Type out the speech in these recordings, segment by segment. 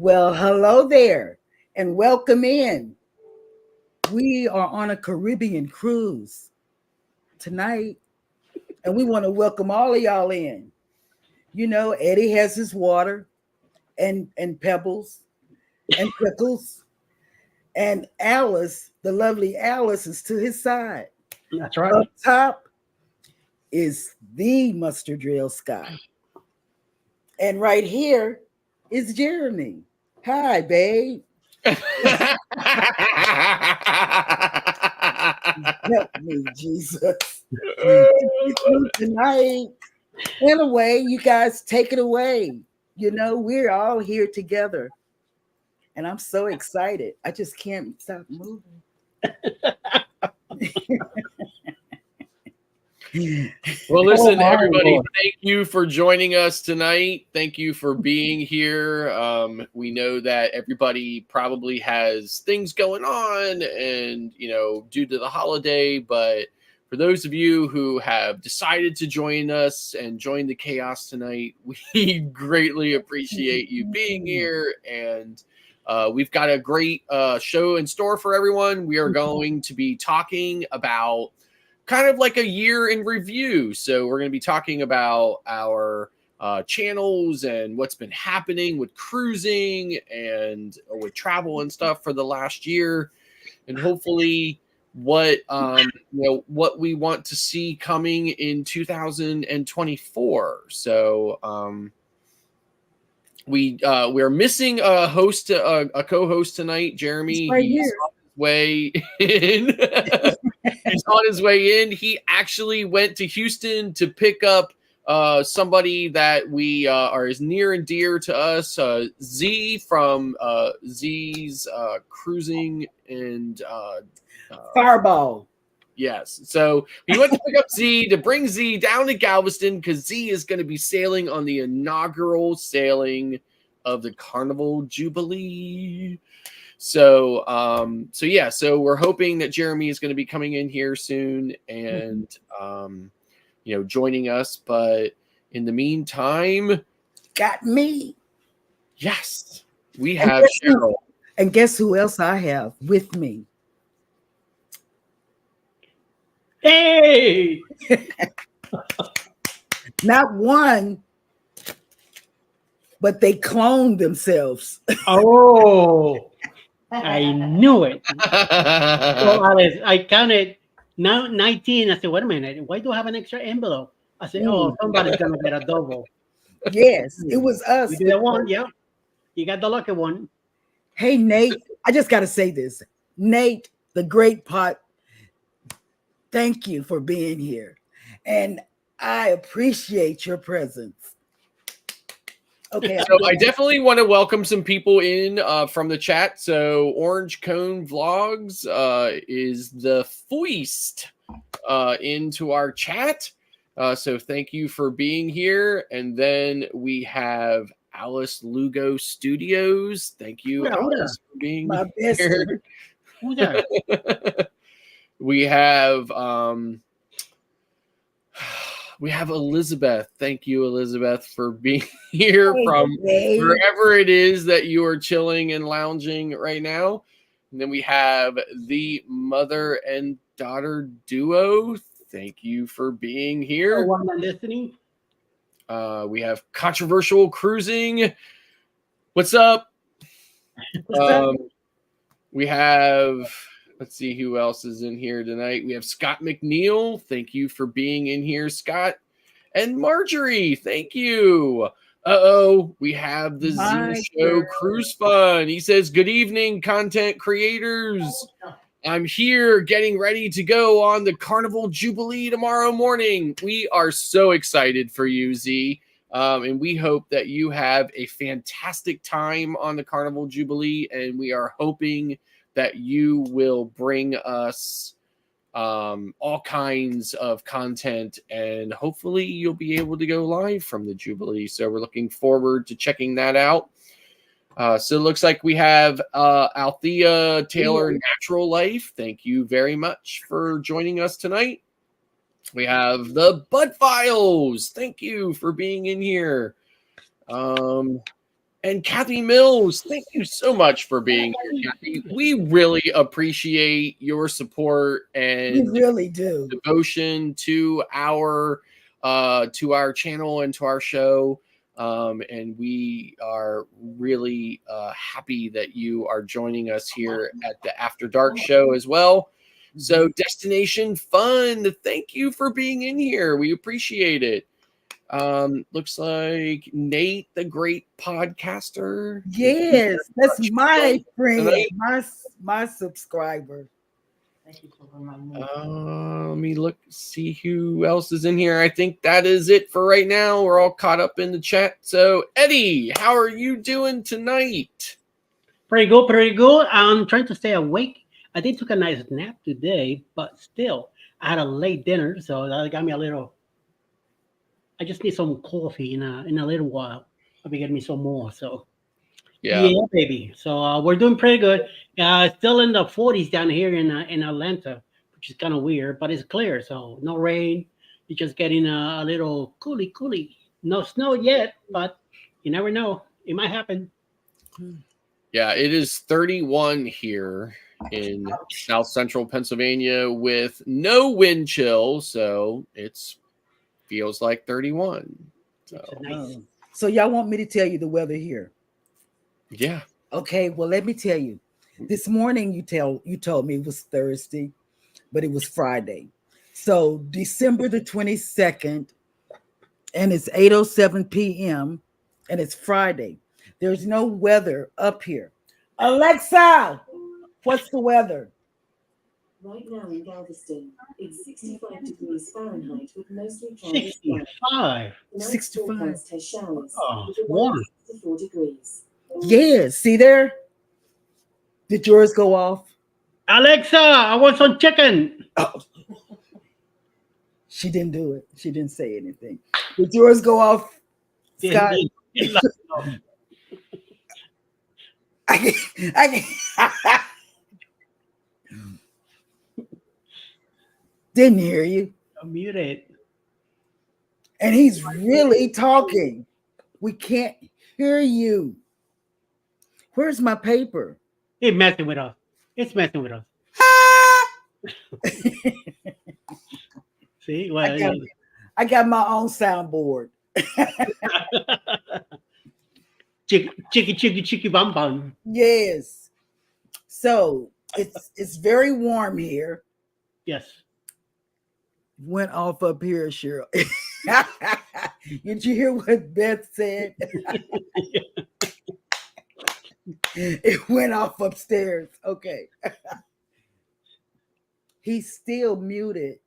Well, hello there and welcome in. We are on a Caribbean cruise tonight, and we want to welcome all of y'all in. You know, Eddie has his water and pebbles and pickles, and Alice, the lovely Alice, is to his side. That's right. Up top is the mustard drill Scott. And right here is Jeremy. Hi, babe. Help me, Jesus. Tonight. Anyway, you guys take it away. You know, we're all here together. And I'm so excited. I just can't stop moving. Well, listen, everybody, thank you for joining us tonight. Thank you for being here. We know that everybody probably has things going on and, you know, due to the holiday, but for those of you who have decided to join us and join the chaos tonight, we greatly appreciate you being here. And we've got a great show in store for everyone. We are going to be talking about kind of like a year in review. So we're going to be talking about our channels and what's been happening with cruising and with travel and stuff for the last year, and hopefully what what we want to see coming in 2024. So we're missing a host, a co-host tonight. Jeremy, right he's on his way in. He's on his way in. He actually went to Houston to pick up somebody that we are as near and dear to us, Z from Z's Cruising and Fireball. Yes. So we went to pick up Z to bring Z down to Galveston because Z is going to be sailing on the inaugural sailing of the Carnival Jubilee. So so we're hoping that Jeremy is going to be coming in here soon and joining us. But in the meantime, got me. Yes, we have Cheryl. And guess who else I have with me? Hey! Not one, but they cloned themselves. Oh, I knew it. So I counted now 19. I said, wait a minute, why do I have an extra envelope? I said, oh, somebody's going to get a double. Yes, it was us. We did that one, yeah. You got the lucky one. Hey, Nate, I just got to say this. Nate, the great pot, thank you for being here. And I appreciate your presence. Okay. So I definitely want to welcome some people in from the chat. So Orange Cone Vlogs is the foist into our chat. So thank you for being here. And then we have Alice Lugo Studios. Thank you, Alice, for being here. Who's that? We have Elizabeth. Thank you, Elizabeth, for being here from wherever it is that you are chilling and lounging right now. And then we have the mother and daughter duo. Thank you for being here. One listening. We have Controversial Cruising. What's up? We have... Let's see who else is in here tonight. We have Scott McNeil. Thank you for being in here, Scott. And Marjorie, thank you. We have the Z Show Cruise Fun. He says, good evening, content creators. I'm here getting ready to go on the Carnival Jubilee tomorrow morning. We are so excited for you, Z. And we hope that you have a fantastic time on the Carnival Jubilee. And we are hoping that you will bring us all kinds of content, and hopefully you'll be able to go live from the Jubilee. So we're looking forward to checking that out. So it looks like we have Althea Taylor, Natural Life. Thank you very much for joining us tonight. We have the Bud Files. Thank you for being in here. And Kathy Mills, thank you so much for being here, Kathy. We really appreciate your support and We really do. devotion to our channel and to our show. And we are really happy that you are joining us here at the After Dark show as well. So Destination Fun, thank you for being in here. We appreciate it. Looks like Nate, the great podcaster. Yes, that's my friend, Tonight. my subscriber. Let me look, see who else is in here. I think that is it for right now. We're all caught up in the chat. So Eddie, how are you doing tonight? Pretty good, pretty good. I'm trying to stay awake. I did took a nice nap today, but still, I had a late dinner, so that got me a little. I just need some coffee in a little while. I'll be getting me some more. So yeah, baby. So we're doing pretty good. Still in the 40s down here in Atlanta, which is kind of weird, but it's clear, so no rain. You're just getting a little coolie. No snow yet, but you never know. It might happen. Yeah, it is 31 here in South Central Pennsylvania with no wind chill, so it's feels like 31. So y'all want me to tell you the weather here? Yeah. Okay, well, let me tell you. This morning you told me it was Thursday, but it was Friday. So December the 22nd, and it's 8:07 p.m. and it's Friday. There's no weather up here. Alexa, what's the weather? Right now in Galveston, it's 65 degrees Fahrenheit with mostly cloudy. 65. 65. Has showers. Oh, with a warm. 64 degrees. Yes, see there? Did yours go off? Alexa, I want some chicken. Oh. She didn't do it. She didn't say anything. Did yours go off, Scott? I didn't hear you. I'm muted. And he's really talking. We can't hear you. Where's my paper? It's messing with us. It's messing with us. See? Well, I got my own soundboard. Chicky bum bum. Yes. So it's very warm here. Yes. Went off up here, Cheryl. Did you hear what Beth said? It went off upstairs. Okay. He's still muted.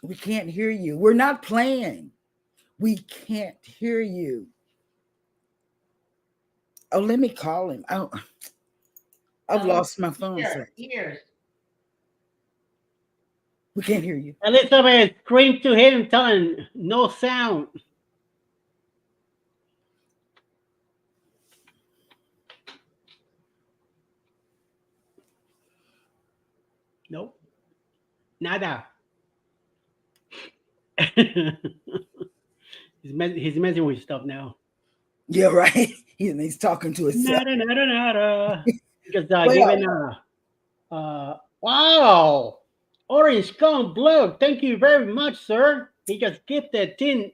We can't hear you. We're not playing. We can't hear you. Oh, let me call him. I've lost my phone. Here. We can't hear you. Elizabeth screamed to him, telling no sound. Nope. Nada. He's messing with stuff now. Yeah, right. He's talking to himself. Nada. Because given wow. Orange Cone Blue, thank you very much, sir. He just gifted 10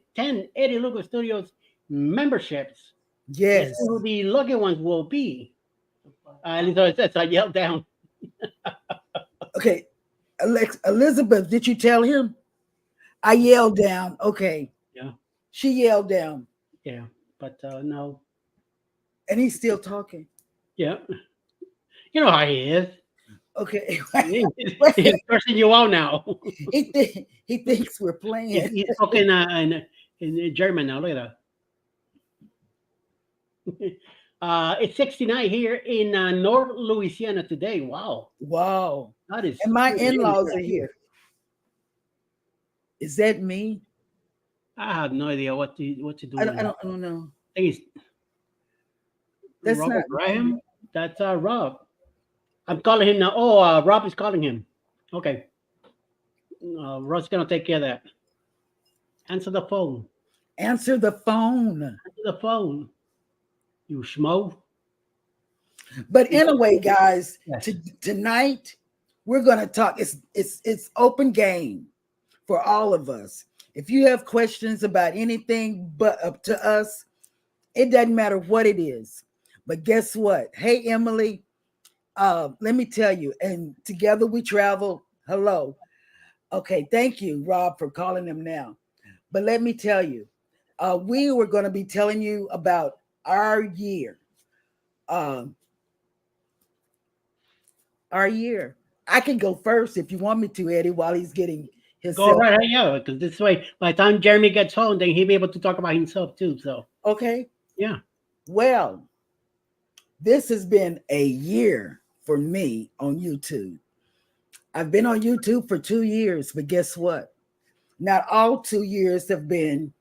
Eddie Lucas Studios memberships. Yes. Let's see who the lucky ones will be. So I yelled down. Okay. Elizabeth, did you tell him? I yelled down. Okay. Yeah. She yelled down. Yeah, but no. And he's still talking. Yeah. You know how he is. Okay. He's cursing you out now. he thinks we're playing. He's talking in German now. Look at that. It's 69 here in North Louisiana today. Wow, Wow. that is. And my really in-laws are impressive. here. Is that me? I have no idea what to do. I don't know. I think it's That's Robert not Graham. That's Rob. I'm calling him now. Oh, Rob is calling him. Okay. Rob's gonna take care of that. Answer the phone. Answer the phone. Answer the phone. You schmo. But anyway, guys, Yes. tonight we're gonna talk. It's open game for all of us. If you have questions about anything but up to us, it doesn't matter what it is. But guess what? Hey, Emily, let me tell you, and together we travel. Hello. Okay, thank you, Rob, for calling them now. But let me tell you, we were going to be telling you about our year. Our year. I can go first if you want me to, Eddie, while he's getting his. Go right ahead, yeah, because this way, by the time Jeremy gets home, then he'll be able to talk about himself too. So Okay. yeah. Well, this has been a year for me on YouTube. I've been on YouTube for 2 years, but guess what? Not all 2 years have been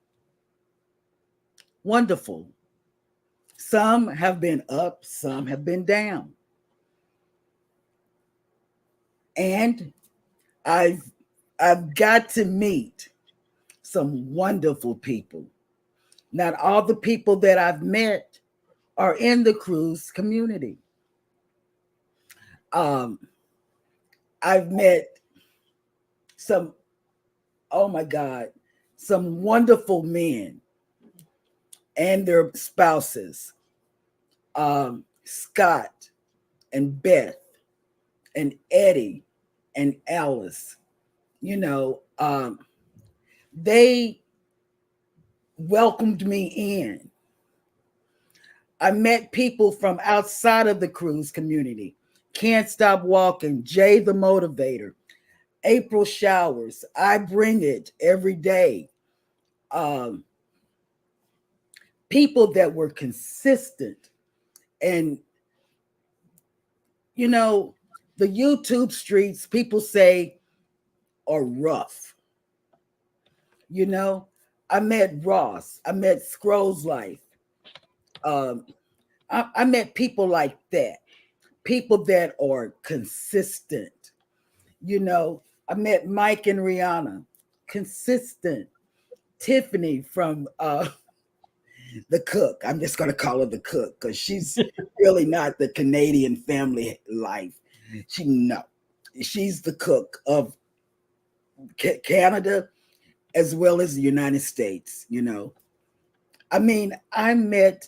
wonderful. Some have been up, some have been down. And I've got to meet some wonderful people. Not all the people that I've met are in the cruise community. I've met some, oh my God, some wonderful men and their spouses, Scott and Beth and Eddie and Alice. You know, they welcomed me in. I met people from outside of the cruise community. Can't Stop Walking, Jay the Motivator, April Showers. I Bring It every day. People that were consistent. And, you know, the YouTube streets, people say, are rough. You know, I met Ross. I met Scrolls Life. I met people like that. People that are consistent. You know, I met Mike and Rihanna, consistent. Tiffany from The Cook. I'm just going to call her The Cook because she's really not the Canadian family life. She's the cook of Canada as well as the United States, you know. I mean, I met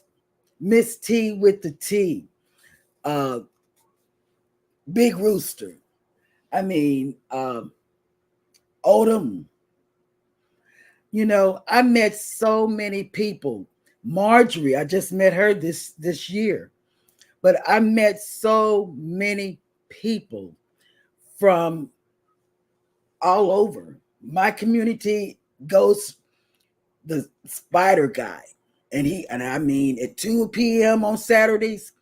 Miss T with the T, Big Rooster. I mean, Odom. You know, I met so many people. Marjorie, I just met her this year. But I met so many people from all over. My community goes the Spider Guy. And I mean, at 2 p.m. on Saturdays,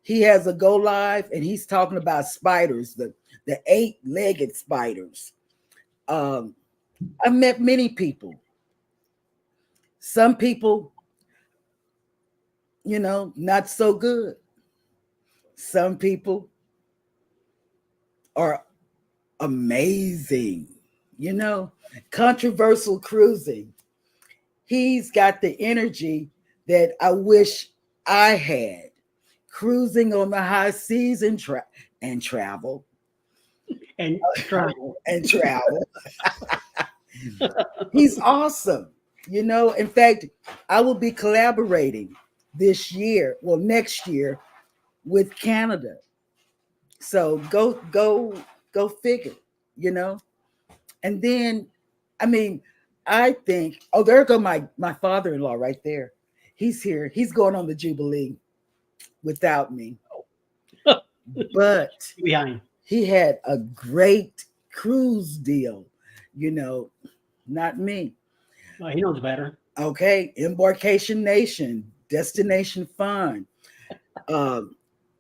he has a go live and he's talking about spiders, the 8-legged spiders. I met many people. Some people, you know, not so good. Some people are amazing, you know. Controversial Cruising. He's got the energy that I wish I had. Cruising on the high seas and travel. And travel. And travel. He's awesome. You know, in fact, I will be collaborating this year, well, next year, with Canada. So go figure, you know. And then, I mean, I think, oh, there go my father-in-law right there. He's here. He's going on the Jubilee without me. But Behind. he had a great cruise deal, you know, not me. Well, he knows better. Okay, Embarkation Nation, Destination Fun,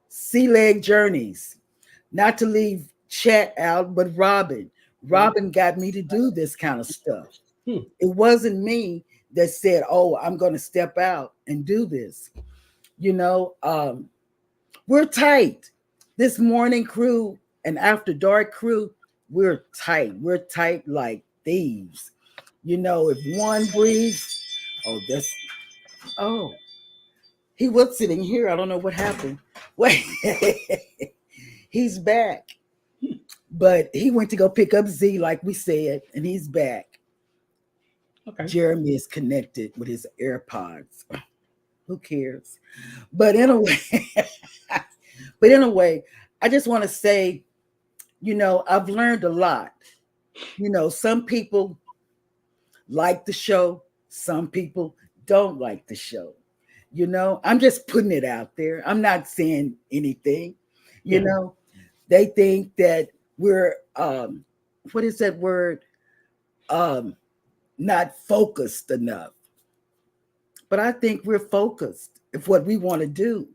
Sea Leg Journeys. Not to leave Chat out, but Robin. Robin got me to do this kind of stuff. Hmm. It wasn't me that said, "Oh, I'm going to step out and do this." You know, we're tight. This morning crew and after dark crew, we're tight. We're tight like thieves. You know, if one breathes, oh, that's oh, he was sitting here. I don't know what happened. Wait, he's back. But he went to go pick up Z, like we said, and he's back. Okay. Jeremy is connected with his AirPods. Who cares? But anyway, I just want to say, you know, I've learned a lot. You know, some people like the show, some people don't like the show. You know, I'm just putting it out there. I'm not saying anything. You know, they think that we're what is that word? Not focused enough. But I think we're focused if what we want to do.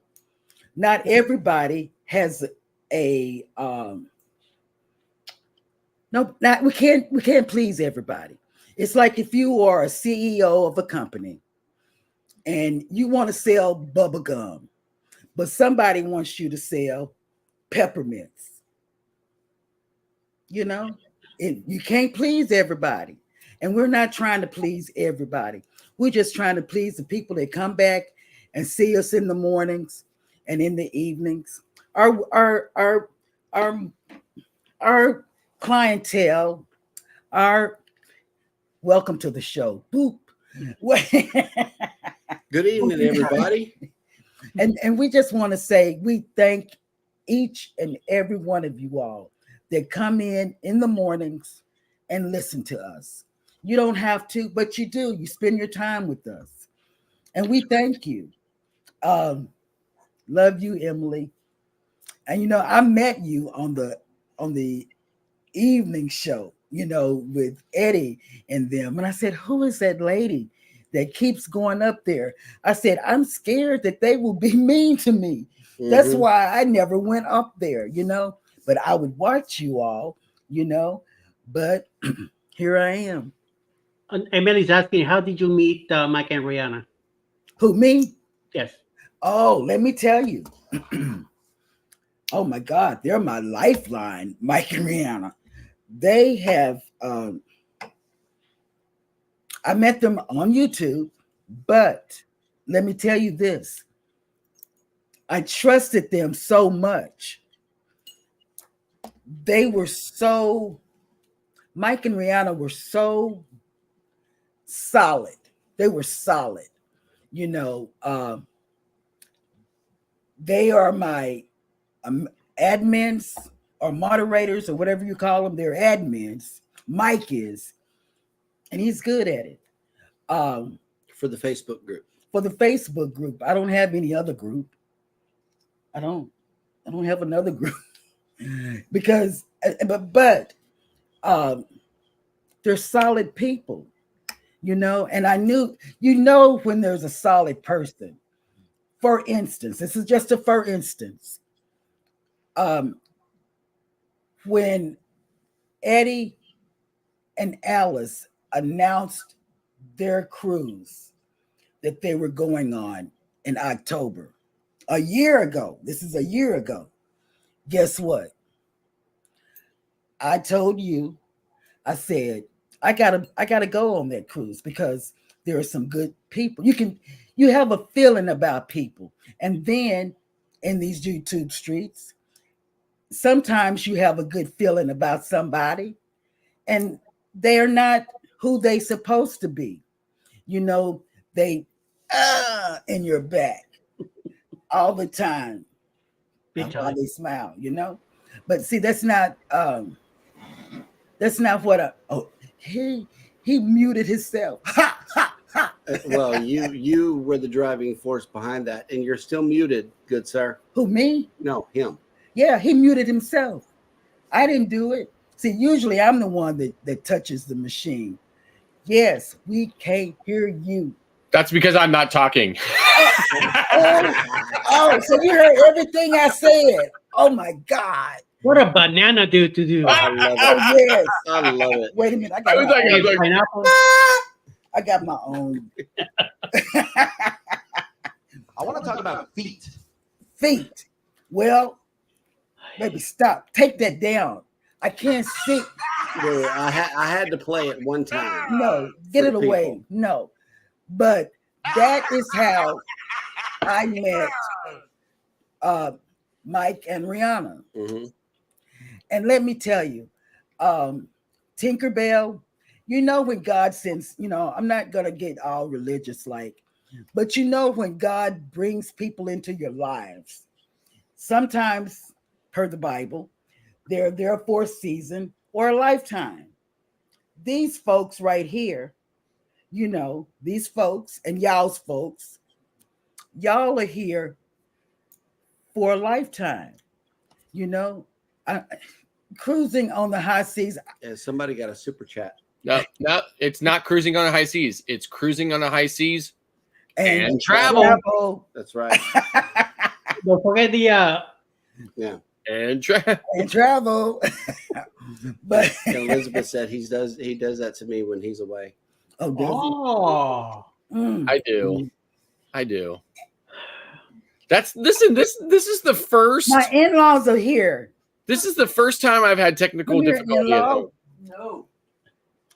Not everybody has a no, not we can't please everybody. It's like if you are a CEO of a company and you want to sell bubble gum, but somebody wants you to sell peppermints. You know, you can't please everybody. And we're not trying to please everybody. We're just trying to please the people that come back and see us in the mornings and in the evenings. Our clientele, our welcome to the show. Boop. Good evening, everybody. And we just want to say we thank each and every one of you all that come in the mornings and listen to us. You don't have to, but you do. You spend your time with us. And we thank you. Love you, Emily. And you know, I met you on the evening show, you know, with Eddie and them. And I said, who is that lady that keeps going up there? I said, I'm scared that they will be mean to me. That's why I never went up there, you know, but I would watch you all, you know, but here I am. And Emily's asking, how did you meet Mike and Rihanna? Who, me? Yes. Oh, let me tell you. Oh my God, they're my lifeline, Mike and Rihanna. They have, I met them on YouTube, but let me tell you this. I trusted them so much. They were so, Mike and Rihanna were so solid. They were solid. You know, they are my admins or moderators or whatever you call them. They're admins. Mike is, and he's good at it. For the Facebook group. For the Facebook group, I don't have any other group. I don't have another group because, but they're solid people, you know. And I knew, you know, when there's a solid person. For instance, this is just a for instance. When Eddie and Alice announced their cruise that they were going on in October, a year ago, this is a year ago, guess what? I told you, I said, I gotta go on that cruise because there are some good people. You have a feeling about people. And then in these YouTube streets, sometimes you have a good feeling about somebody and they're not who they supposed to be. You know, they in your back all the time. While they smile, you know. But see, that's not what he muted himself. Ha ha ha. Well, you were the driving force behind that, and you're still muted, good sir. Who, me? No, him. Yeah, he muted himself. I didn't do it. See, usually I'm the one that touches the machine. Yes, we can't hear you. That's because I'm not talking. Oh, so you heard everything I said. Oh my God. What a banana dude to do. I love Oh it. yes. I love it. Wait a minute. I was like, Pineapple. I got my own I want to talk about feet. feet. Well, baby, stop. Take that down. I can't see. Yeah, I had to play it one time. No, get For it away. people. No. But that is how I met Mike and Rihanna. Mhm. And let me tell you, Tinkerbell, you know, when God sends, you know, I'm not going to get all religious like, but you know, when God brings people into your lives, sometimes, per the Bible, they're there for a season or a lifetime. These folks right here, you know, these folks and y'all's folks, y'all are here for a lifetime. You know, cruising on the high seas. Yeah, somebody got a super chat. No, it's not cruising on the high seas. It's cruising on the high seas And travel. That's right. Don't forget the Yeah. And travel. and travel. But And Elizabeth said he does that to me when he's away. oh, does oh. it? Mm. I do. I do. Listen, this is the first My in-laws are here. this is the first time I've had technical Come here, difficulty. in-law. No.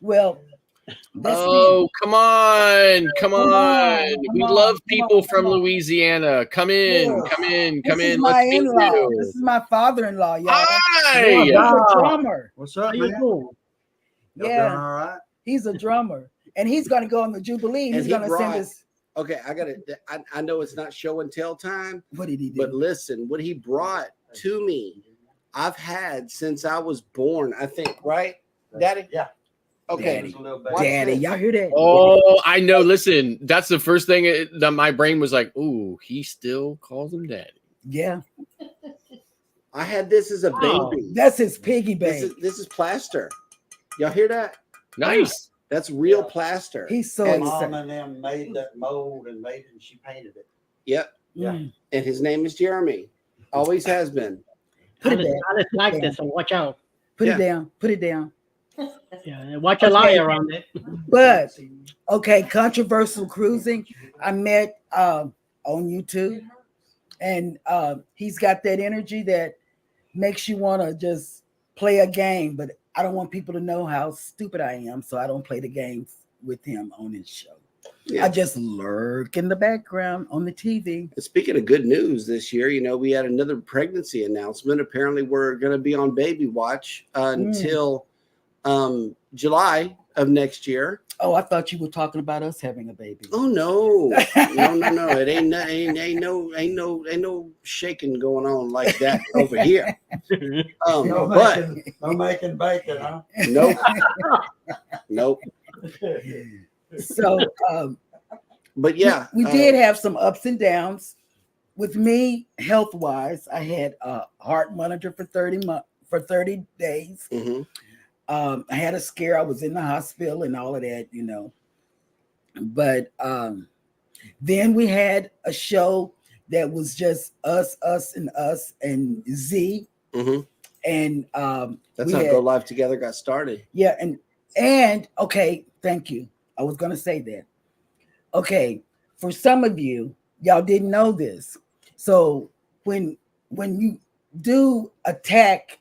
Well, this Oh, come on. Come Come on, on. come We on, love come people on, from come on. Louisiana. Come in. Yeah. Come in. this Come is in. my Let's meet in-law. you. This is my father-in-law, y'all. Hi. He's a drummer. What's How up, you man? doing? Y'all doing Yeah, all right? he's a drummer. And he's going to go on the Jubilee. And He's he going to send brought- us. Okay, I know it's not show and tell time, What did he do? but listen, what he brought to me, I've had since I was born, I think, right? Daddy? Yeah. Okay. Daddy. Watch Daddy, this. y'all hear that? Oh, I know. Listen, that's the first thing that my brain was like, ooh, he still calls him daddy. Yeah, I had this as a Wow. baby. that's his piggy This bank. is plaster. Y'all hear that? Nice. That's real plaster. He's so And- excited. Mom and them made that mold and made it, and she painted it. Yep. Yeah. Mm. And his name is Jeremy. Always has been. Put it Alice, down. Alice like Yeah. this, so watch out. Put Yeah. it down. Put it down. Yeah, watch a Okay. lie around it. But okay, controversial cruising. I met on YouTube, and he's got that energy that makes you want to just play a game. But I don't want people to know how stupid I am, so I don't play the games with him on his show. Yeah. I just lurk in the background on the TV. Speaking of good news this year, you know, we had another pregnancy announcement. Apparently, we're going to be on baby watch until July of next year. Oh, I thought you were talking about us having a baby. Oh no, no! It ain't no shaking going on like that over here. No But making bacon, huh? nope, nope. So But yeah, we did have some ups and downs. With me, health wise, I had a heart monitor for 30 days. mhm. I had a scare. I was in the hospital and all of that, you know. But then we had a show that was just us, and Z. Mhm. And That's we how had- Go Live Together got started. yeah, and okay, thank you. I was gonna say that. Okay, for some of you, y'all didn't know this. So when you do attack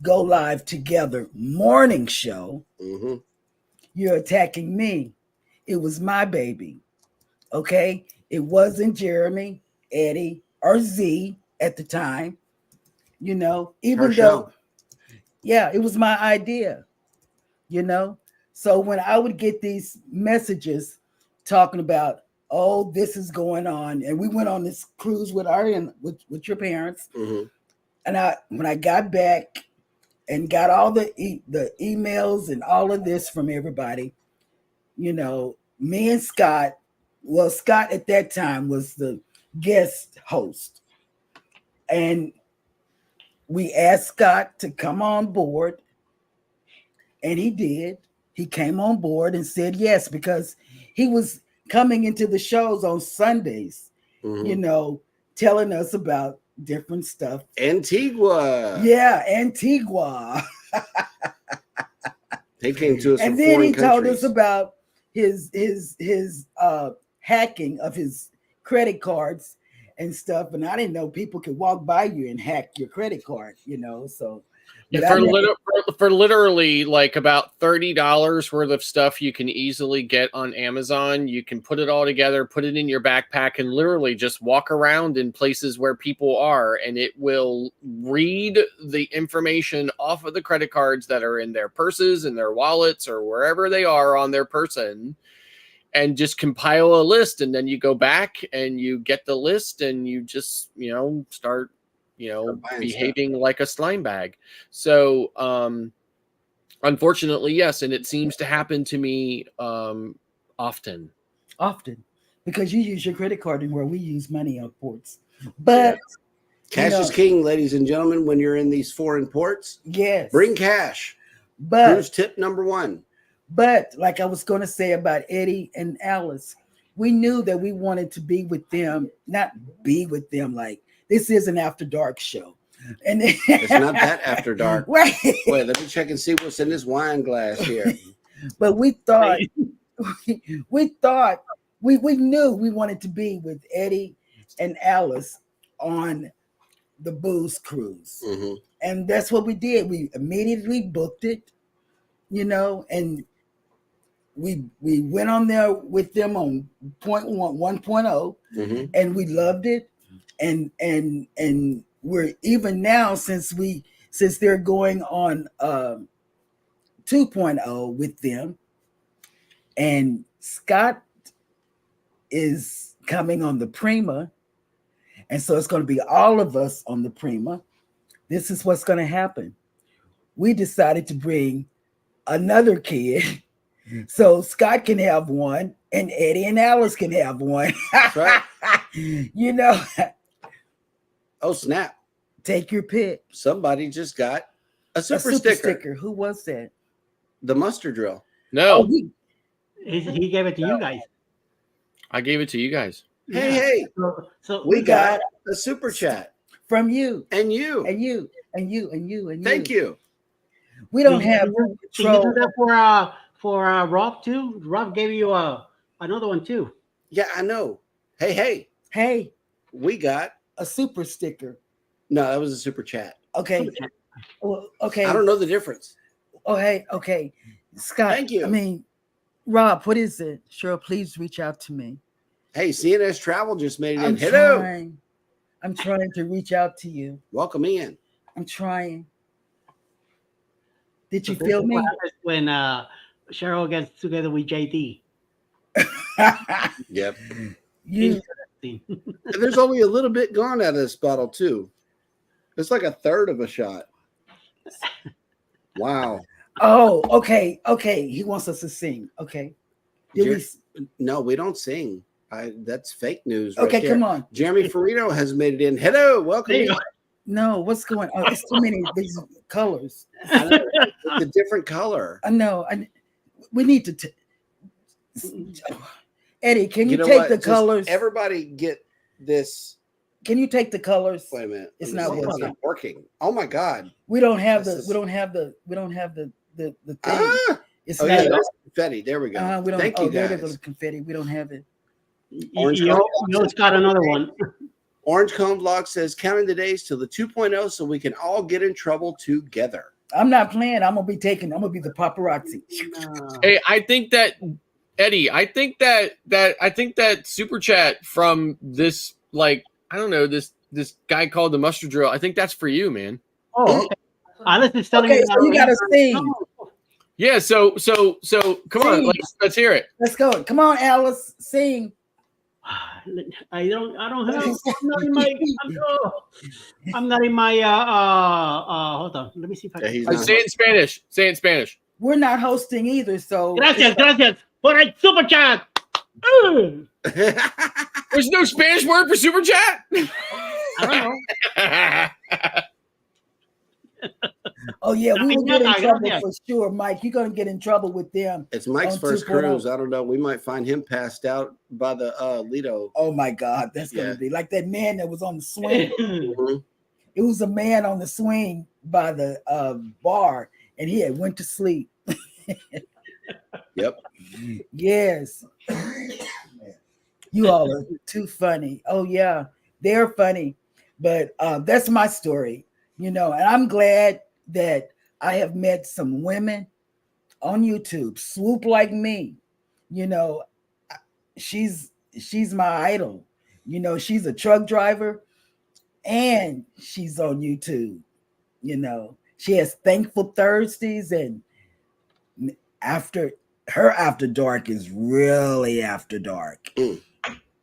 Go Live Together morning show, hmm you're attacking me. It was my baby. Okay, it wasn't Jeremy, Eddie, or Z at the time. You know, even Her though, show. yeah, it was my idea. You know, so when I would get these messages talking about, oh, this is going on, and we went on this cruise with with your parents, hmm and when I got back and got all the emails and all of this from everybody, you know, me and Scott, well, Scott at that time was the guest host, and we asked Scott to come on board, and he did. He came on board and said yes, because he was coming into the shows on Sundays, Mhm. you know, telling us about different stuff. Antigua. Yeah, Antigua. They came to us And from then foreign he told countries. us about his hacking of his credit cards and stuff. And I didn't know people could walk by you and hack your credit card, you know. So but I never- For literally like about $30 worth of stuff you can easily get on Amazon. You can put it all together, put it in your backpack, and literally just walk around in places where people are, and it will read the information off of the credit cards that are in their purses and their wallets or wherever they are on their person, and just compile a list. And then you go back and you get the list and you just, start Start buying behaving like a slime bag. So unfortunately, yes, and it seems to happen to me often. because you use your credit card and where we use money on ports. But Cash is king, ladies and gentlemen. When you're in these foreign ports, yes, bring cash. but Cruise tip number 1. But like I was going to say about Eddie and Alice, we knew that we wanted to be with them, not be with them like this is an after dark show. And It's not that after dark. Right. Wait, let me check and see what's in this wine glass here. But we thought we knew we wanted to be with Eddie and Alice on the booze cruise. Mhm. And that's what we did. We immediately booked it, and we went on there with them on 1.0, Mhm. and we loved it. And we're even now since they're going on 2.0 with them, and Scott is coming on the Prima, and so it's going to be all of us on the Prima. This is what's going to happen. We decided to bring another kid so Scott can have one and Eddie and Alice can have one. That's right. Oh, snap. Take your pick. Somebody just got a A super sticker. Who was that? The muster drill. No, He gave it to you guys. I gave it to you guys. Hey, So we got a super chat. From you And you. and you and you and you and Thank you. We don't Did you have do- Did you control. do that for Rob too? Rob gave you another one too. Yeah, I know. Hey, Hey, we got. a super sticker. No, that was a super chat. Okay. Well, okay. I don't know the difference. Oh, hey, okay. Scott. Thank you. I mean, Rob, what is it? Cheryl, please reach out to me. Hey, CNS Travel just made it in. I'm Hello. trying to reach out to you. Welcome in. I'm trying. Did you So feel this is me? what happens when Cheryl gets together with JD. Yep. you And there's only a little bit gone out of this bottle, too. It's like a third of a shot. Wow. Oh, okay. He wants us to sing. Okay. Did we, No, we don't sing. That's fake news. okay, come on. Jeremy Farino has made it in. Hello, welcome. There you in. go. No, what's going on? It's too many these colors. I know, it's a different color. I know. We need to. Eddie, can you know take what? the Just colors? Everybody get this. Can you take the colors? Wait a minute. It's Let me not see if working. it's working. Oh my God. We don't have This is- we don't have the thing. Ah! It's Oh not. yeah, that's confetti. There we go. We don't. Thank you there guys. goes confetti. We don't have it. Orange You always got another one. Orange Cone Vlog says counting the days till the 2.0 so we can all get in trouble together. I'm not playing. I'm gonna be the paparazzi. Hey, I think that Eddie, I think that super chat from this, like, I don't know, this guy called the Mustard Drill. I think that's for you, man. Oh, okay. Alice is telling Okay, me. so you gotta sing. Yeah, so come on, Sing. let's hear it. Let's go. Come on, Alice, sing. I don't have. I'm not in my. Hold on. Let me see if I Yeah, he's can. not. Say it in Spanish. Say it in Spanish. We're not hosting either, so Gracias por el super chat. There's no Spanish word for super chat. I don't know. Oh yeah, we will get in Gracias, trouble gracias. for sure, Mike. You're gonna get in trouble with them. It's Mike's On first 2.0. cruise. I don't know. We might find him passed out by the Lido. Oh my God, that's gonna Yeah. be like that man that was on the swing. Mhm. It was a man on the swing by the bar, and he had went to sleep. Yep. Yes. You all are too funny. Oh yeah, they're funny. But that's my story, and I'm glad that I have met some women on YouTube, swoop like me. She's my idol. She's a truck driver and she's on YouTube. She has Thankful Thursdays, and after dark is really after dark. Mm.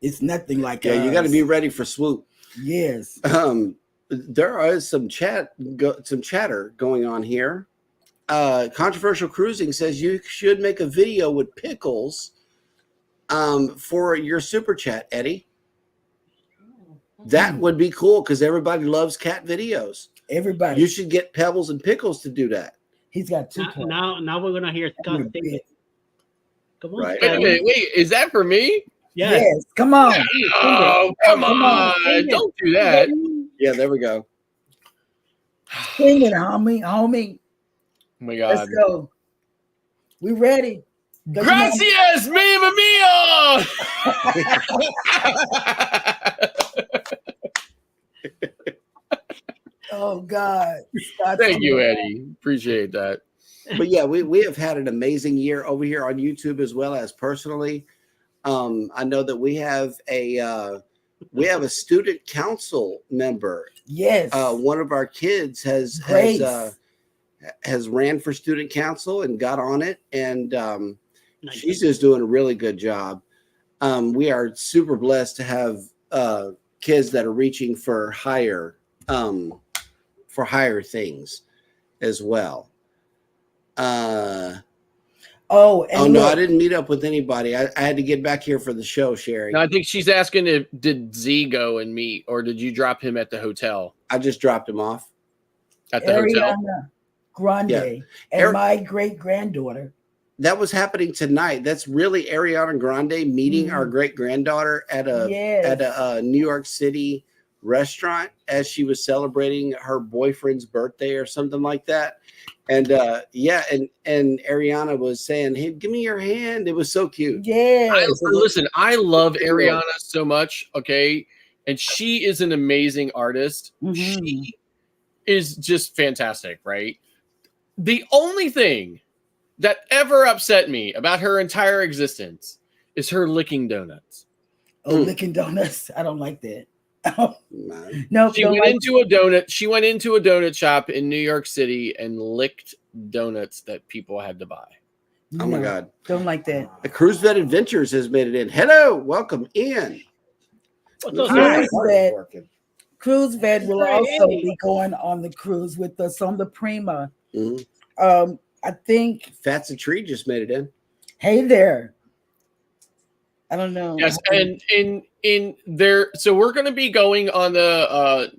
It's nothing like Yeah, you got to us. be ready for swoop. Yes. There is some chatter going on here. Controversial Cruising says you should make a video with pickles for your super chat, Eddie. That would be cool because everybody loves cat videos. Everybody. You should get Pebbles and Pickles to do that. He's got two. Now we're gonna hear Scott cats. sing it. Come on, Right. Wait a Scotty. minute. Wait, is that for me? Yes. Yes. Come on. Oh, come Come on, on. sing it. Don't do that. Yeah, there we go. Sing it, homie. Oh my Let's God. go. We ready. Gracias, Mamma Mia! Oh God. Scott, Thank you, Eddie. Appreciate that. But yeah, we have had an amazing year over here on YouTube as well as personally. I know that we have a student council member. Yes. One of our kids has ran for student council and got on it, and Nice. she's just doing a really good job. We are super blessed to have kids that are reaching for higher things as well. And No, I look, didn't meet up with anybody. I had to get back here for the show, Sherry. No, I think she's asking if did Z go and meet, or did you drop him at the hotel? I just dropped him off. At the hotel. Ariana Grande Yeah. and my great granddaughter. That was happening tonight. That's really Ariana Grande meeting our great granddaughter at a New York City restaurant as she was celebrating her boyfriend's birthday or something like that. And and Ariana was saying, "Hey, give me your hand." It was so cute. Yes. Listen, I love Ariana so much. Okay, and she is an amazing artist. Mhm. She is just fantastic, right? The only thing that ever upset me about her entire existence is her licking donuts. Oh, licking donuts. I don't like that. Man. No, She went into a donut shop in New York City and licked donuts that people had to buy. Oh my God. Don't like that. The Cruise Vet Adventures has made it in. Hello, welcome in. What's up, Hi. Scotty? Cruise Vet will also be going on the cruise with us on the Prima. Mhm. I think. Fats a Tree just made it in. Hey there. I don't know. Yes, and in there, so we're going to be going on the.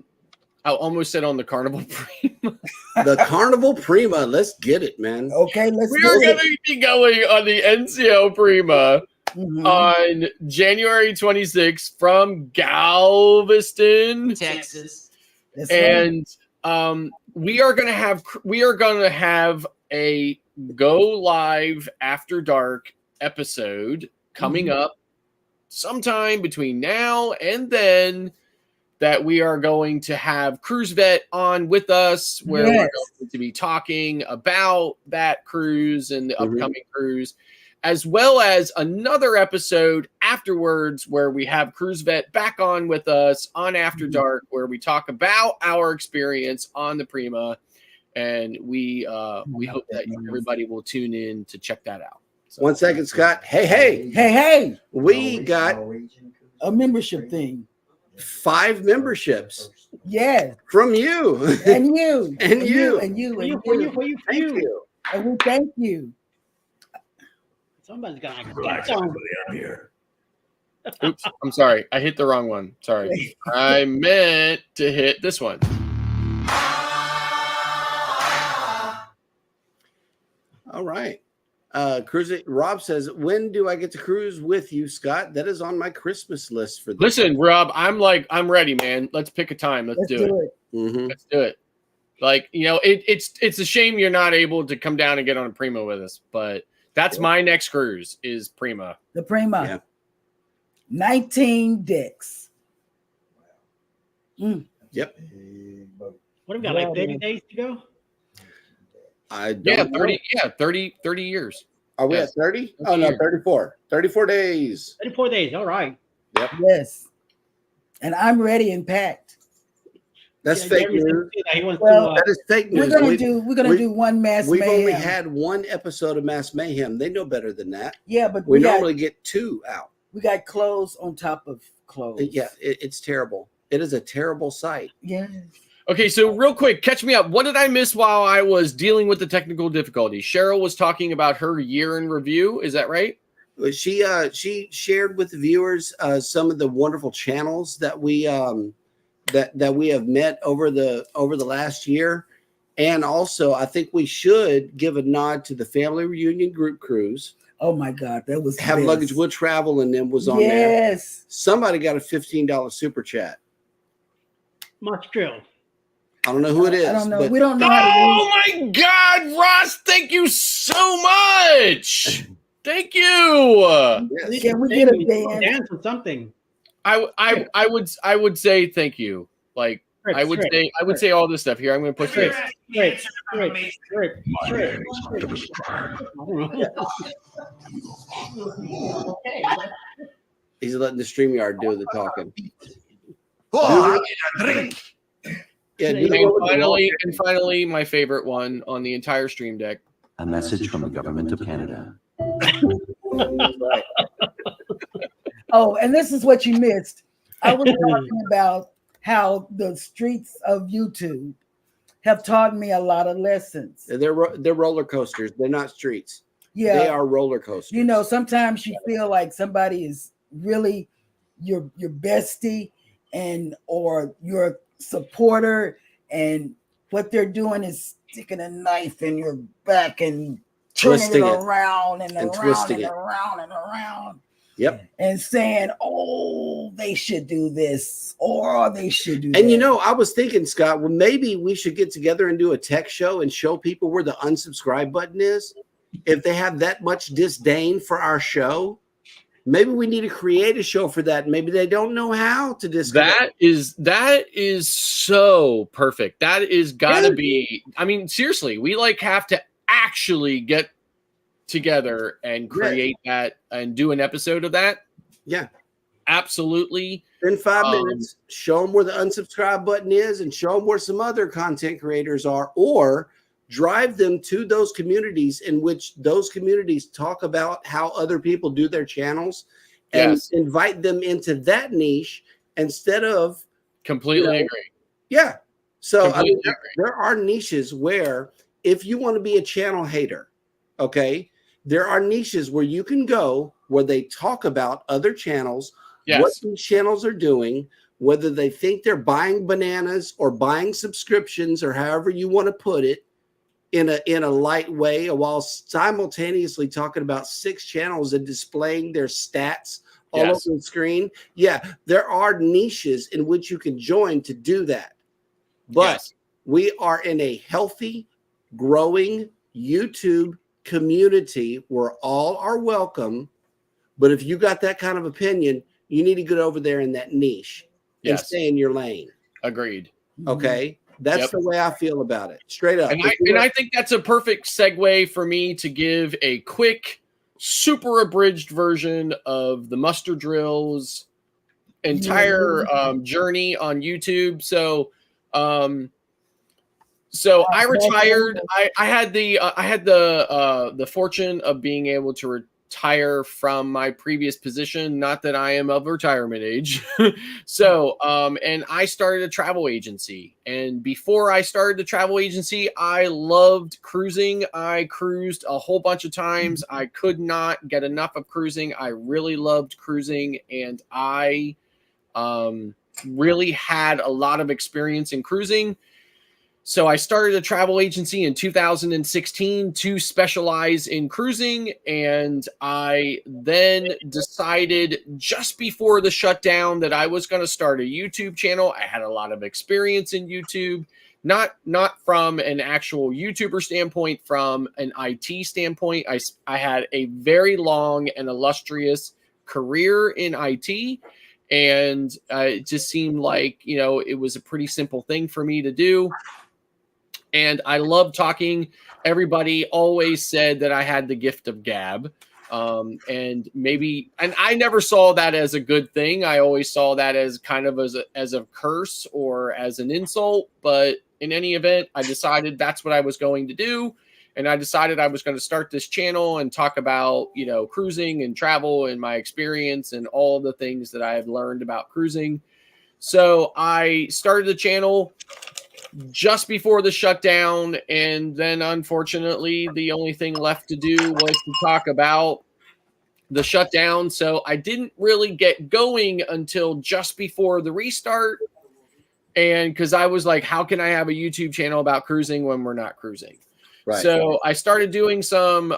I almost said on the Carnival Prima. The Carnival Prima. Let's get it, man. Okay, let's We do are it. going to be going on the NCO Prima Mhm. on January 26th from Galveston, Texas. That's right. and we are going to have a go live after dark episode coming up sometime between now and then, that we are going to have Cruise Vet on with us, where we're going to be talking about that cruise and the upcoming cruise, as well as another episode afterwards where we have Cruise Vet back on with us on After Dark, where we talk about our experience on the Prima, and we hope that everybody will tune in to check that out. So, 1 second, Scott. Hey, Hey, we got a membership thing. 5 memberships Yes. from you. And you. And you. And you. For And you, for you, you. for you, for Thank you. you. And we thank you. Somebody's gonna get some. oops, I'm sorry. I hit the wrong one. Sorry. I meant to hit this one. All right. Cruising. Rob says, "When do I get to cruise with you, Scott?" That is on my Christmas list for this. Listen, Rob, I'm ready, man. Let's pick a time. Let's do it. Mhm. Let's do it. Like, you know, it's a shame you're not able to come down and get on a Prima with us, but that's my next cruise is Prima. The Prima. Yeah. 19 decks. Yep. Big boat. What have we got? Like 30 days to go? I don't Yeah, know. 30 years. Are we Yes. at 30? Oh no, 34. 34 days. 34 days. All right. Yes. And I'm ready and packed. That's Yeah, fake Jeremy said news. that he wants Well, That is fake We're news. gonna We- do one mass We've mayhem. only had one episode of Mass Mayhem. They know better than that. Yeah, but We we normally get 2 out. got clothes on top of clothes. Yeah, it's terrible. It is a terrible sight. Yeah. Okay, so real quick, catch me up. What did I miss while I was dealing with the technical difficulties? Cheryl was talking about her year in review. Is that right? She shared with the viewers some of the wonderful channels that we that we have met over the last year, and also I think we should give a nod to the Family Reunion Group Cruise. Oh my God, that was the Have best. Luggage Will Travel and them was on there. Yes. Somebody got a $15 super chat. Much drill. I don't know who it is. I don't know. but We don't know how to Oh my God, Ross! Thank you so much. Thank you. yes. Can we get a Dance dance? or something. I would say thank you. Like I would say all this stuff here. I'm going to push this. Straight. I don't know. Okay. He's letting the StreamYard do the talking. Oh, I need a drink. Yeah, And finally, my favorite one on the entire stream deck. A message from the government of Canada. right. Oh, and this is what you missed. I was talking about how the streets of YouTube have taught me a lot of lessons. They're roller coasters. They're not streets. Yeah. They are roller coasters. You know, sometimes you feel like somebody is really your bestie and or your supporter, and what they're doing is sticking a knife in your back and turning Twisting it it. around and And around twisting and it. around and around. Yep. And saying, "Oh, they should do this," or "They should do that." And you know, I was thinking, Scott, well, maybe we should get together and do a tech show and show people where the unsubscribe button is. If they have that much disdain for our show, maybe we need to create a show for that. Maybe they don't know how to disconnect. That is so perfect. That is gotta be. I mean, seriously, we like have to actually get together and create that and do an episode of that. Yeah. Absolutely. In 5 minutes, show them where the unsubscribe button is and show them where some other content creators are, or drive them to those communities in which those communities talk about how other people do their channels, and Yes. invite them into that niche instead of Completely You know, agree. yeah. So I mean, Completely agree. there are niches where if you want to be a channel hater, okay, there are niches where you can go where they talk about other channels, what Yes. these channels are doing, whether they think they're buying bananas or buying subscriptions or however you want to put it in a light way, while simultaneously talking about 6 channels and displaying their stats all Yes. over the screen. Yeah, there are niches in which you can join to do that. But Yes. we are in a healthy, growing YouTube community where all are welcome. But if you got that kind of opinion, you need to get over there in that niche and Yes. stay in your lane. Agreed. Okay. That's Yep. the way I feel about it. Straight up. And I think that's a perfect segue for me to give a quick, super abridged version of the Muster Drill's entire journey on YouTube. So I retired. I had the fortune of being able to retire from my previous position. Not that I am of retirement age. So and I started a travel agency. And before I started the travel agency, I loved cruising. I cruised a whole bunch of times. I could not get enough of cruising. I really loved cruising, and I really had a lot of experience in cruising. So I started a travel agency in 2016 to specialize in cruising. And I then decided just before the shutdown that I was going to start a YouTube channel. I had a lot of experience in YouTube, not from an actual YouTuber standpoint, from an IT standpoint. I had a very long and illustrious career in IT. And it just seemed like, it was a pretty simple thing for me to do. And I love talking. Everybody always said that I had the gift of gab. And I never saw that as a good thing. I always saw that as kind of as a curse or as an insult. But in any event, I decided that's what I was going to do. And I decided I was going to start this channel and talk about, cruising and travel and my experience and all the things that I have learned about cruising. So I started the channel just before the shutdown, and then unfortunately the only thing left to do was to talk about the shutdown. So I didn't really get going until just before the restart, and because I was like, how can I have a YouTube channel about cruising when we're not cruising? Right. So I started doing some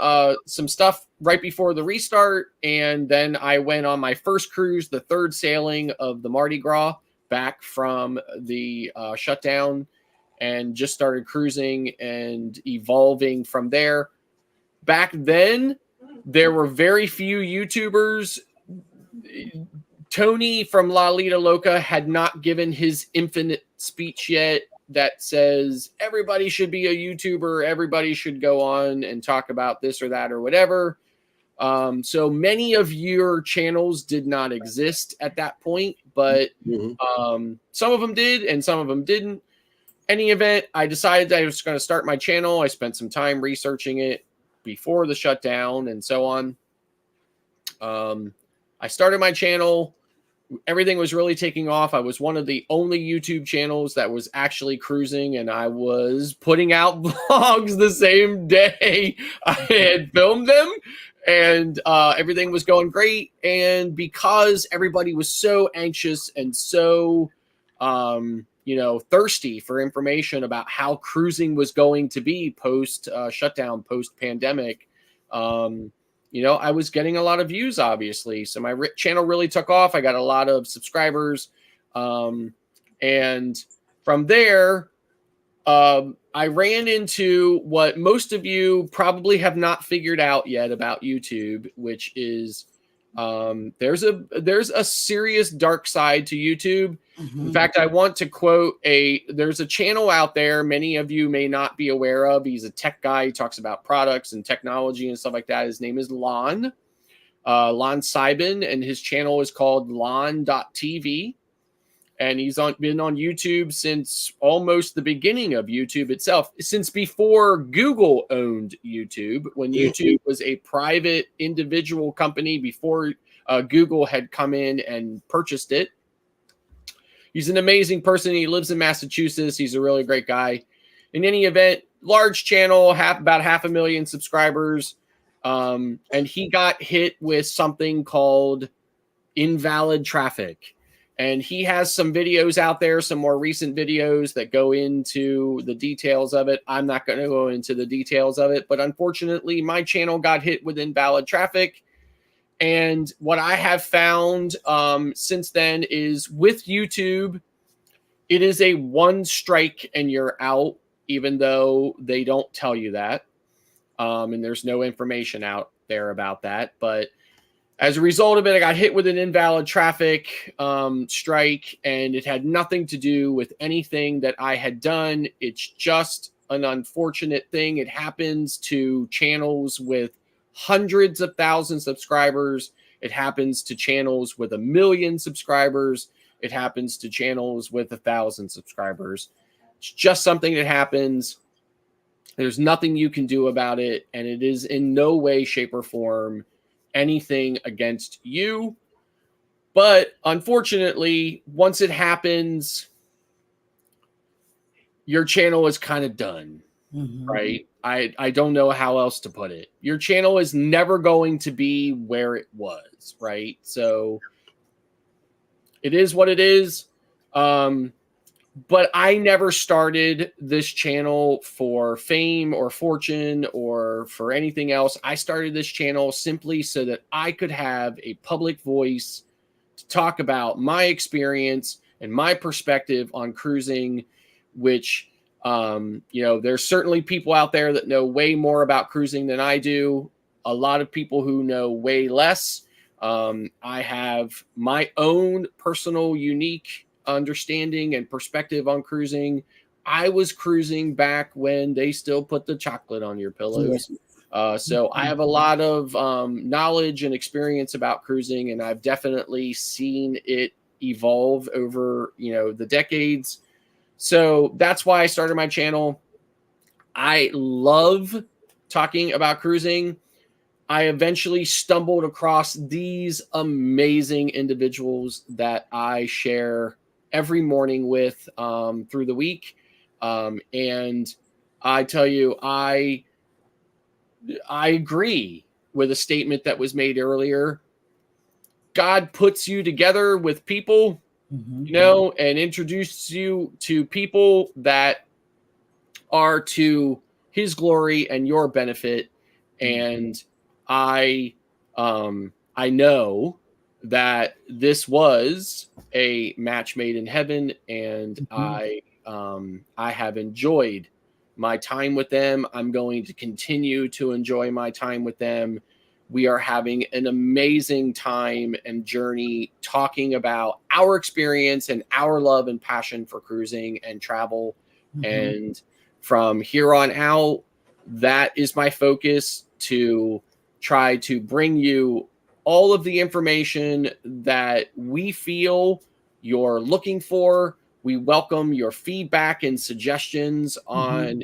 stuff right before the restart, and then I went on my first cruise, the third sailing of the Mardi Gras, back from the shutdown, and just started cruising and evolving from there. Back then, there were very few YouTubers. Tony from La Lita Loca had not given his infinite speech yet that says everybody should be a YouTuber, everybody should go on and talk about this or that or whatever. So many of your channels did not exist at that point, but some of them did and some of them didn't. Any event, I decided that I was going to start my channel. I spent some time researching it before the shutdown and so on. I started my channel. Everything was really taking off. I was one of the only YouTube channels that was actually cruising, and I was putting out vlogs the same day I had filmed them, and everything was going great. And because everybody was so anxious and so thirsty for information about how cruising was going to be post shutdown, post pandemic, I was getting a lot of views, obviously. So my channel really took off. I got a lot of subscribers. And from there, I ran into what most of you probably have not figured out yet about YouTube, which is there's a serious dark side to YouTube. In fact, I want to quote there's a channel out there many of you may not be aware of. He's a tech guy. He talks about products and technology and stuff like that. His name is Lon Seibin, and his channel is called Lon.tv. And he's been on YouTube since almost the beginning of YouTube itself, since before Google owned YouTube, when YouTube was a private individual company before Google had come in and purchased it. He's an amazing person. He lives in Massachusetts. He's a really great guy. In any event, large channel, about 500,000 subscribers. And he got hit with something called invalid traffic. And he has some videos out there, some more recent videos that go into the details of it. I'm not going to go into the details of it, but unfortunately, my channel got hit with invalid traffic. And what I have found since then is with YouTube, it is a one strike and you're out, even though they don't tell you that. And there's no information out there about that. But as a result of it, I got hit with an invalid traffic strike, and it had nothing to do with anything that I had done. It's just an unfortunate thing. It happens to channels with hundreds of thousands of subscribers. It happens to channels with 1 million subscribers. It happens to channels with 1,000 subscribers. It's just something that happens. There's nothing you can do about it, and it is in no way, shape, or form anything against you. But unfortunately, once it happens, your channel is kind of done, right? I don't know how else to put it. Your channel is never going to be where it was, right? So it is what it is. But I never started this channel for fame or fortune or for anything else. I started this channel simply so that I could have a public voice to talk about my experience and my perspective on cruising, which, there's certainly people out there that know way more about cruising than I do. A lot of people who know way less. I have my own personal, unique understanding and perspective on cruising. I was cruising back when they still put the chocolate on your pillows. So I have a lot of knowledge and experience about cruising, and I've definitely seen it evolve over, the decades. So that's why I started my channel. I love talking about cruising. I eventually stumbled across these amazing individuals that I share every morning with through the week. And I tell you, I agree with a statement that was made earlier. God puts you together with people, and introduces you to people that are to his glory and your benefit. And I know that this was a match made in heaven, and I have enjoyed my time with them. I'm going to continue to enjoy my time with them. We are having an amazing time and journey talking about our experience and our love and passion for cruising and travel. And from here on out, that is my focus, to try to bring you all of the information that we feel you're looking for. We welcome your feedback and suggestions on,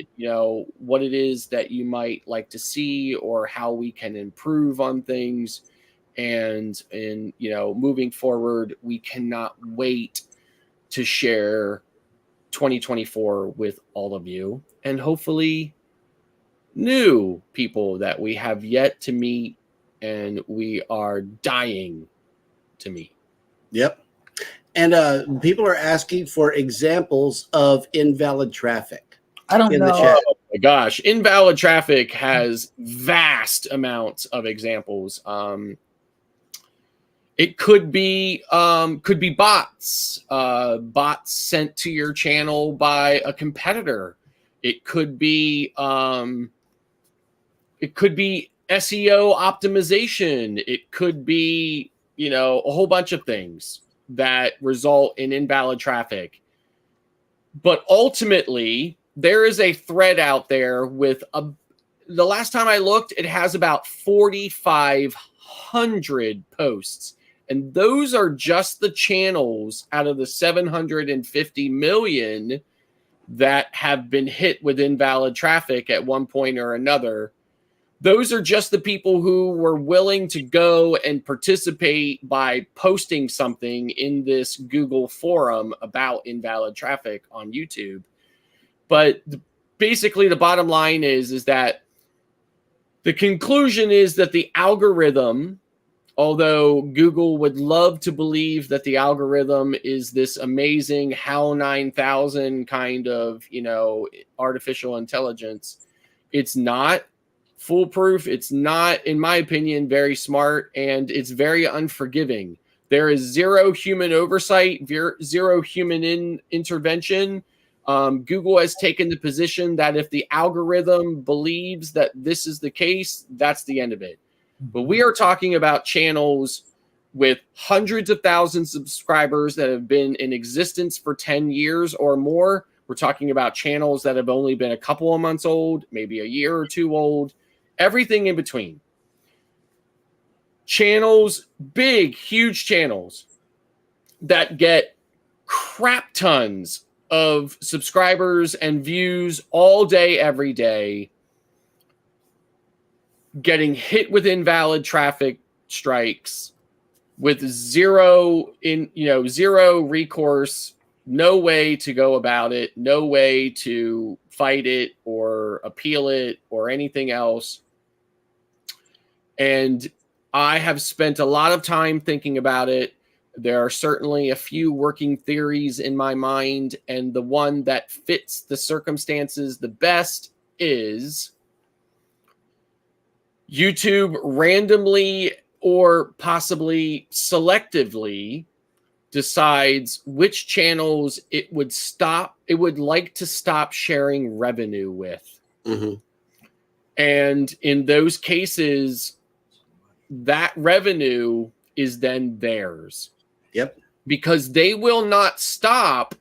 what it is that you might like to see or how we can improve on things. And moving forward, we cannot wait to share 2024 with all of you, and hopefully new people that we have yet to meet and we are dying to meet. Yep. And people are asking for examples of invalid traffic. I don't know. The chat. Oh my gosh. Invalid traffic has vast amounts of examples. It could be bots, bots sent to your channel by a competitor. It could be SEO optimization. It could be, a whole bunch of things that result in invalid traffic. But ultimately, there is a thread out there with the last time I looked, it has about 4,500 posts. And those are just the channels out of the 750 million that have been hit with invalid traffic at one point or another. Those are just the people who were willing to go and participate by posting something in this Google forum about invalid traffic on YouTube. But basically, the bottom line is that the conclusion is that the algorithm, although Google would love to believe that the algorithm is this amazing HAL 9000 kind of, artificial intelligence, it's not foolproof. It's not, in my opinion, very smart, and it's very unforgiving. There is zero human oversight, zero human intervention. Google has taken the position that if the algorithm believes that this is the case, that's the end of it. But we are talking about channels with hundreds of thousands of subscribers that have been in existence for 10 years or more. We're talking about channels that have only been a couple of months old, maybe a year or two old, everything in between. Channels, big, huge channels that get crap tons of subscribers and views all day, every day, getting hit with invalid traffic strikes with zero recourse, no way to go about it, no way to fight it or appeal it or anything else. And I have spent a lot of time thinking about it. There are certainly a few working theories in my mind, and the one that fits the circumstances the best is YouTube randomly or possibly selectively decides which channels it would like to stop sharing revenue with. Mm-hmm. And in those cases, that revenue is then theirs. Yep. Because they will not stop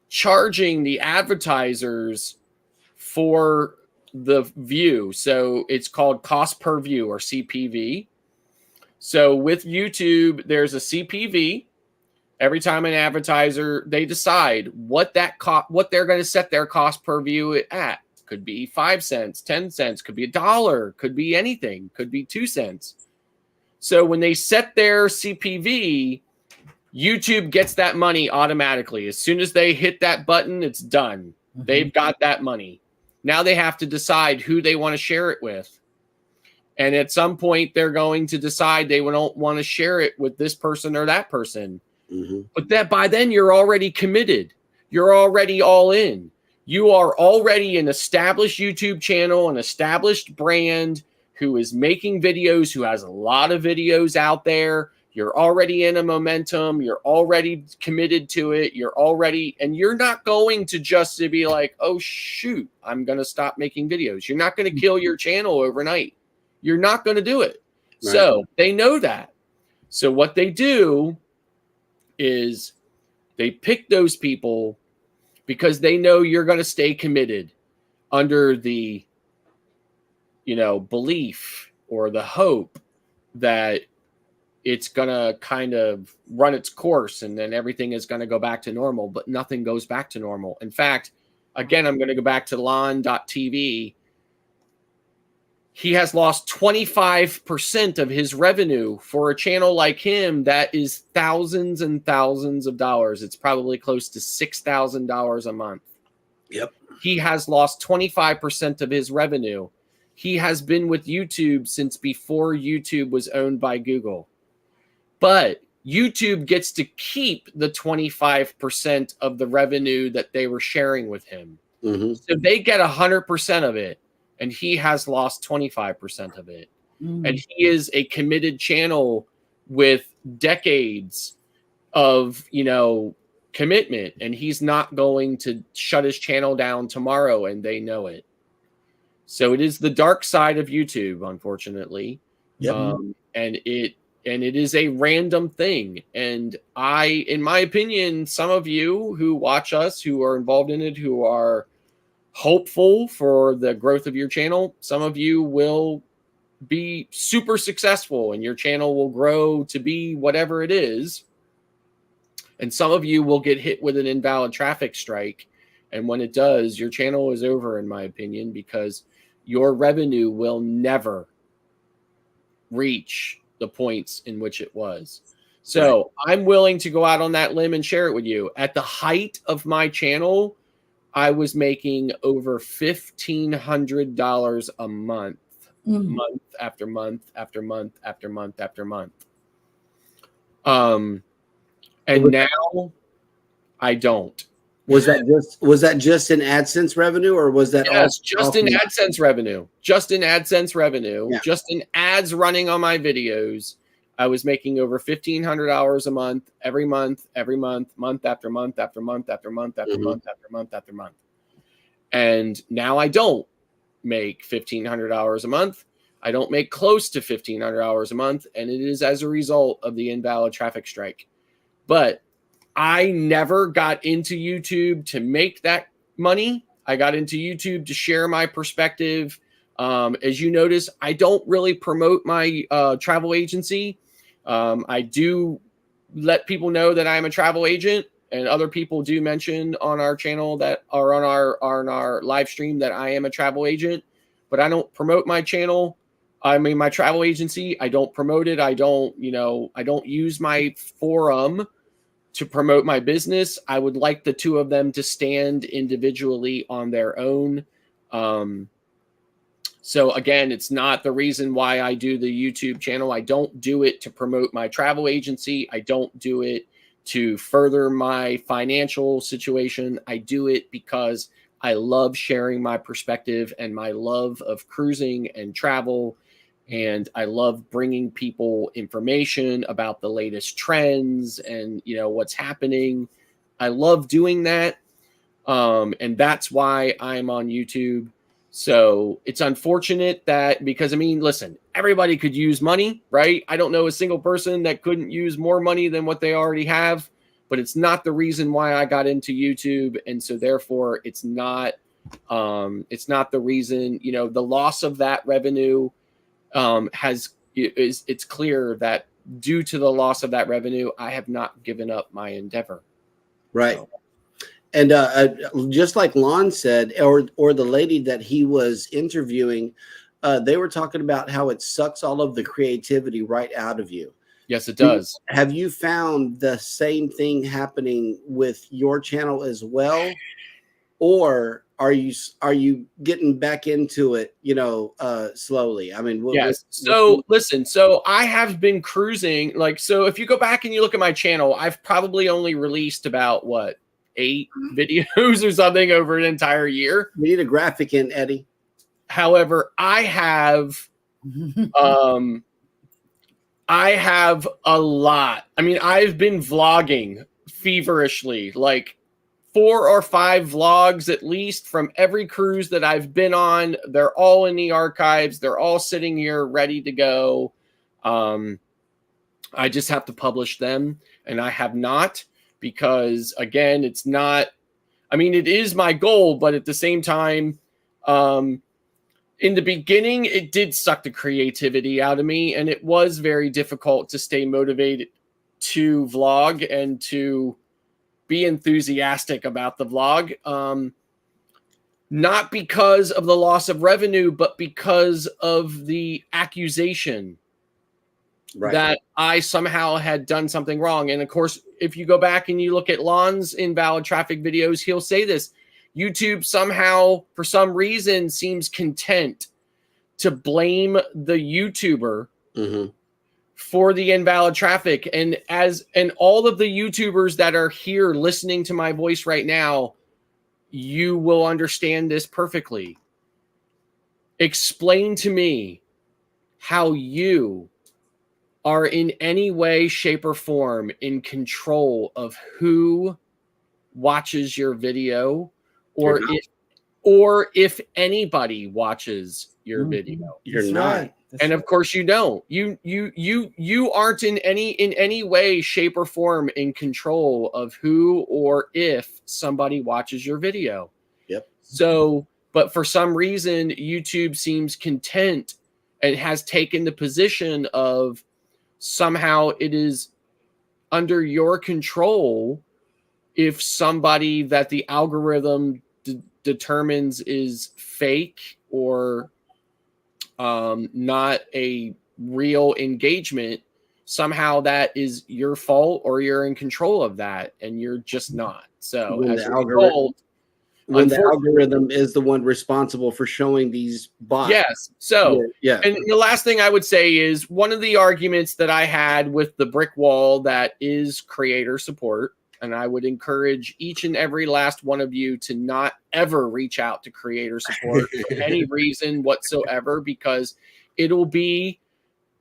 charging the advertisers for the view. So it's called cost per view, or CPV. So with YouTube, there's a CPV. Every time an advertiser, they decide what they're going to set their cost per view at. Could be 5 cents, 10 cents, could be $1, could be anything, could be 2 cents. So when they set their CPV, YouTube gets that money automatically. As soon as they hit that button, it's done. Mm-hmm. They've got that money. Now they have to decide who they want to share it with. And at some point, they're going to decide they don't want to share it with this person or that person. Mm-hmm. But that by then, you're already committed. You're already all in. You are already an established YouTube channel, an established brand who is making videos, who has a lot of videos out there. You're already in a momentum. You're already committed to it. And you're not going to just to be like, oh, shoot, I'm going to stop making videos. You're not going to kill your channel overnight. You're not going to do it. Right. So they know that. So what they do is they pick those people because they know you're going to stay committed under the, belief or the hope that it's going to kind of run its course and then everything is going to go back to normal, but nothing goes back to normal. In fact, again, I'm going to go back to Lon.TV. He has lost 25% of his revenue for a channel like him that is thousands and thousands of dollars. It's probably close to $6,000 a month. Yep. He has lost 25% of his revenue. He has been with YouTube since before YouTube was owned by Google. But YouTube gets to keep the 25% of the revenue that they were sharing with him. Mm-hmm. So they get 100% of it. And he has lost 25% of it. Mm. And he is a committed channel with decades of, commitment. And he's not going to shut his channel down tomorrow, and they know it. So it is the dark side of YouTube, unfortunately. Yep. And it is a random thing. And in my opinion, some of you who watch us, who are involved in it, who are hopeful for the growth of your channel, some of you will be super successful and your channel will grow to be whatever it is. And some of you will get hit with an invalid traffic strike. And when it does, your channel is over, in my opinion, because your revenue will never reach the points in which it was. So I'm willing to go out on that limb and share it with you. At the height of my channel, I was making over $1,500 a month, month after month after month after month after month. And now I don't. Was that just in AdSense revenue, or was that just in AdSense revenue? Just in AdSense revenue, just in ads running on my videos. I was making over $1,500 a month, every month, month after month after month after month after month after month after month. And now I don't make $1,500 a month. I don't make close to $1,500 a month. And it is as a result of the invalid traffic strike. But I never got into YouTube to make that money. I got into YouTube to share my perspective. As you notice, I don't really promote my travel agency. I do let people know that I'm a travel agent, and other people do mention on our channel that are on our live stream that I am a travel agent, but I don't promote my channel. I mean, my travel agency, I don't promote it. I don't use my forum to promote my business. I would like the two of them to stand individually on their own. So again, it's not the reason why I do the YouTube channel. I don't do it to promote my travel agency. I don't do it to further my financial situation. I do it because I love sharing my perspective and my love of cruising and travel. And I love bringing people information about the latest trends and, you know, what's happening. I love doing that. And that's why I'm on YouTube. So it's unfortunate that, because I mean, listen, everybody could use money, right? I don't know a single person that couldn't use more money than what they already have, but it's not the reason why I got into YouTube. And so therefore it's not the reason, you know, the loss of that revenue it's clear that due to the loss of that revenue, I have not given up my endeavor. Right. So. And just like Lon said, or the lady that he was interviewing, they were talking about how it sucks all of the creativity right out of you. Yes, it does. Have you found the same thing happening with your channel as well? Or are you getting back into it, you know, slowly? I mean, yes. So listen, so I have been cruising, like, so if you go back and you look at my channel, I've probably only released about 8 videos or something over an entire year. We need a graphic in, Eddie. However, I have a lot. I mean, I've been vlogging feverishly, like 4 or 5 vlogs at least from every cruise that I've been on. They're all in the archives. They're all sitting here ready to go. I just have to publish them, and I have not, because again, it's not, I mean, it is my goal, but at the same time, in the beginning, it did suck the creativity out of me, and it was very difficult to stay motivated to vlog and to be enthusiastic about the vlog. Not because of the loss of revenue, but because of the accusation that I somehow had done something wrong. And of course, if you go back and you look at Lon's invalid traffic videos, he'll say this: YouTube somehow, for some reason, seems content to blame the YouTuber for the invalid traffic. And all of the YouTubers that are here listening to my voice right now, you will understand this perfectly. Explain to me how you are in any way, shape, or form in control of who watches your video, or if anybody watches your video. You're not. And of course you don't. You aren't in any way, shape, or form in control of who or if somebody watches your video. Yep. So, but for some reason, YouTube seems content and has taken the position of somehow it is under your control if somebody that the algorithm determines is fake or not a real engagement. Somehow that is your fault, or you're in control of that, and you're just not. So When as the a result, the algorithm is the one responsible for showing these bots. yes. So yeah. And the last thing I would say is, one of the arguments that I had with the brick wall that is creator support, and I would encourage each and every last one of you to not ever reach out to creator support for any reason whatsoever, because it'll be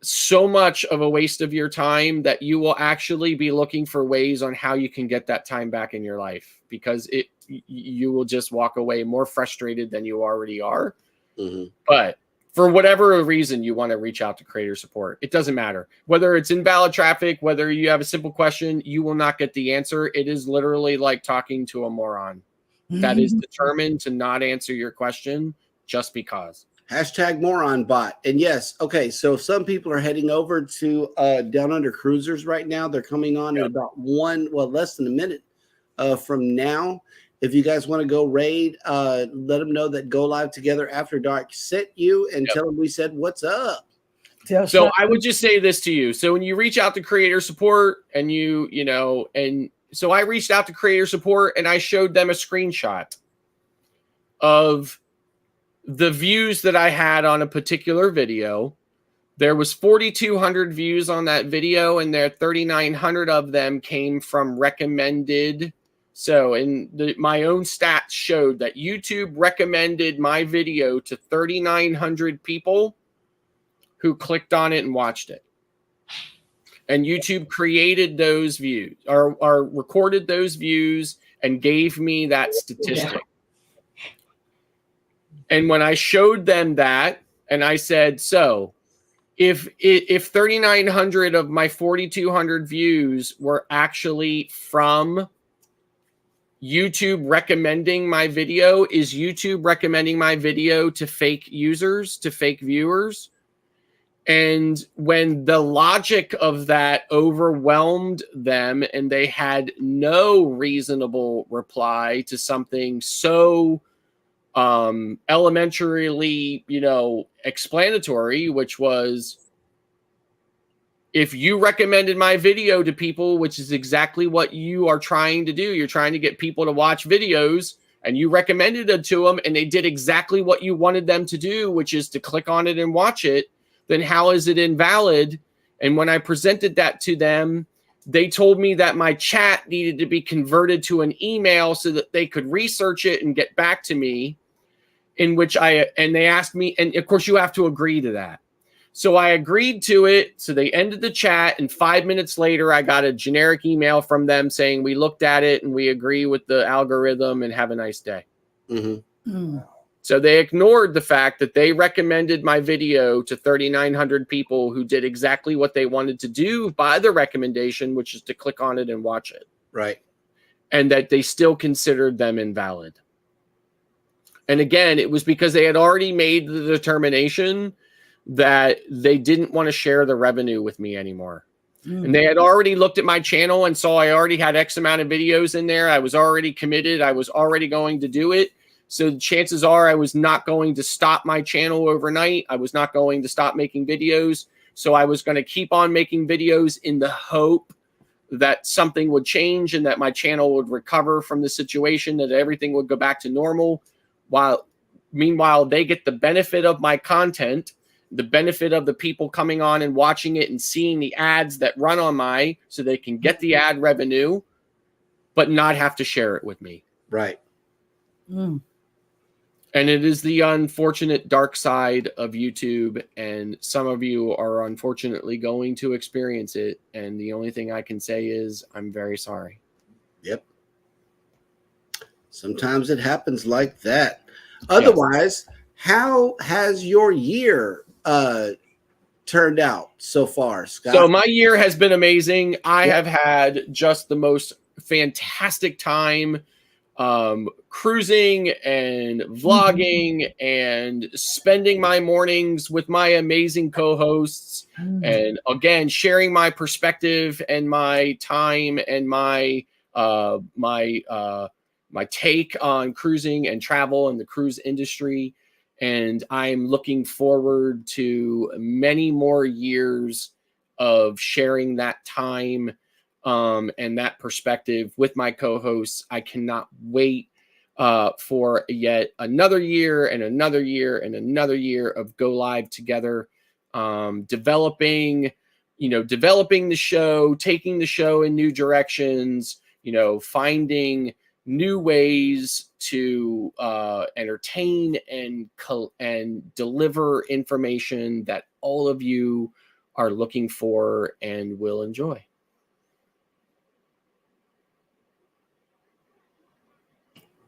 so much of a waste of your time that you will actually be looking for ways on how you can get that time back in your life, because you will just walk away more frustrated than you already are. But for whatever reason you want to reach out to creator support, it doesn't matter whether it's invalid traffic, whether you have a simple question, you will not get the answer. It is literally like talking to a moron that is determined to not answer your question just because. #moron bot. And yes, okay, so some people are heading over to Down Under Cruisers right now. They're coming on in about less than a minute from now. If you guys want to go raid, let them know that Go Live Together After Dark sent you, and tell them we said what's up. So I would just say this to you. So when you reach out to creator support, and so I reached out to creator support and I showed them a screenshot of the views that I had on a particular video. There was 4,200 views on that video, and there 3,900 of them came from recommended. So my own stats showed that YouTube recommended my video to 3,900 people who clicked on it and watched it. And YouTube created those views or recorded those views and gave me that statistic. And when I showed them that, and I said, so if 3,900 of my 4,200 views were actually from YouTube recommending my video, is YouTube recommending my video to fake users, to fake viewers? And when the logic of that overwhelmed them and they had no reasonable reply to something so elementarily, explanatory, which was, if you recommended my video to people, which is exactly what you are trying to do, you're trying to get people to watch videos, and you recommended it to them and they did exactly what you wanted them to do, which is to click on it and watch it, then how is it invalid? And when I presented that to them, they told me that my chat needed to be converted to an email so that they could research it and get back to me, and they asked me, and of course you have to agree to that. So I agreed to it. So they ended the chat, and 5 minutes later, I got a generic email from them saying, we looked at it and we agree with the algorithm and have a nice day. Mm-hmm. Mm. So they ignored the fact that they recommended my video to 3,900 people who did exactly what they wanted to do by the recommendation, which is to click on it and watch it. Right. And that they still considered them invalid. And again, it was because they had already made the determination that they didn't want to share the revenue with me anymore. Mm. And they had already looked at my channel and saw I already had X amount of videos in there. I was already committed. I was already going to do it. So the chances are I was not going to stop my channel overnight. I was not going to stop making videos. So I was going to keep on making videos in the hope that something would change and that my channel would recover from the situation, that everything would go back to normal. Meanwhile, they get the benefit of my content, the benefit of the people coming on and watching it and seeing the ads that run on so they can get the ad revenue, but not have to share it with me. Right. Mm. And it is the unfortunate dark side of YouTube, and some of you are unfortunately going to experience it. And the only thing I can say is I'm very sorry. Yep. Sometimes it happens like that. Otherwise, how has your year turned out so far, Scott? So my year has been amazing. I have had just the most fantastic time cruising and vlogging and spending my mornings with my amazing co-hosts, and again sharing my perspective and my time and my take on cruising and travel and the cruise industry. And I'm looking forward to many more years of sharing that time and that perspective with my co-hosts. I cannot wait for yet another year and another year and another year of go live together, developing the show, taking the show in new directions, finding new ways to entertain and deliver information that all of you are looking for and will enjoy.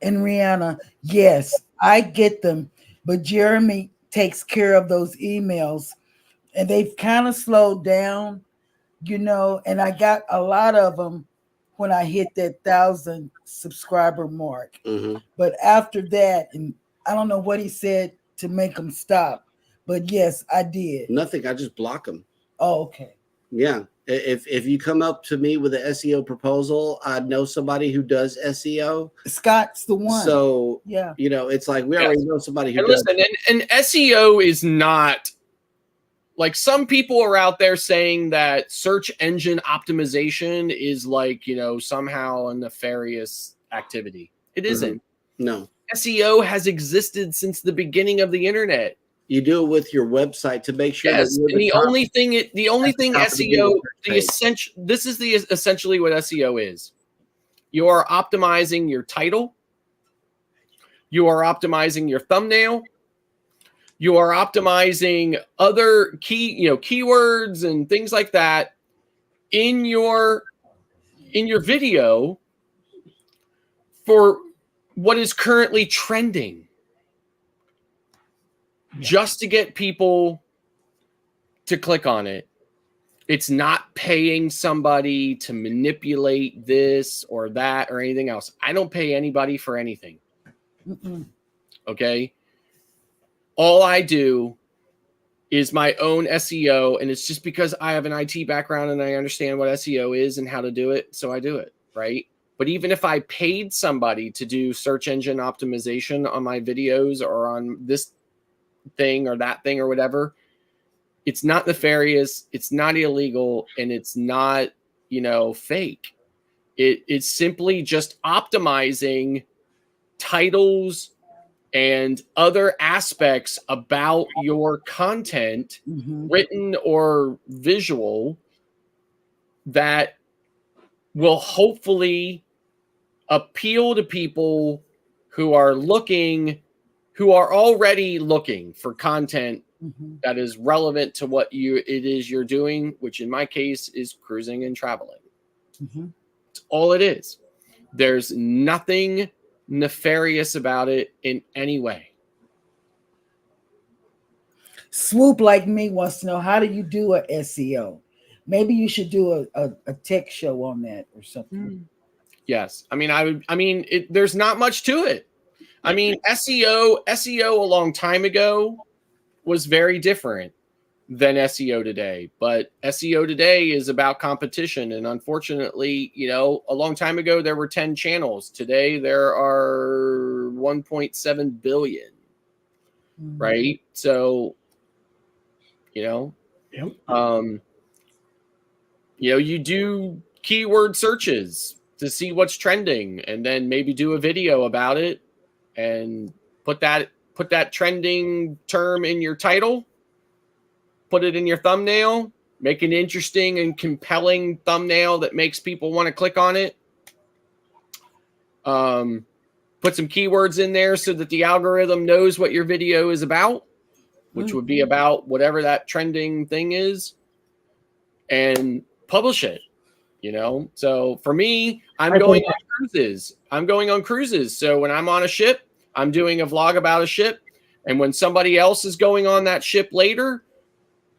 And Rihanna, yes, I get them, but Jeremy takes care of those emails, and they've kind of slowed down, and I got a lot of them when I hit that 1,000 subscriber mark. Mm-hmm. But after that, and I don't know what he said to make them stop, but yes, I did. Nothing. I just block them. Oh, okay. Yeah. If you come up to me with an SEO proposal, I know somebody who does SEO. Scott's the one. So, yeah, it's like we already know somebody who and does. Listen, and SEO is not like some people are out there saying that search engine optimization is like, somehow a nefarious activity. It isn't. No. SEO has existed since the beginning of the internet. You do it with your website to make sure Yes, that you're and the top. only thing top of the SEO, Google the page. essentially what SEO is. You are optimizing your title. You are optimizing your thumbnail. You are optimizing other keywords and things like that in your video for what is currently trending, just to get people to click on it. It's not paying somebody to manipulate this or that or anything else. I don't pay anybody for anything. Okay. All I do is my own SEO, and it's just because I have an IT background and I understand what SEO is and how to do it. So I do it, right? But even if I paid somebody to do search engine optimization on my videos or on this thing or that thing or whatever, it's not nefarious, it's not illegal, and it's not, fake. It's simply just optimizing titles and other aspects about your content, written or visual, that will hopefully appeal to people who are already looking for content that is relevant to what it is you're doing, which in my case is cruising and traveling. It's all it is. There's nothing nefarious about it in any way. Swoop like me wants to know, how do you do a SEO? Maybe you should do a tech show on that or something. Yes. There's not much to it. SEO a long time ago was very different than SEO today, but SEO today is about competition. And unfortunately, a long time ago, there were 10 channels. Today, there are 1.7 billion, right? So, you do keyword searches to see what's trending, and then maybe do a video about it and put that trending term in your title, put it in your thumbnail, make an interesting and compelling thumbnail that makes people want to click on it. Put some keywords in there so that the algorithm knows what your video is about, which would be about whatever that trending thing is, and publish it. So for me, I'm going on cruises. So when I'm on a ship, I'm doing a vlog about a ship. And when somebody else is going on that ship later,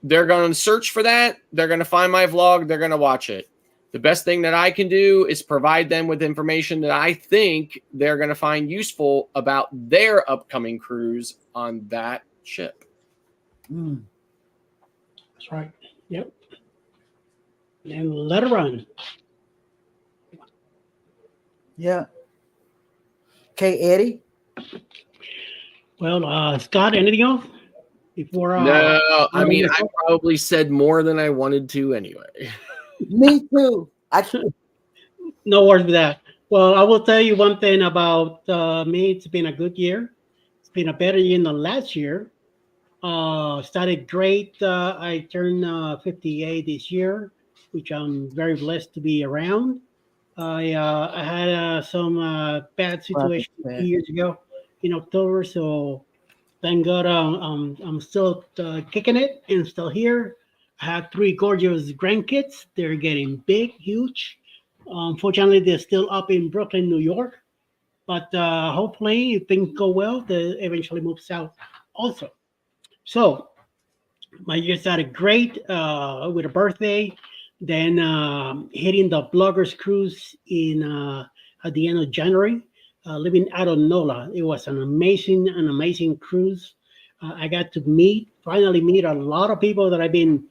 they're going to search for that. They're going to find my vlog. They're going to watch it. The best thing that I can do is provide them with information that I think they're going to find useful about their upcoming cruise on that ship. That's right. Yep. And let it run. Yeah. Okay, Eddie. Well, Scott, anything else before? No, I probably said more than I wanted to anyway. Me too. No worries with that. Well, I will tell you one thing about me. It's been a good year. It's been a better year than last year. Started great. I turned 58 this year, which I'm very blessed to be around. I had some bad situation 2 years ago in October, so thank God I'm still kicking it and still here. I had 3 gorgeous grandkids. They're getting big, huge. Unfortunately, they're still up in Brooklyn, New York. But hopefully, if things go well, they eventually move south also. So my year started great with a birthday. Then hitting the Bloggers Cruise at the end of January, living out of NOLA. It was an amazing cruise. I got to finally meet a lot of people that I've been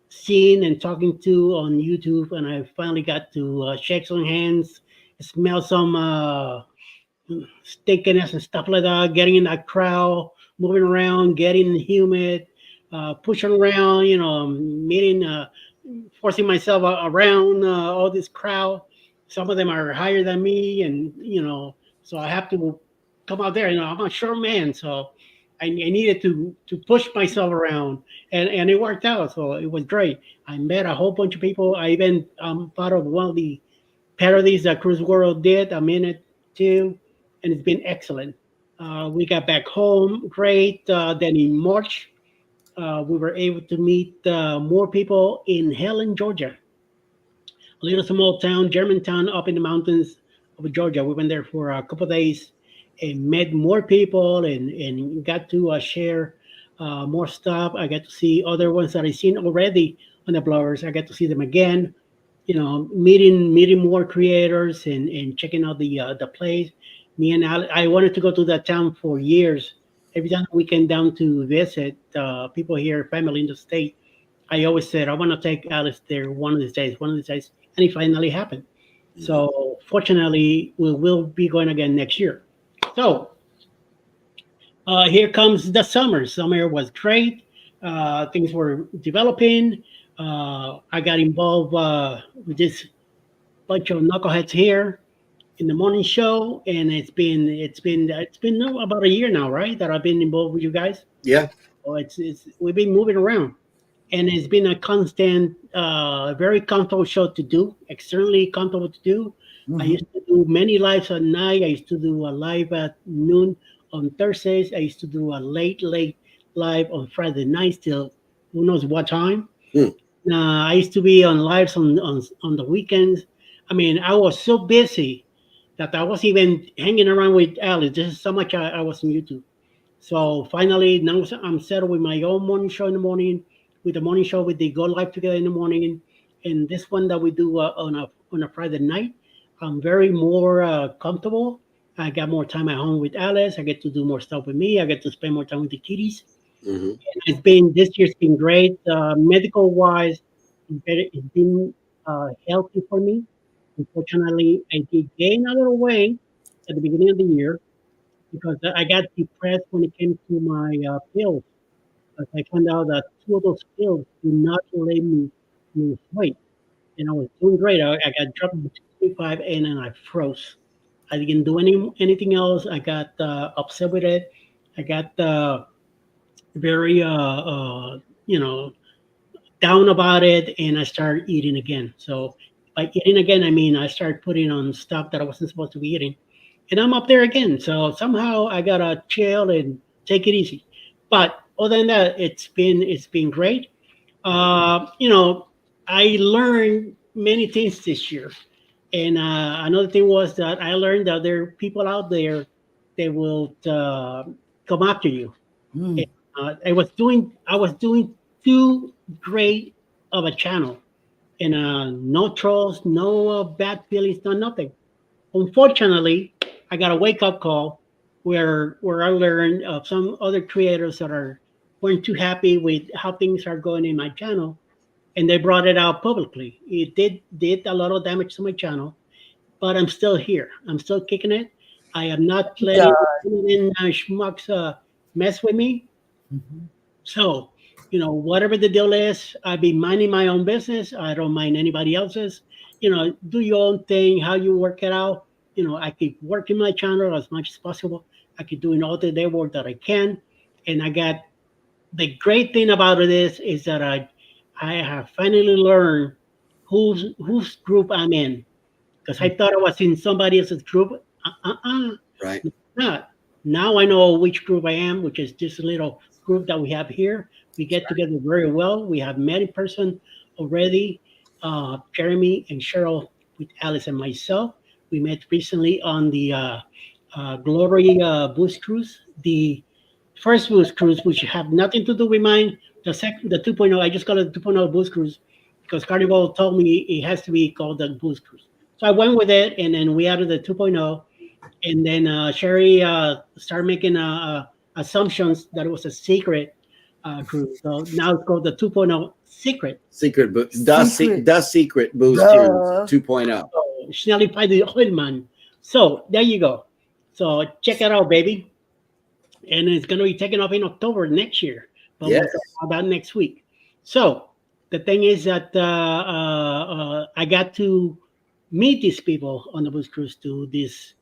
seeing and talking to on YouTube, and I finally got to shake some hands, smell some stinkiness and stuff like that, getting in that crowd, moving around, getting humid, pushing around, meeting, forcing myself around all this crowd. Some of them are higher than me, and so I have to come out there. I'm a short man, so I needed to push myself around, and it worked out. So it was great. I met a whole bunch of people. I even part of one of the parodies that Cruise World did. I'm in it too, and it's been excellent. We got back home great. Then in March, we were able to meet more people in Helen, Georgia, a little small town, Germantown, up in the mountains of Georgia. We went there for a couple of days and met more people and got to share more stuff. I got to see other ones that I've seen already on the bloggers. I got to see them again. Meeting more creators and checking out the place. Me and I wanted to go to that town for years. Every time we came down to visit people here, family in the state, I always said I want to take Alice there one of these days, and it finally happened. So fortunately, we will be going again next year. So here comes the summer. Summer was great. Things were developing. I got involved with this bunch of knuckleheads here in the morning show, and it's been about a year now, right? That I've been involved with you guys. Yeah. So we've been moving around, and it's been a constant, very comfortable show to do. Extremely comfortable to do. I used to do many lives at night. I used to do a live at noon on Thursdays. I used to do a late live on Friday nights till who knows what time. I used to be on lives on the weekends. I mean, I was so busy that I wasn't even hanging around with Alice. This is so much I was on YouTube. So finally, now I'm settled with my own morning show in the morning, with the morning show with the Go Live Together in the morning, and this one that we do on a Friday night. I'm very more comfortable. I got more time at home with Alice. I get to do more stuff with me. I get to spend more time with the kitties. This year's been great. Medical wise, it's been healthy for me. Unfortunately, I did gain a little weight at the beginning of the year because I got depressed when it came to my pills. I found out that 2 of those pills do not let me lose weight. And I was doing great. I got dropped to 65 and then I froze. I didn't do anything else. I got upset with it. I got very down about it, and I started eating again. So by eating again, I mean I started putting on stuff that I wasn't supposed to be eating, and I'm up there again. So somehow I gotta chill and take it easy. But other than that, it's been great. I learned many things this year, and another thing was that I learned that there are people out there that will come after you. I was doing too great of a channel, and no trolls, no bad feelings, no nothing. Unfortunately, I got a wake up call where I learned of some other creators that weren't too happy with how things are going in my channel, and they brought it out publicly. It did a lot of damage to my channel, but I'm still here. I'm still kicking it. I am not letting schmucks mess with me. So, whatever the deal is, I be minding my own business. I don't mind anybody else's. Do your own thing, how you work it out. I keep working my channel as much as possible. I keep doing all the day work that I can. And I got the great thing about it is that I have finally learned whose group I'm in. Because I thought I was in somebody else's group. Right. Not. Now I know which group I am, which is this little group that we have here. We get together very well. We have met in person already. Jeremy and Cheryl with Alice and myself. We met recently on the Glory Boost Cruise, the first Boost Cruise, which have nothing to do with mine. The 2.0, I just call it the 2.0 Boost Cruise because Carnival told me it has to be called the Boost Cruise. So I went with it, and then we added the 2.0. And then Sherry started making assumptions that it was a secret cruise. So now it's called the 2.0 Secret. Secret Boost. The Secret Boost 2.0. So Snelly Pie the Oil Man. So there you go. So check it out, baby. And it's going to be taken off in October next year. But we'll talk about next week. So the thing is that I got to meet these people on the Boost Cruise to this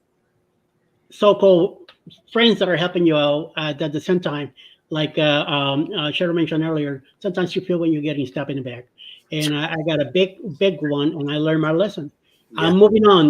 so-called friends that are helping you out at the same time. Like Cheryl mentioned earlier, sometimes you feel when you're getting stabbed in the back. And I got a big one, and I learned my lesson. Yeah. I'm moving on,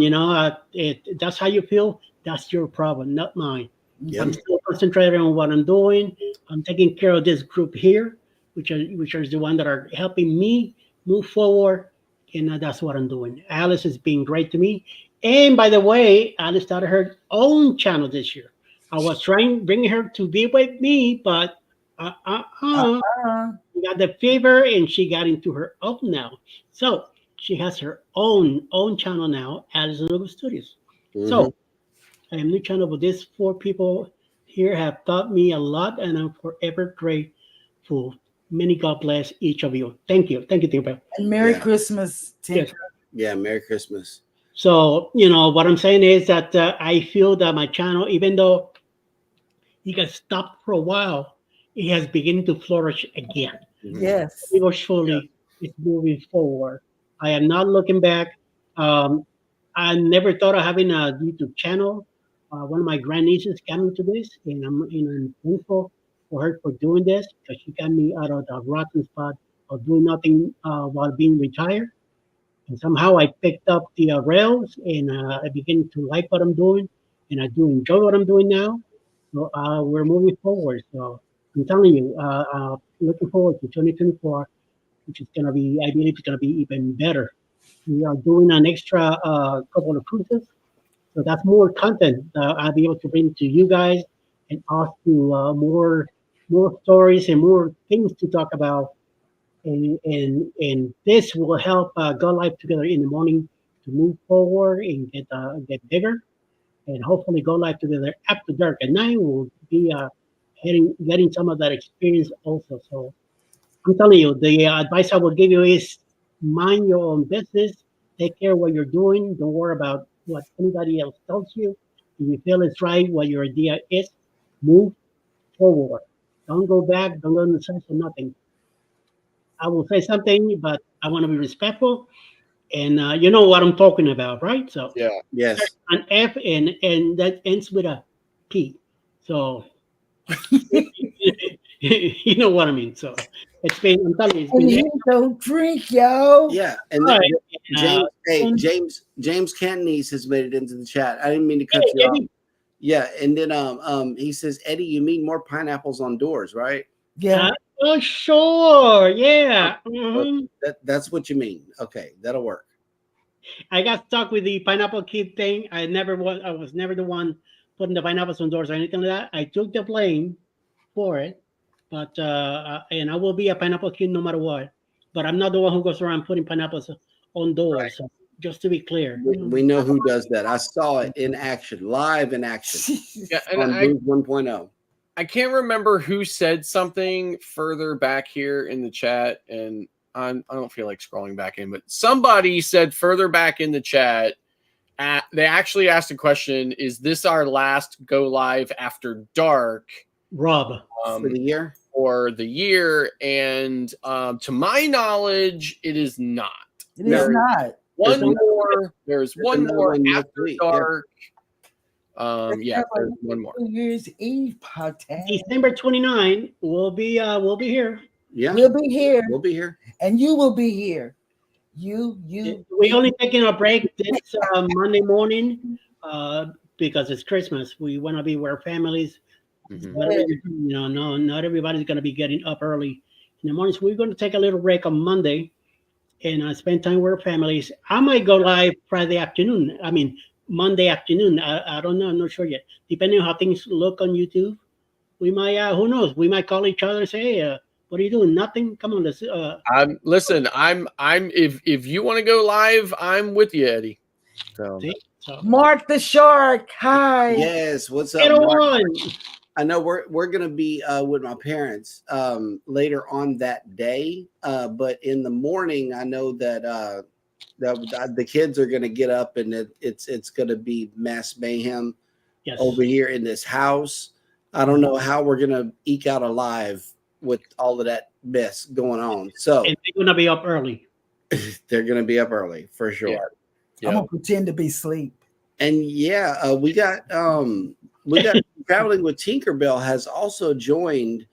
that's how you feel. That's your problem, not mine. Yep. I'm still concentrating on what I'm doing. I'm taking care of this group here, which is the one that are helping me move forward, and that's what I'm doing. Alice is being great to me. And by the way, Alice started her own channel this year. I was trying bringing her to be with me, but she got the fever and she got into her own now. So she has her own channel now, Alice Noble Studios. So I am new channel, but these 4 people here have taught me a lot, and I'm forever grateful. Many God bless each of you. Thank you. Thank you, Tinker. And Merry Christmas, Tinker. Yeah, Merry Christmas. So, what I'm saying is that I feel that my channel, even though it got stopped for a while, it has begun to flourish again. Yes. Eventually, it's moving forward. I am not looking back. I never thought of having a YouTube channel. One of my grandnieces came into this, and I'm thankful for her for doing this, because she got me out of the rotten spot of doing nothing while being retired. And somehow I picked up the rails, and I began to like what I'm doing, and I do enjoy what I'm doing now. So we're moving forward. So I'm telling you, looking forward to 2024, which is going to be, I believe it's going to be even better. We are doing an extra couple of cruises. So that's more content that I'll be able to bring to you guys, and also more stories and more things to talk about. And this will help Go Live Together in the morning to move forward and get bigger. And hopefully Go Live Together after dark at night will be getting some of that experience also. So I'm telling you, the advice I will give you is mind your own business. Take care of what you're doing. Don't worry about what anybody else tells you. If you feel it's right, what your idea is, move forward. Don't go back. Don't go in the sense of nothing. I will say something, but I want to be respectful. And you know what I'm talking about, right? So Yeah. Yes. An F and that ends with a P. So you know what I mean. So it's been, I'm telling you, it's And been you don't drink, yo. Yeah. And All then right. James Cantonese has made it into the chat. I didn't mean to cut you off. Yeah. And then he says, Eddie, you mean more pineapples on doors, right? Yeah. Oh, sure. Yeah. Mhm. That's what you mean. Okay, that'll work. I got stuck with the pineapple kid thing. I was never the one putting the pineapples on doors or anything like that. I took the blame for it, but and I will be a pineapple kid no matter what. But I'm not the one who goes around putting pineapples on doors. Right. So just to be clear. We know who does that. I saw it in action, live in action Yeah, and on Booth 1.0. I can't remember who said something further back here in the chat, and I don't feel like scrolling back in, but somebody said further back in the chat, they actually asked a question: is this our last Go Live After Dark, Rob, for the year? For the year? And to my knowledge, it is not. It is not. There's one more After Dark. Yeah, there's one more. New Year's Eve podcast. December 29, we'll be here. Yeah, We'll be here. We'll be here. And you will be here. You. We're only taking a break this Monday morning because it's Christmas. We want to be with our families. Mhm. Not everybody's going to be getting up early in the morning. So we're going to take a little break on Monday and spend time with our families. I might go live Friday afternoon. I mean, Monday afternoon. I don't know. I'm not sure yet. Depending on how things look on YouTube, we might, who knows? We might call each other and say, hey, what are you doing? Nothing. Come on, let's. Listen. I'm. If you want to go live, I'm with you, Eddie. So. Mark the Shark. Hi. Yes. What's up, Mark? I know we're gonna be with my parents later on that day, but in the morning, I know that the kids are gonna get up and it's gonna be mass mayhem over here in this house. I don't know how we're gonna eke out a live with all of that mess going on. So and they're gonna be up early. They're gonna be up early for sure. Yeah. I'm gonna pretend to be asleep. And yeah, we got Traveling with Tinkerbell has also joined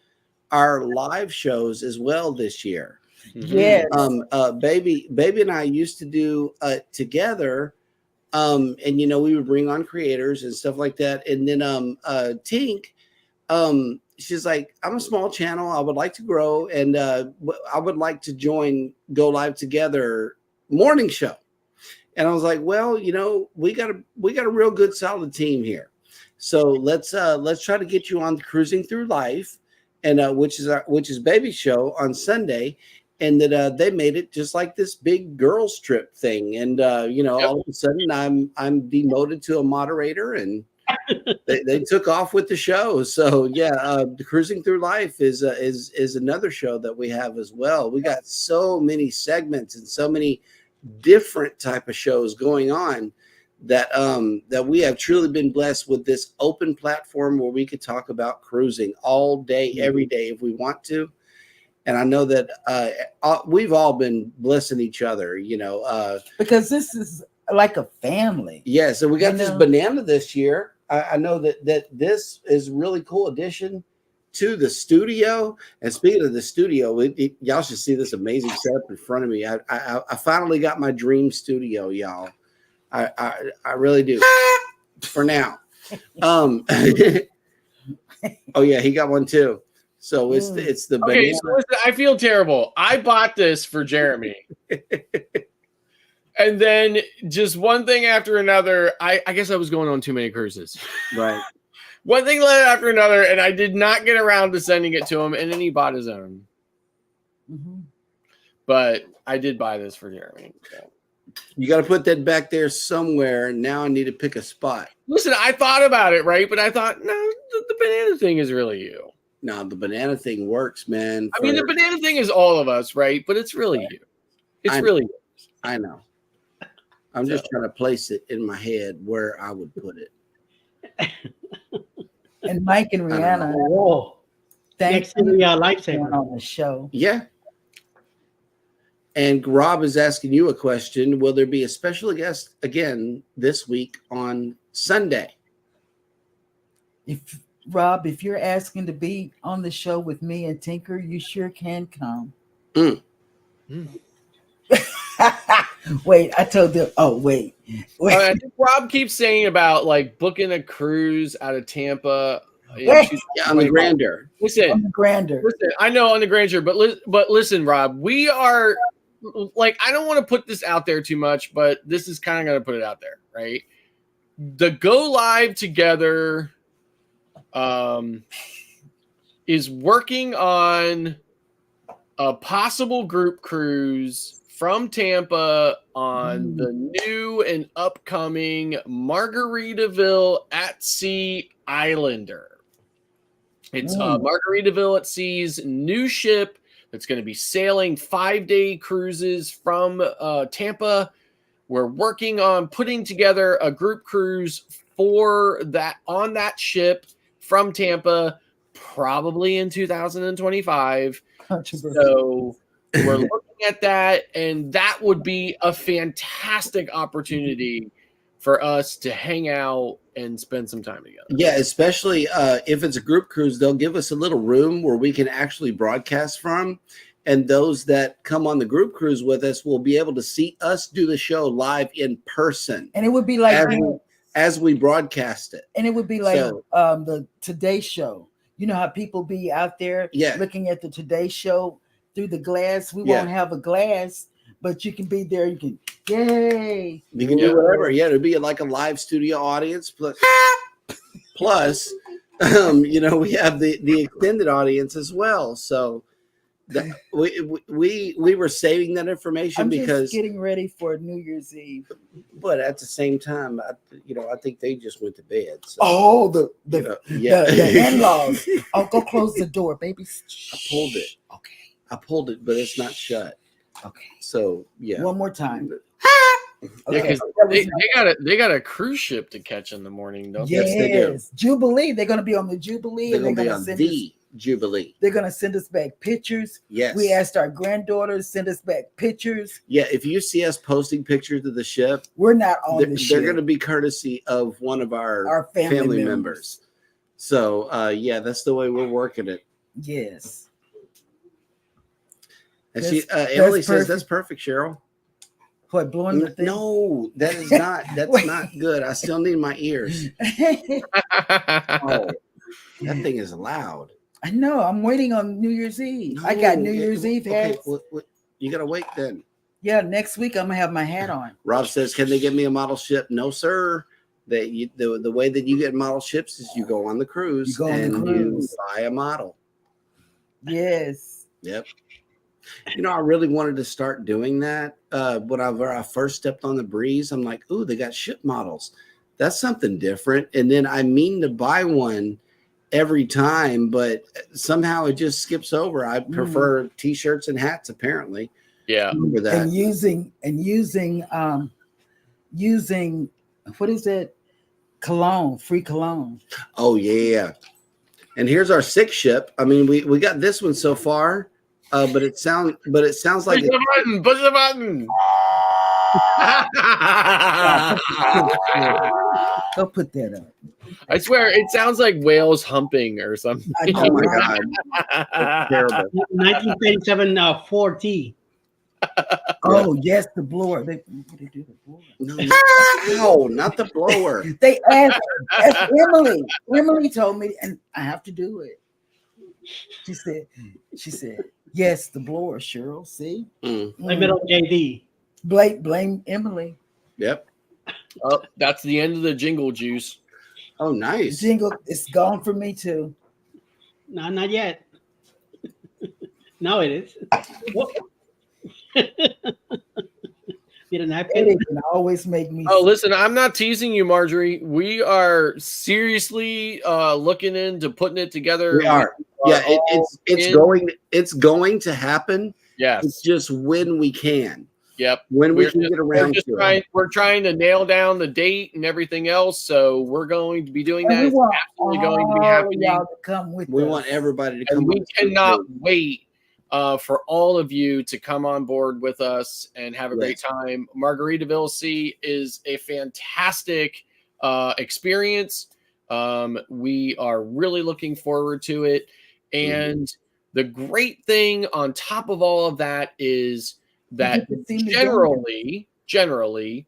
our live shows as well this year. Yes. Baby and I used to do together. And we would bring on creators and stuff like that. And then Tink, she's like, I'm a small channel. I would like to grow, and I would like to go live together morning show. And I was like, well, we got a real good solid team here. So let's try to get you on Cruising Through Life, and which is Baby show on Sunday. And that they made it just like this big girls trip thing. And all of a sudden I'm demoted to a moderator, and they took off with the show. So the Cruising Through Life is another show that we have as well. We got so many segments and so many different type of shows going on that we have truly been blessed with this open platform where we could talk about cruising all day, every day if we want to. And I know that we've all been blessing each other, because this is like a family. Yeah, so we got this banana this year. I know that this is a really cool addition to the studio. And speaking of the studio, y'all should see this amazing setup in front of me. I finally got my dream studio, y'all. I really do. For now. Oh yeah, he got one too. So it's the banana. Okay, so listen, I feel terrible. I bought this for Jeremy. And then just one thing after another, I guess I was going on too many cruises. Right. One thing led after another, and I did not get around to sending it to him, and then he bought his own. Mm-hmm. But I did buy this for Jeremy. So. You got to put that back there somewhere. Now I need to pick a spot. Listen, I thought about it, right? But I thought, no, the banana thing is really you. No, the banana thing works, man. I mean, the banana thing is all of us, right? But it's really you. It's really you. I know. I'm just trying to place it in my head where I would put it. And Mike and Rihanna. Whoa. Thanks for the on lifesaver the show. Yeah. And Rob is asking you a question. Will there be a special guest again this week on Sunday? Rob, if you're asking to be on the show with me and Tinker, you sure can come. Wait, I told them. Oh, wait. I think Rob keeps saying about like booking a cruise out of Tampa. On the Grandeur. Listen, on the Grandeur. Listen, I know on the Grandeur, but listen, Rob, we are like, I don't want to put this out there too much, but this is kind of going to put it out there, right? The Go Live Together is working on a possible group cruise from Tampa on the new and upcoming Margaritaville at Sea Islander. It's Margaritaville at Sea's new ship that's going to be sailing 5-day cruises from Tampa. We're working on putting together a group cruise for that on that ship from Tampa, probably in 2025. So we're looking at that, and that would be a fantastic opportunity for us to hang out and spend some time together. Yeah, especially if it's a group cruise, they'll give us a little room where we can actually broadcast from. And those that come on the group cruise with us will be able to see us do the show live in person. And it would be like as we broadcast it. And it would be like the Today Show. You know how people be out there looking at the Today Show through the glass. We won't have a glass, but you can be there. You can, yay. You can do whatever. Yeah, it'd be like a live studio audience. Plus we have the extended audience as well. So we were saving that information because getting ready for New Year's Eve. But at the same time, I think they just went to bed. So. Oh, the in-laws. Oh, go close the door, baby. I pulled it. Okay. I pulled it, but it's not shut. Okay. So yeah. One more time. Okay. Yeah, they got a cruise ship to catch in the morning, don't they? Yes, they do. Jubilee. They're going to be on the Jubilee. They're going to be on the Jubilee. They're going to send us back pictures. Yes. We asked our granddaughters to send us back pictures. Yeah, if you see us posting pictures of the ship, we're not on the ship. They're going to be courtesy of one of our family members. So yeah, that's the way we're working it. Yes. And That's- Emily that's says that's perfect, Cheryl. What, blowing the thing? No, that is not. That's not good. I still need my ears. Oh, that thing is loud. I know. I'm waiting on New Year's Eve. I got New No, Year's Eve hats. You gotta wait then. Yeah, next week I'm gonna have my hat on. Rob says, "Can they get me a model ship?" No, sir. The way that you get model ships is you go on the cruise You go on the and cruise. you buy a model. Yes. Yep. You know, I really wanted to start doing that. Whenever I first stepped on the Breeze, I'm like, "Ooh, they got ship models. That's something different." And then I mean to buy one every time, but somehow it just skips over. I prefer t-shirts and hats, apparently. Yeah. Remember that. And using what is it? Cologne, free cologne. Oh yeah. And here's our 6th ship. I mean, we got this one so far, but it sounds like Push the button. Push the button. Go put that up. I swear, it sounds like whales humping or something. I know, oh my right? god, that's terrible. 1937 4T. Oh yes, the blower. What they do the blower? No, not the blower. They asked Emily. Emily told me, and I have to do it. She said, yes, the blower, Cheryl. See? Blame it on JD. Blame Emily. Yep. Oh, that's the end of the jingle juice. Oh, nice. Jingle, it's gone for me too. No, not yet. Now it is. What? Need a napkin? It can always make me. Oh, listen, I'm not teasing you, Marjorie. We are seriously looking into putting it together. We are. Yeah, it's going to happen. Yes. It's just when we can. Yep. When we can get around to it. We're trying to nail down the date and everything else. So we're going to be doing that. We It's want absolutely going to be all of happening. y'all to come with We us. want everybody to come. And we on. cannot wait for all of you to come on board with us and have a great Yes. time. Margaritaville Sea is a fantastic experience. We are really looking forward to it. And the great thing on top of all of that is that generally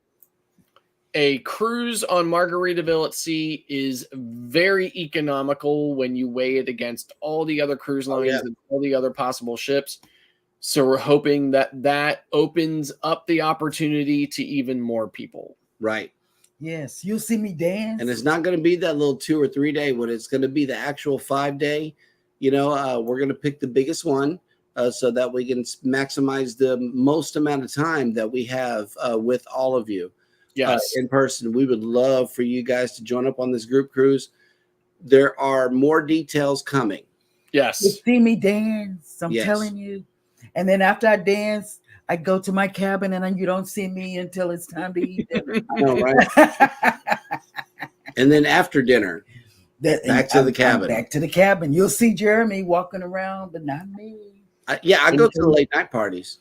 a cruise on Margaritaville at Sea is very economical when you weigh it against all the other cruise lines and all the other possible ships. So we're hoping that that opens up the opportunity to even more people. Right. Yes, you'll see me dance. And it's not going to be that little 2 or 3 day one. It's going to be the actual 5 day. You know, we're going to pick the biggest one so that we can maximize the most amount of time that we have with all of you. Yes. In person. We would love for you guys to join up on this group cruise. There are more details coming. Yes. You see me dance. I'm Yes. telling you. And then after I dance, I go to my cabin and you don't see me until it's time to eat dinner. I know, right? And then after dinner, back to the cabin. Back to the cabin. You'll see Jeremy walking around, but not me. I go to the late night parties.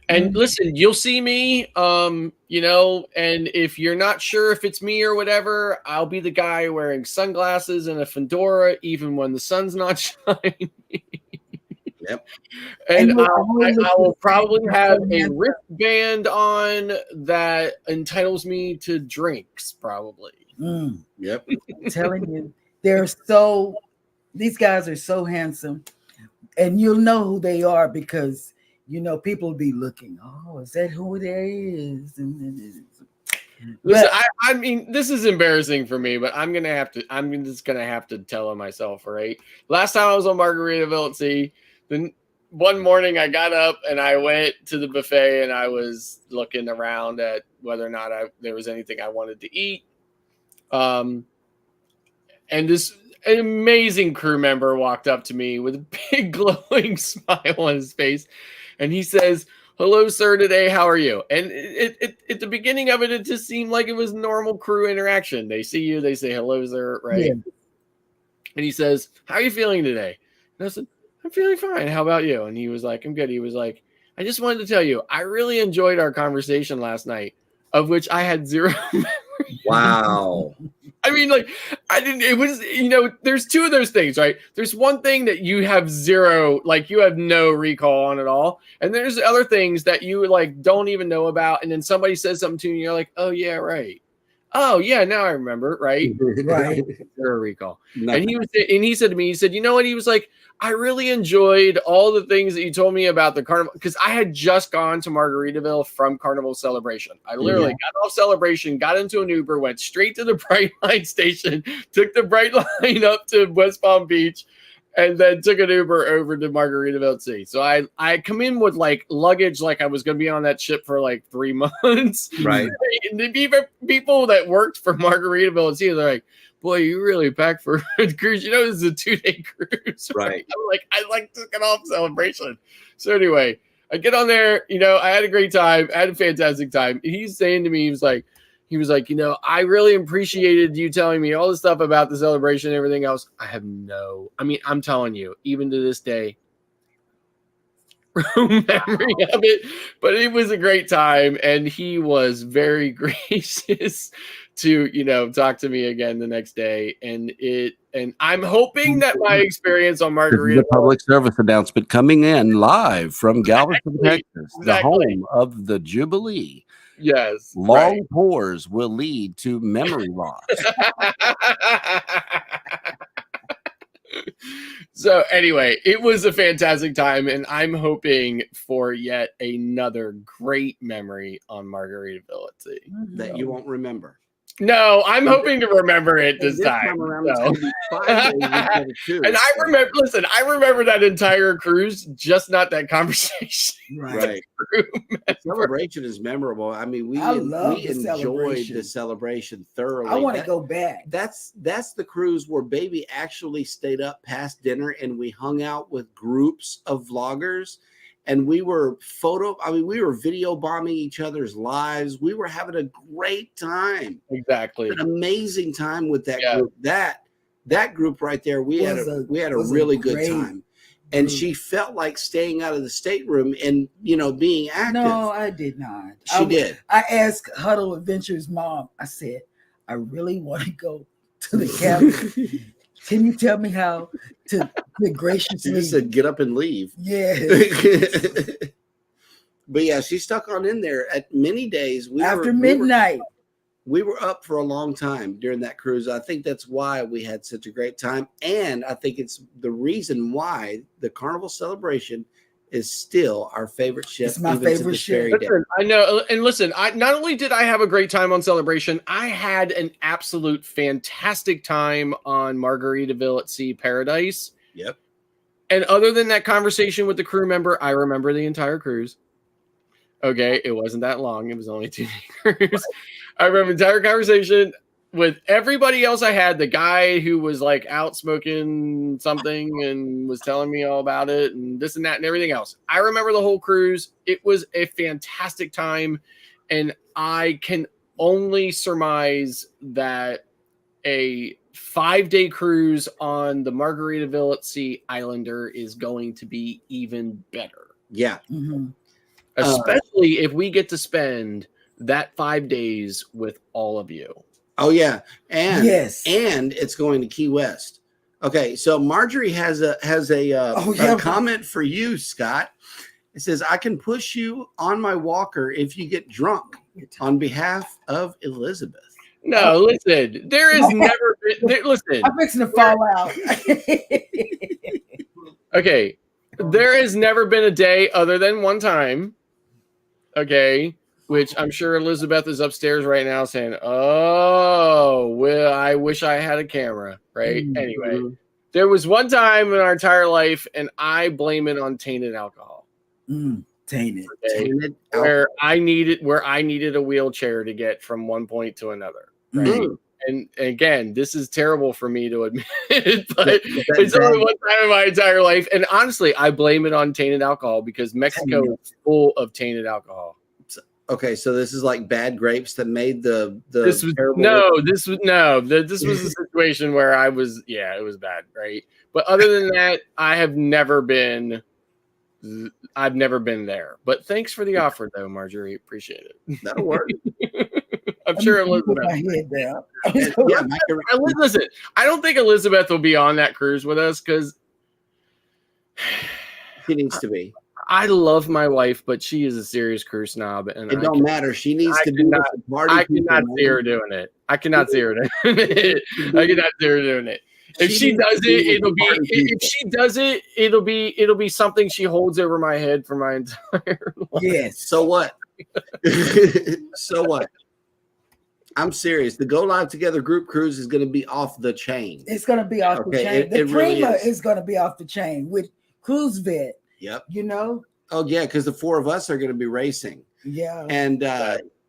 And listen, you'll see me, you know, and if you're not sure if it's me or whatever, I'll be the guy wearing sunglasses and a fedora, even when the sun's not shining. Yep. And And I will probably have a wristband on that entitles me to drinks, probably. Yep. I'm telling you, these guys are so handsome. And you'll know who they are because you know, people be looking, oh, is that who it is? Listen, I mean, this is embarrassing for me, but I'm just gonna have to tell on myself, right? Last time I was on Margaritaville at Sea, then one morning I got up and I went to the buffet and I was looking around at whether or not there was anything I wanted to eat. And this amazing crew member walked up to me with a big glowing smile on his face. And he says, "Hello, sir, today. How are you?" And at the beginning of it, it just seemed like it was normal crew interaction. They see you, they say, "Hello, sir," right? Yeah. And he says, "How are you feeling today?" And I said, "I'm feeling fine. How about you?" And he was like, "I'm good." He was like, "I just wanted to tell you, I really enjoyed our conversation last night, of which I had zero memory." Wow. I mean, like, I didn't, it was, there's two of those things, right? There's one thing that you have zero, like, you have no recall on at all. And there's other things that you, like, don't even know about. And then somebody says something to you, and you're like, oh, yeah, right. Oh, yeah, now I remember, right? Right. Zero recall. Nothing. And he said to me, he said, you know what? He was like, I really enjoyed all the things that you told me about the carnival, because I had just gone to Margaritaville from Carnival Celebration. I literally got off Celebration, got into an Uber, went straight to the Bright Line station, took the Bright Line up to West Palm Beach, and then took an Uber over to Margaritaville at sea. So I come in with like luggage, like I was going to be on that ship for like 3 months. Right. And the people that worked for Margaritaville at sea, they're like, boy, you really packed for a cruise. You know, this is a 2-day cruise. Right. I took it off Celebration. So anyway, I get on there, I had a great time. I had a fantastic time. He's saying to me, he was like, I really appreciated you telling me all the stuff about the Celebration and everything else. I'm telling you, even to this day, memory of it, but it was a great time, and he was very gracious to talk to me again the next day, and I'm hoping that my experience on This is Margarita a public service announcement coming in live from Galveston, Texas, the home of the Jubilee. yes, Long pours will lead to memory loss. So anyway, it was a fantastic time, and I'm hoping for yet another great memory on Margaritaville at sea. That you won't remember. No, I'm hoping to remember it this And time. around, So. it's gonna be 5 days instead of 2. And I remember that entire cruise, just not that conversation. Right. Celebration is memorable. I mean, we I love the enjoyed celebration. the celebration thoroughly. I want to go back. That's the cruise where baby actually stayed up past dinner, and we hung out with groups of vloggers, and we were video bombing each other's lives. We were having a great time. Exactly. An amazing time with that group. That group right there, we had a really good time. And she felt like staying out of the stateroom and being active. No, I did not. She did. I asked Huddle Adventures mom, I said, I really want to go to the cabin. Can you tell me how to graciously? She just said, get up and leave. Yeah. But yeah, she stuck on in there at many days. After midnight. We were up for a long time during that cruise. I think that's why we had such a great time. And I think it's the reason why the Carnival Celebration is still our favorite ship. It's my favorite ship. Listen, I know. And listen, I not only did I have a great time on Celebration, I had an absolute fantastic time on Margaritaville at Sea Paradise. Yep. And other than that conversation with the crew member, I remember the entire cruise. Okay, it wasn't that long. It was only 2-day cruise. I remember the entire conversation with everybody else I had. The guy who was like out smoking something and was telling me all about it and this and that and everything else. I remember the whole cruise. It was a fantastic time. And I can only surmise that a 5-day cruise on the Margaritaville at Sea Islander is going to be even better. Yeah. Mm-hmm. Especially if we get to spend that 5 days with all of you. Oh yeah. And yes. And it's going to Key West. Okay, so Marjorie has a comment for you, Scott. It says, I can push you on my walker if you get drunk, on behalf of Elizabeth. No, listen, there is never been, listen. I'm fixing to fall out. Okay, there has never been a day other than one time, okay, which I'm sure Elizabeth is upstairs right now saying, oh, well, I wish I had a camera, right? Mm-hmm. Anyway, there was one time in our entire life, and I blame it on tainted alcohol. Tainted. Okay? Tainted where I needed a wheelchair to get from one point to another. Right. Mm. And again, this is terrible for me to admit, but it's only one time in my entire life. And honestly, I blame it on tainted alcohol because Mexico is full of tainted alcohol. Okay, so this is like bad grapes that made the this was terrible this was a situation where it was bad, right? But other than that, I've never been there. But thanks for the offer though, Marjorie. Appreciate it. That'll work. I'm sure Let me put Elizabeth. my head down. Yeah, Mike, Listen, I don't think Elizabeth will be on that cruise with us because she needs to be. I love my wife, but she is a serious cruise snob, and It don't matter. She needs to be with the party I people, cannot see man. her doing it. I cannot see her doing it. I cannot see her doing it. If she needs does to be it, with it'll the be. party If people. she does it, it'll be something she holds over my head for my entire life. Yes. So what? So what? I'm serious. The Go Live Together group cruise is going to be off the chain. It's going to be off the Okay, chain. The it really Prima is. is going to be off the chain with Cruise Vet. Yep. You know? Oh yeah, because the four of us are going to be racing, Yeah. and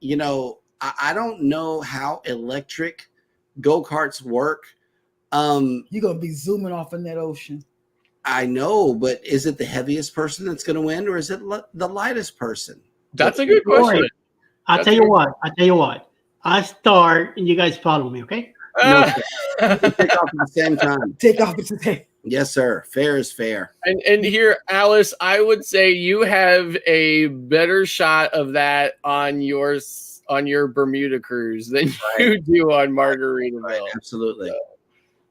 you know, I don't know how electric go karts work. You're going to be zooming off in that ocean. I know, but is it the heaviest person that's going to win, or is it the lightest person? That's a good question. I'll tell you what. I start and you guys follow me, okay? No, we can take off at the same time. Take off today. Yes, sir. Fair is fair. And here, Alice, I would say you have a better shot of that on your Bermuda cruise than you do on Margaritaville. Right, absolutely.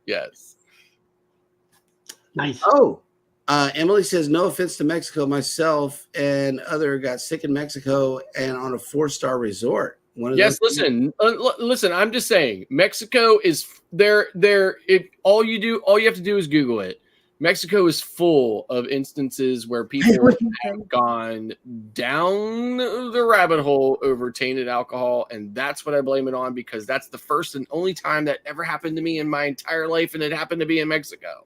Yes. Nice. Oh, Emily says, no offense to Mexico, myself and other got sick in Mexico and on a 4-star resort. Yes, listen. I'm just saying, Mexico is there. If all you have to do is Google it. Mexico is full of instances where people have gone down the rabbit hole over tainted alcohol, and that's what I blame it on, because that's the first and only time that ever happened to me in my entire life, and it happened to be in Mexico.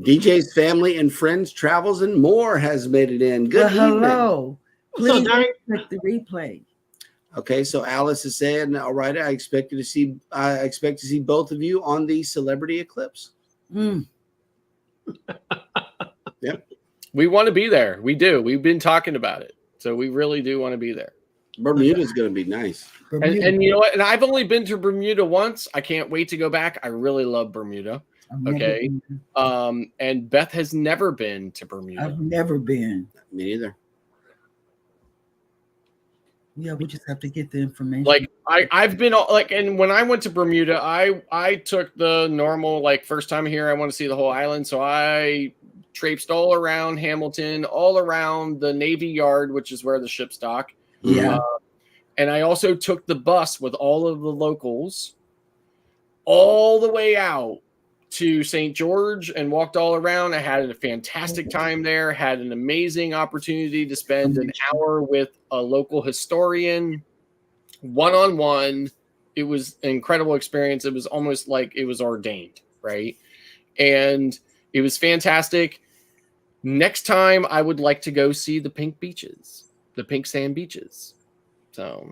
DJ's family and friends, travels, and more has made it in. Good evening. Hello. So, Please Derek, check the replay. Okay, so Alice is saying, all right, I expect to see both of you on the Celebrity Eclipse. Mm. Yep. We want to be there. We do. We've been talking about it, so we really do want to be there. Bermuda's going to be nice. And you know what? And I've only been to Bermuda once. I can't wait to go back. I really love Bermuda. Okay. And Beth has never been to Bermuda. I've never been. Me neither. Yeah, we just have to get the information. Like I've been like, and when I went to Bermuda, I took the normal, like, first time here, I want to see the whole island. So I traipsed all around Hamilton, all around the Navy Yard, which is where the ships dock. Yeah. And I also took the bus with all of the locals all the way out to St. George and walked all around. I had a fantastic time there, had an amazing opportunity to spend an hour with a local historian one-on-one. It was an incredible experience. It was almost like it was ordained, right? And it was fantastic. Next time I would like to go see the pink beaches, the pink sand beaches. So,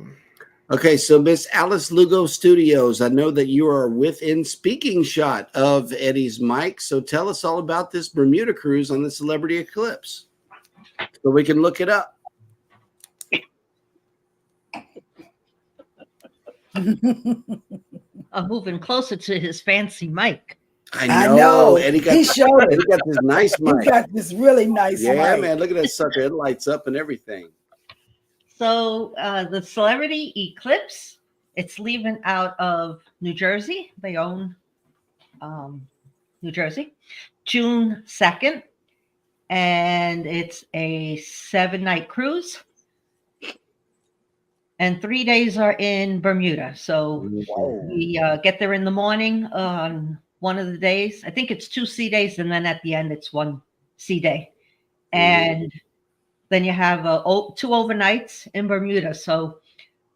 okay, so Miss Alice Lugo Studios, I know that you are within speaking shot of Eddie's mic, so tell us all about this Bermuda cruise on the Celebrity Eclipse so we can look it up. I'm moving closer to his fancy mic. I know. Eddie got He showed it. Eddie got this nice He mic. got this really nice Yeah, mic. man, look at that sucker. It lights up and everything. So the Celebrity Eclipse, it's leaving out of New Jersey. They own New Jersey, June 2nd. And it's a 7-night cruise. And 3 days are in Bermuda. So we get there in the morning on one of the days. I think it's 2 sea days. And then at the end, it's 1 sea day. And then you have 2 overnights in Bermuda. So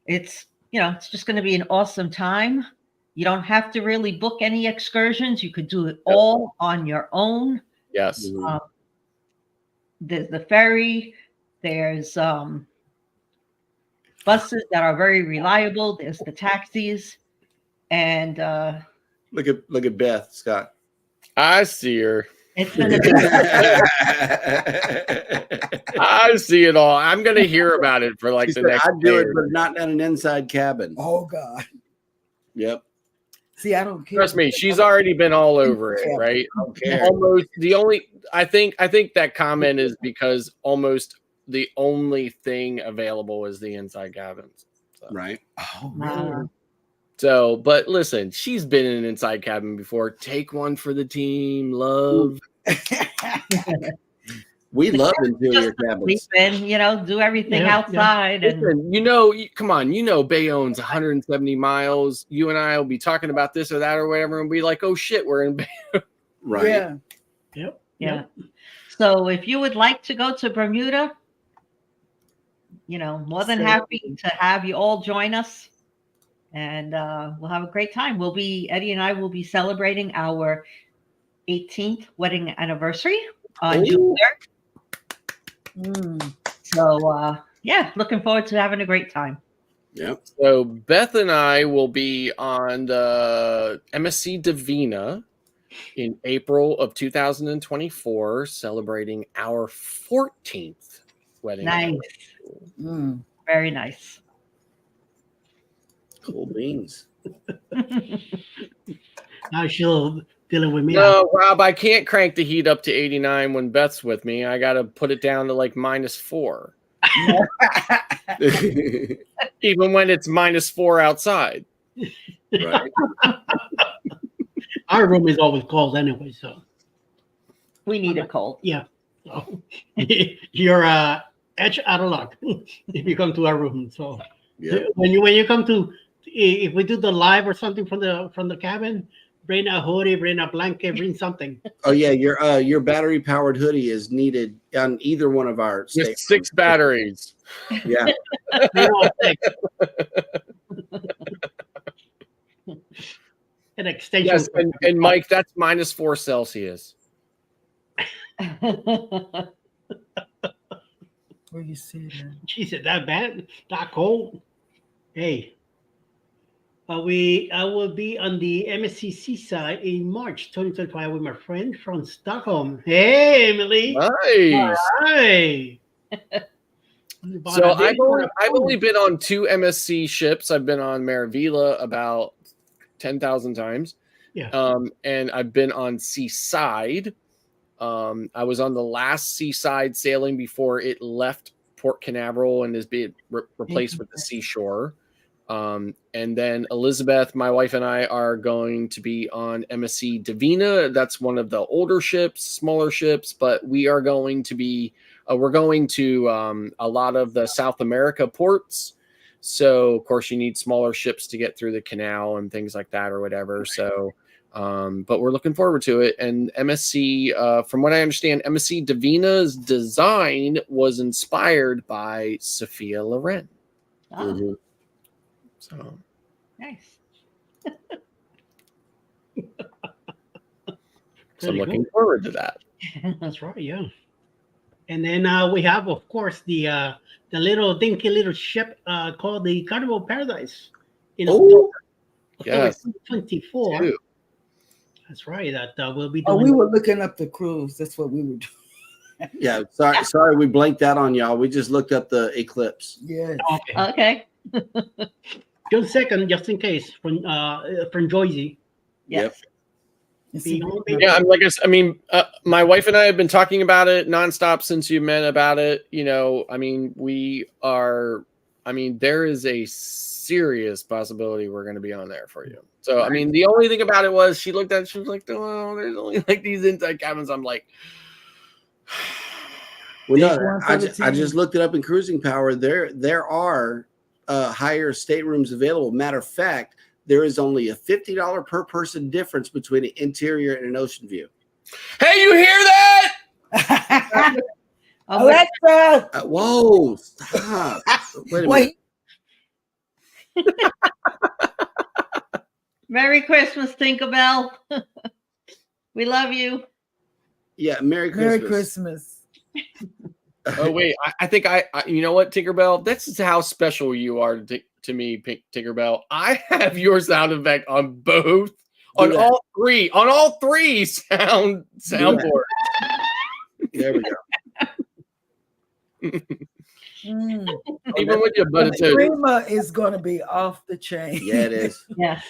it's just going to be an awesome time. You don't have to really book any excursions. You could do it all on your own. yes. There's the ferry. There's buses that are very reliable. There's the taxis. And Look at Beth, Scott. I see her. it's going to be I see it all. I'm going to hear about it for like She the said, next I'd do day it, or but not in an inside cabin. Oh God. Yep. See, I don't care. Trust me, she's already been all over it, right? I don't care. Almost the only I think that comment is because almost the only thing available is the inside cabins. So. Right. Oh, Wow. really? So, but listen, she's been in an inside cabin before. Take one for the team, love. We love interior Just sleep cabins. in, do everything Yeah, yeah. outside. And Listen, come on, Bayonne's 170 miles. You and I will be talking about this or that or whatever, and be like, oh shit, we're in Bayonne. Right. Yeah. Yep. yeah. So if you would like to go to Bermuda, more than happy to have you all join us. And we'll have a great time. Eddie and I will be celebrating our 18th wedding anniversary on June 3rd. So, looking forward to having a great time. Yep. So Beth and I will be on the MSC Divina in April of 2024, celebrating our 14th wedding. Nice. Very nice. Cool beans. Now she'll dealing with me. No, Rob, I can't crank the heat up to 89 when Beth's with me. I got to put it down to like -4. Even when it's -4 outside. Right. Our room is always cold anyway, so We need a cold. yeah. So, you're edge out of luck if you come to our room. So Yep. when you come to, if we do the live or something from the cabin, bring a hoodie, bring a blanket, bring something. Oh yeah, your battery powered hoodie is needed on either one of our With 6 batteries. Yeah. Bring all six. An extension. Yes, and Mike, that's -4 Celsius. Where you see that? Jesus, that bad? That cold? Hey. I will be on the MSC Seaside in March 2025 with my friend from Stockholm. Hey, Emily. Nice. Hi. So I've only been on 2 MSC ships. I've been on Maravilla about 10,000 times. Yeah. And I've been on Seaside. I was on the last Seaside sailing before it left Port Canaveral and is being replaced with the Seashore. And then Elizabeth, my wife, and I are going to be on MSC Divina. That's one of the older ships, smaller ships, but we are going to be we're going to a lot of the South America ports. So, of course, you need smaller ships to get through the canal and things like that or whatever. So, but we're looking forward to it. And MSC, from what I understand, MSC Divina's design was inspired by Sophia Loren. Oh, Mhm. So, nice. so I'm looking forward to that. That's right, yeah. And then we have, of course, the little dinky little ship called the Carnival Paradise in Oh, October yes. 24. Too. That's right. That we'll be Oh, doing. we were looking up the cruise. That's what we were doing. yeah. Sorry, we blanked out on y'all. We just looked up the eclipse. Yes. Okay. Okay. June 2nd, just in case, from Joyzy. Yes. Yeah, my wife and I have been talking about it nonstop since you met about it. There is a serious possibility we're going to be on there for you. So, the only thing about it was she looked at it, she was like, oh, there's only like these inside cabins. I'm like, Well, Big no, one for I the just team. looked it up in Cruising Power. There are higher staterooms available. Matter of fact, there is only a $50 per person difference between an interior and an ocean view. hey, you hear that? Oh, wait. Alexa, Whoa! Stop. Wait a minute. wait. Merry Christmas, Tinkerbell. We love you. Yeah, Merry Christmas. Merry Christmas. Oh, wait, I think I you know what, Tinkerbell? This is how special you are to me, Tinkerbell. I have your sound effect on both, on that. all three soundboard. There we go. Even with your butt The too. Prima is going to be off the chain. Yeah, it is. Yes.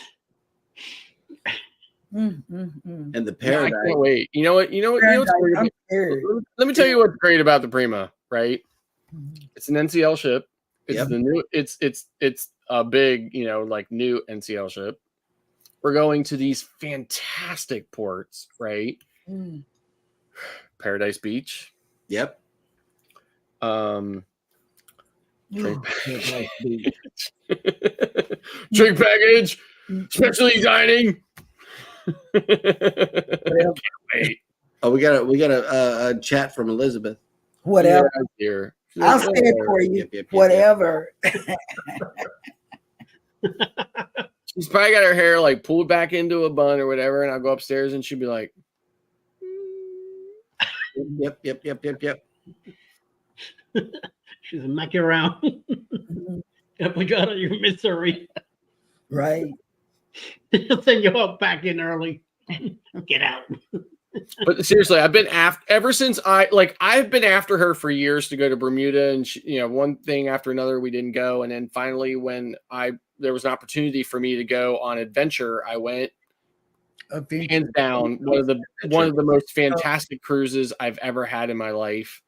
And the Yeah, I Paradise. can't wait. You know what? Paradise, What's great I'm about- scared. let me tell you what's great about the Prima, right? It's an NCL ship. It's Yep. the new. It's a big, like new NCL ship. We're going to these fantastic ports, right? Paradise Beach. Yep. Drink drink package, specialty dining. Can't wait. Oh, we got a chat from Elizabeth. Whatever. Yeah, here. I'll say it for you. Yep. Whatever. She's probably got her hair like pulled back into a bun or whatever, and I'll go upstairs and she'll be like, Yep. She's a muck around. Gotta put you out of your misery. Right. Send you all back in early. Get out. But seriously, I've been ever since I've been after her for years to go to Bermuda, and one thing after another, we didn't go. And then finally, when there was an opportunity for me to go on adventure, I went. Hands down, one of the most fantastic cruises I've ever had in my life.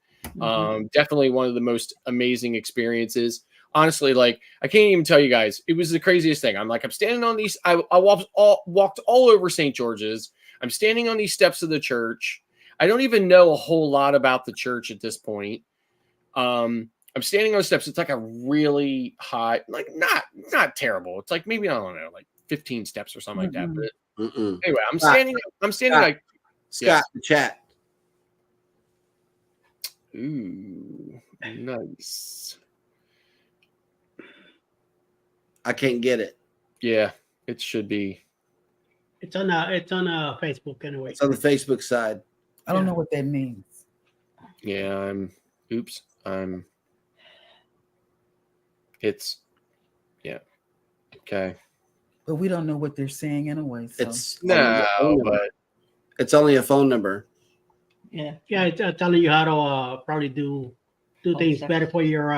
Definitely one of the most amazing experiences. Honestly, like I can't even tell you guys, it was the craziest thing. I'm standing on these. I walked all over St. George's. I'm standing on these steps of the church. I don't even know a whole lot about the church at this point. I'm standing on the steps. It's like a really high, like not terrible. It's like maybe I don't know, like 15 steps or something like that. But anyway, I'm standing like Scott, the chat. Ooh, nice. I can't get it. Yeah, it should be. It's on Facebook anyway. It's on the Facebook side. I don't know what that means. Yeah, it's yeah. Okay. But we don't know what they're saying anyway. So. It's but it's only a phone number. Yeah, it's telling you how to probably do things better for your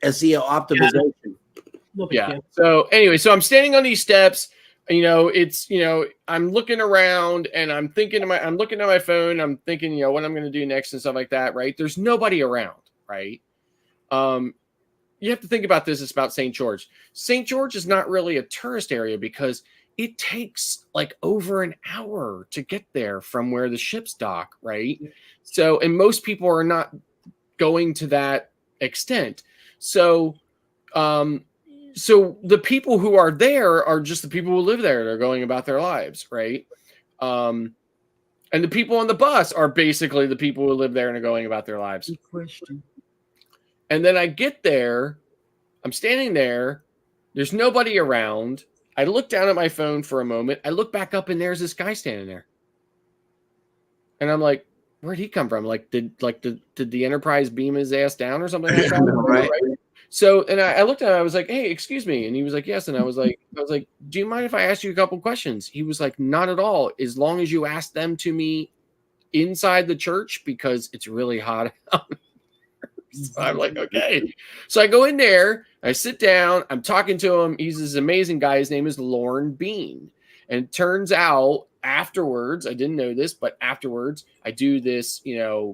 SEO optimization. no big yeah. deal. So anyway, so I'm standing on these steps. I'm looking around and I'm looking at my phone. I'm thinking, what I'm going to do next and stuff like that. Right. There's nobody around. Right. You have to think about this. It's about St. George. St. George is not really a tourist area because it takes like over an hour to get there from where the ships dock. Right. So, and most people are not going to that extent. So the people who are there are just the people who live there. They're going about their lives, right? And the people on the bus are basically the people who live there and are going about their lives. Good question. And then I get there, I'm standing there, there's nobody around. I look down at my phone for a moment. I look back up and there's this guy standing there. And I'm like, where'd he come from? Like, did the Enterprise beam his ass down or something like that? Right. So, and I looked at him, I was like, hey, excuse me. And he was like, yes. And I was like, do you mind if I ask you a couple questions? He was like, not at all. As long as you ask them to me inside the church, because it's really hot out. So I'm like, okay. So I go in there, I sit down, I'm talking to him. He's this amazing guy. His name is Lorne Bean. And it turns out afterwards, I didn't know this, but afterwards I do this,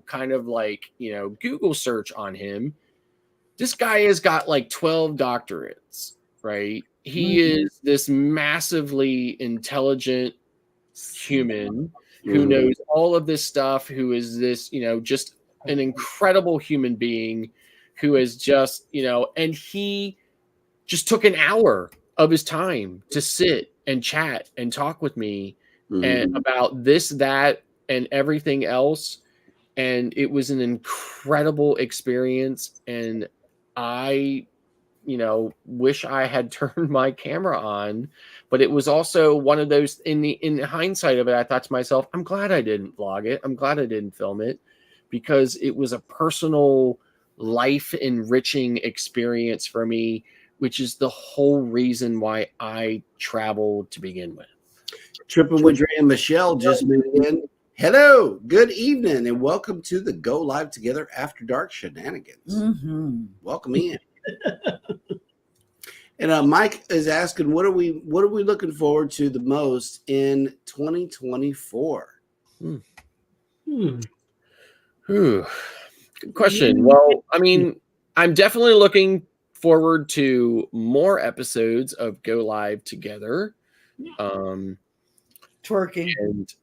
kind of like, Google search on him. This guy has got like 12 doctorates, right? He is this massively intelligent human who knows all of this stuff, who is this, just an incredible human being who is just, and he just took an hour of his time to sit and chat and talk with me and about this, that, and everything else. And it was an incredible experience. And I, wish I had turned my camera on, but it was also one of those in hindsight of it, I thought to myself, I'm glad I didn't vlog it. I'm glad I didn't film it because it was a personal life enriching experience for me, which is the whole reason why I traveled to begin with. Triple with Dre and Michelle just moved in. Hello, good evening, and welcome to the Go Live Together After Dark shenanigans. Welcome in. And Mike is asking, what are we looking forward to the most in 2024? Good question. Well, I mean, I'm definitely looking forward to more episodes of Go Live Together. Twerking. And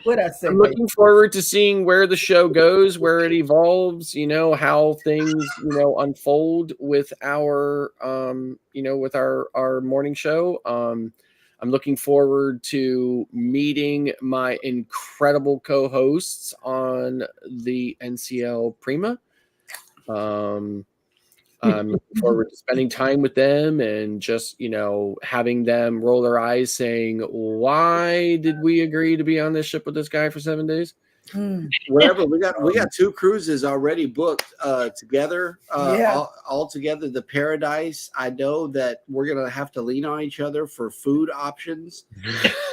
What I say? I'm looking forward to seeing where the show goes, where it evolves, how things, unfold with our with our morning show. I'm looking forward to meeting my incredible co-hosts on the NCL Prima. I'm looking forward to spending time with them and just, having them roll their eyes saying, why did we agree to be on this ship with this guy for 7 days? Whatever. We got 2 cruises already booked together. Yeah. All together. The Paradise. I know that we're going to have to lean on each other for food options.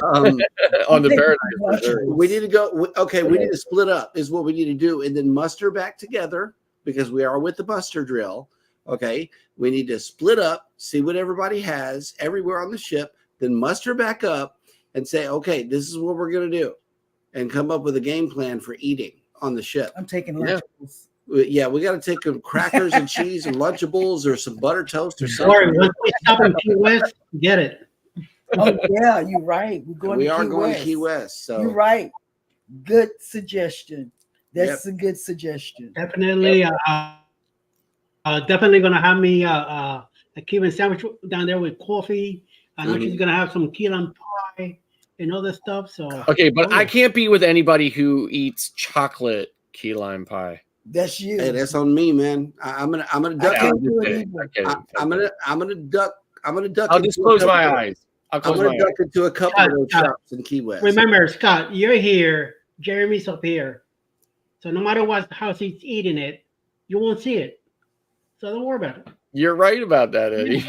On the Paradise. For sure. We need to go. Okay. We need to split up is what we need to do. And then muster back together because we are with the muster drill. Okay, we need to split up, see what everybody has everywhere on the ship, then muster back up and say, okay, this is what we're going to do, and come up with a game plan for eating on the ship. I'm taking Yeah. Lunchables. Yeah, we got to take some crackers and cheese and Lunchables or some butter toast or something. Sorry, once we stop in Key West, get it. Oh yeah, you're right. We're going. We to are Key going West. to Key West. So You're right. Good suggestion. That's a good suggestion. Definitely. Definitely gonna have me a Cuban sandwich down there with coffee. I know she's gonna have some key lime pie and other stuff. So Okay, but I can't be with anybody who eats chocolate key lime pie. That's you. hey, that's on me, man. I'm gonna duck. can't it. do it Okay, either. okay, I'm gonna duck. I'm gonna duck. I'll into just a close couple- my eyes. I'll I'm close gonna my duck eyes. into a couple of those shops in Key West. remember, Scott, you're here. Jeremy's up here. So no matter what house he's eating it, you won't see it. So don't worry about it. You're right about that, Eddie.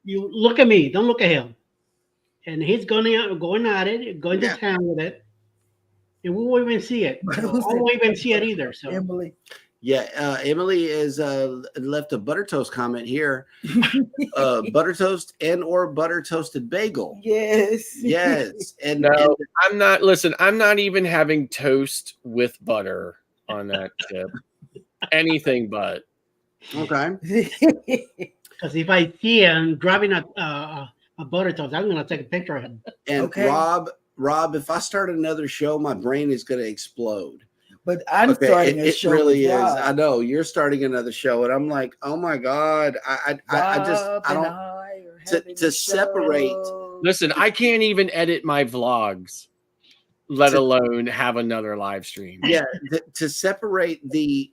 You look at me, don't look at him. And he's going at it, going to town with it. And we won't even see it. I won't even see it either. So Emily. Yeah, Emily is left a butter toast comment here. Butter toast and or butter toasted bagel. Yes. Yes, and, No, I'm not. Listen, I'm not even having toast with butter on that chip. Anything but. okay. because if I see him driving a butter toast, I'm gonna take a picture of him. And Okay. Rob, if I start another show, my brain is going to explode. But I'm starting a it show. really with is. Rob. I know you're starting another show, and I'm like, oh my god, I Rob and don't. I are to having a separate- show. Listen, I can't even edit my vlogs, let alone have another live stream. Yeah, to separate the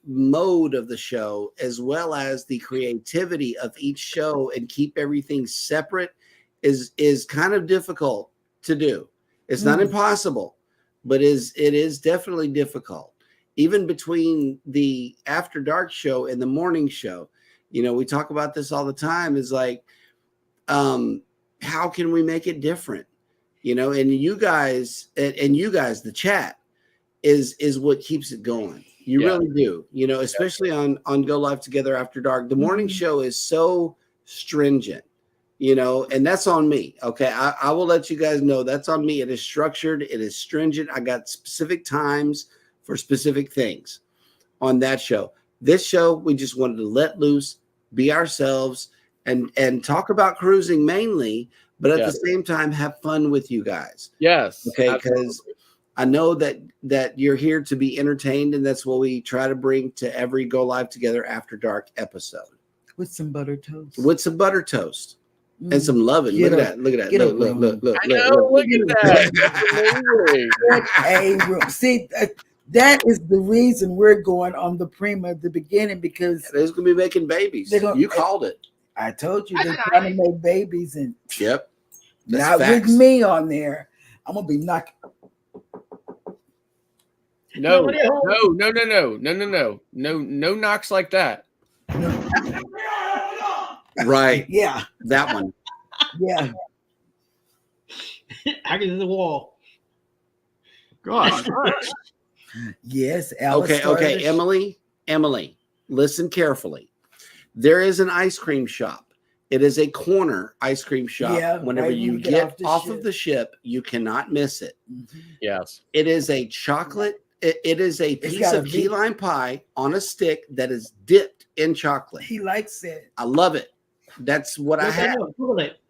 mode of the show as well as the creativity of each show and keep everything separate is kind of difficult to do. It's not impossible, but it is definitely difficult. Even between the After Dark show and the morning show, we talk about this all the time. Is like, how can we make it different? And you guys, the chat is what keeps it going. You really do, especially on Go Live Together After Dark. The morning show is so stringent, and that's on me. Okay. I will let you guys know that's on me. It is structured. It is stringent. I got specific times for specific things on that show. This show, we just wanted to let loose, be ourselves, and talk about cruising mainly, but at the same time, have fun with you guys. Yes. Okay. Absolutely. Because I know that you're here to be entertained, and that's what we try to bring to every Go Live Together After Dark episode. With some butter toast. With some butter toast and some loving. Get Look a- at that. Look at that. get a Look, look, look, I look, know. look. Look at that. That's amazing. Get a room. See, that is the reason we're going on the Prima at the beginning, because They're going to be making babies. They're gonna- You called it. I told you they're trying to make babies, and Yep. That's not facts. with me on there. I'm gonna be knocking. No, no knocks like that. Right. Yeah, That one. yeah. I can see the wall. Gosh. Yes. Alice Okay. started it. Emily, listen carefully. There is an ice cream shop It is a corner ice cream shop. Yeah, Whenever right when you you get get off off the of the ship, you cannot miss it. Mhm. Yes. It is a chocolate. It is a piece got a of key big- lime pie on a stick that is dipped in chocolate. He likes it. I love it. That's what I Look had. it up, Google it.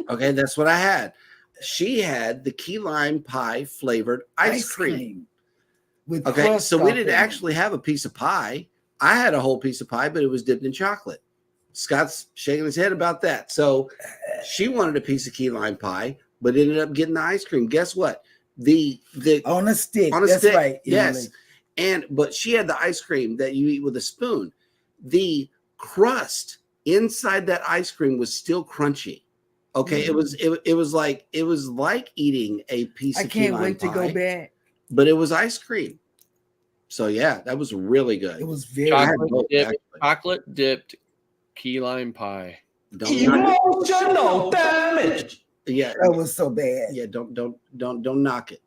Okay, that's what I had. She had the key lime pie flavored ice cream. With Okay, crust so we off didn't it. actually have a piece of pie. I had a whole piece of pie, but it was dipped in chocolate. Scott's shaking his head about that. So she wanted a piece of key lime pie, but ended up getting the ice cream. Guess what? The on a stick. on a That's stick, right. yes. Emily. But she had the ice cream that you eat with a spoon. The crust inside that ice cream was still crunchy. Okay, it was like eating a piece I of key can't lime wait to pie, go back. but it was ice cream. So yeah, that was really good. It was very I had Chocolate both, dipped, actually. chocolate dipped key lime pie. Don't knock Emotional damage. it. Yeah, that was so bad. yeah. Don't knock it.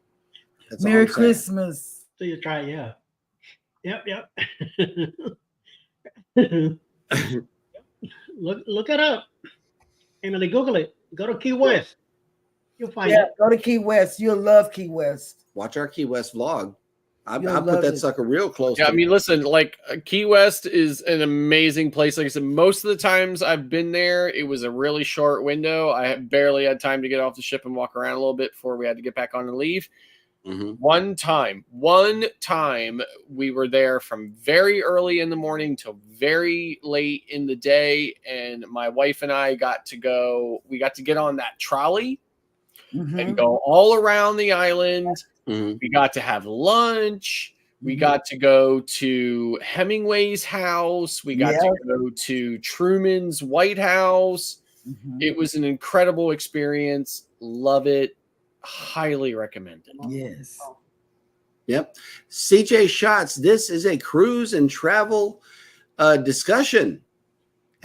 That's all Merry I'm saying. Christmas. So you try, yeah. Yep. Look it up. Emily, Google it. Go to Key West. You'll find Yeah, it. go to Key West. You'll love Key West. Watch our Key West vlog. I You'll put love that it. sucker real close. Yeah, I to mean, listen, like Key West is an amazing place. Like I said, most of the times I've been there, it was a really short window. I barely had time to get off the ship and walk around a little bit before we had to get back on and leave. Mhm. One time we were there from very early in the morning till very late in the day, and my wife and I got to get on that trolley Mhm. and go all around the island. Mhm. We got to have lunch. We got to go to Hemingway's house. We got to go to Truman's White House. Mhm. It was an incredible experience. Love it. Highly recommend it. Yes. Yep. CJ Shots. This is a cruise and travel discussion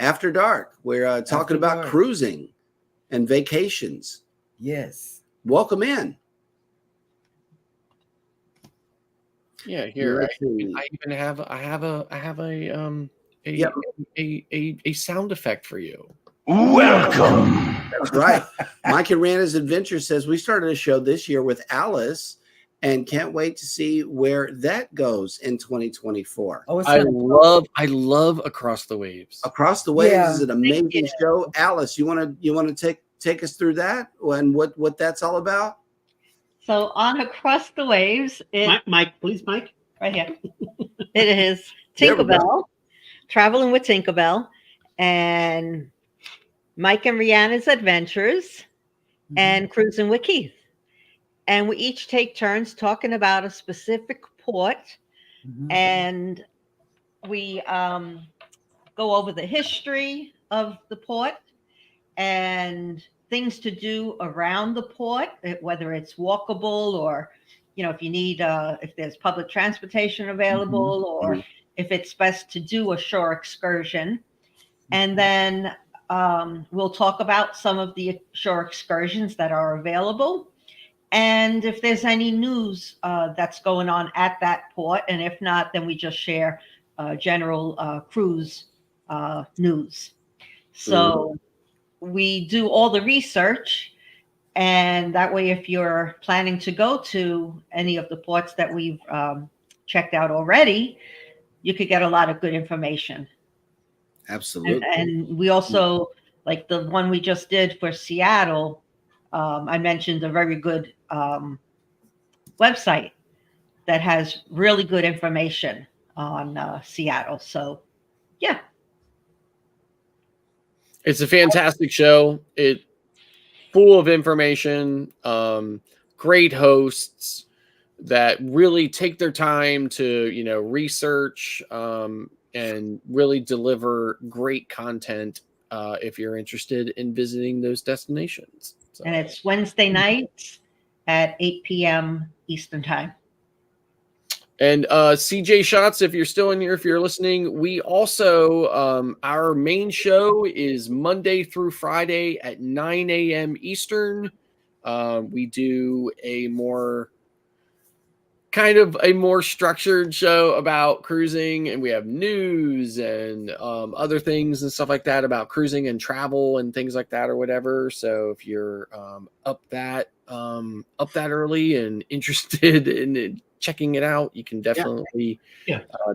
after dark. We're talking After about dark. cruising and vacations. Yes. Welcome in. Yeah, here Let's see. I even have Yep. a sound effect for you. Welcome. That's right. Mike and Rana's Adventure says we started a show this year with Alice and can't wait to see where that goes in 2024. Oh, it's I gonna- love Across the Waves. Across the Waves Yeah. is an amazing you. show. Alice, you want to take us through that and what that's all about? So on Across the Waves, Mike, please, Mike. right here. It is There we go. Tinkerbell, traveling with Tinkerbell, and Mike and Rihanna's Adventures, and Cruising with Keith. And we each take turns talking about a specific port, Mhm. and we go over the history of the port and things to do around the port, whether it's walkable or, if you need, if there's public transportation available, or if it's best to do a shore excursion. And then we'll talk about some of the shore excursions that are available. And if there's any news that's going on at that port, and if not, then we just share general cruise news. So we do all the research, and that way, if you're planning to go to any of the ports that we've checked out already, you could get a lot of good information. Absolutely. And we also, like the one we just did for Seattle, I mentioned a very good website that has really good information on Seattle. So, yeah. It's a fantastic show. It full of information, great hosts that really take their time to, research and really deliver great content if you're interested in visiting those destinations. So. And it's Wednesday nights at 8 p.m. Eastern Time. And CJ Shots, if you're still in here, if you're listening, we also, our main show is Monday through Friday at 9 a.m. Eastern. We do a more kind of a more structured show about cruising, and we have news and other things and stuff like that about cruising and travel and things like that or whatever. So if you're up that early and interested in checking it out, you can definitely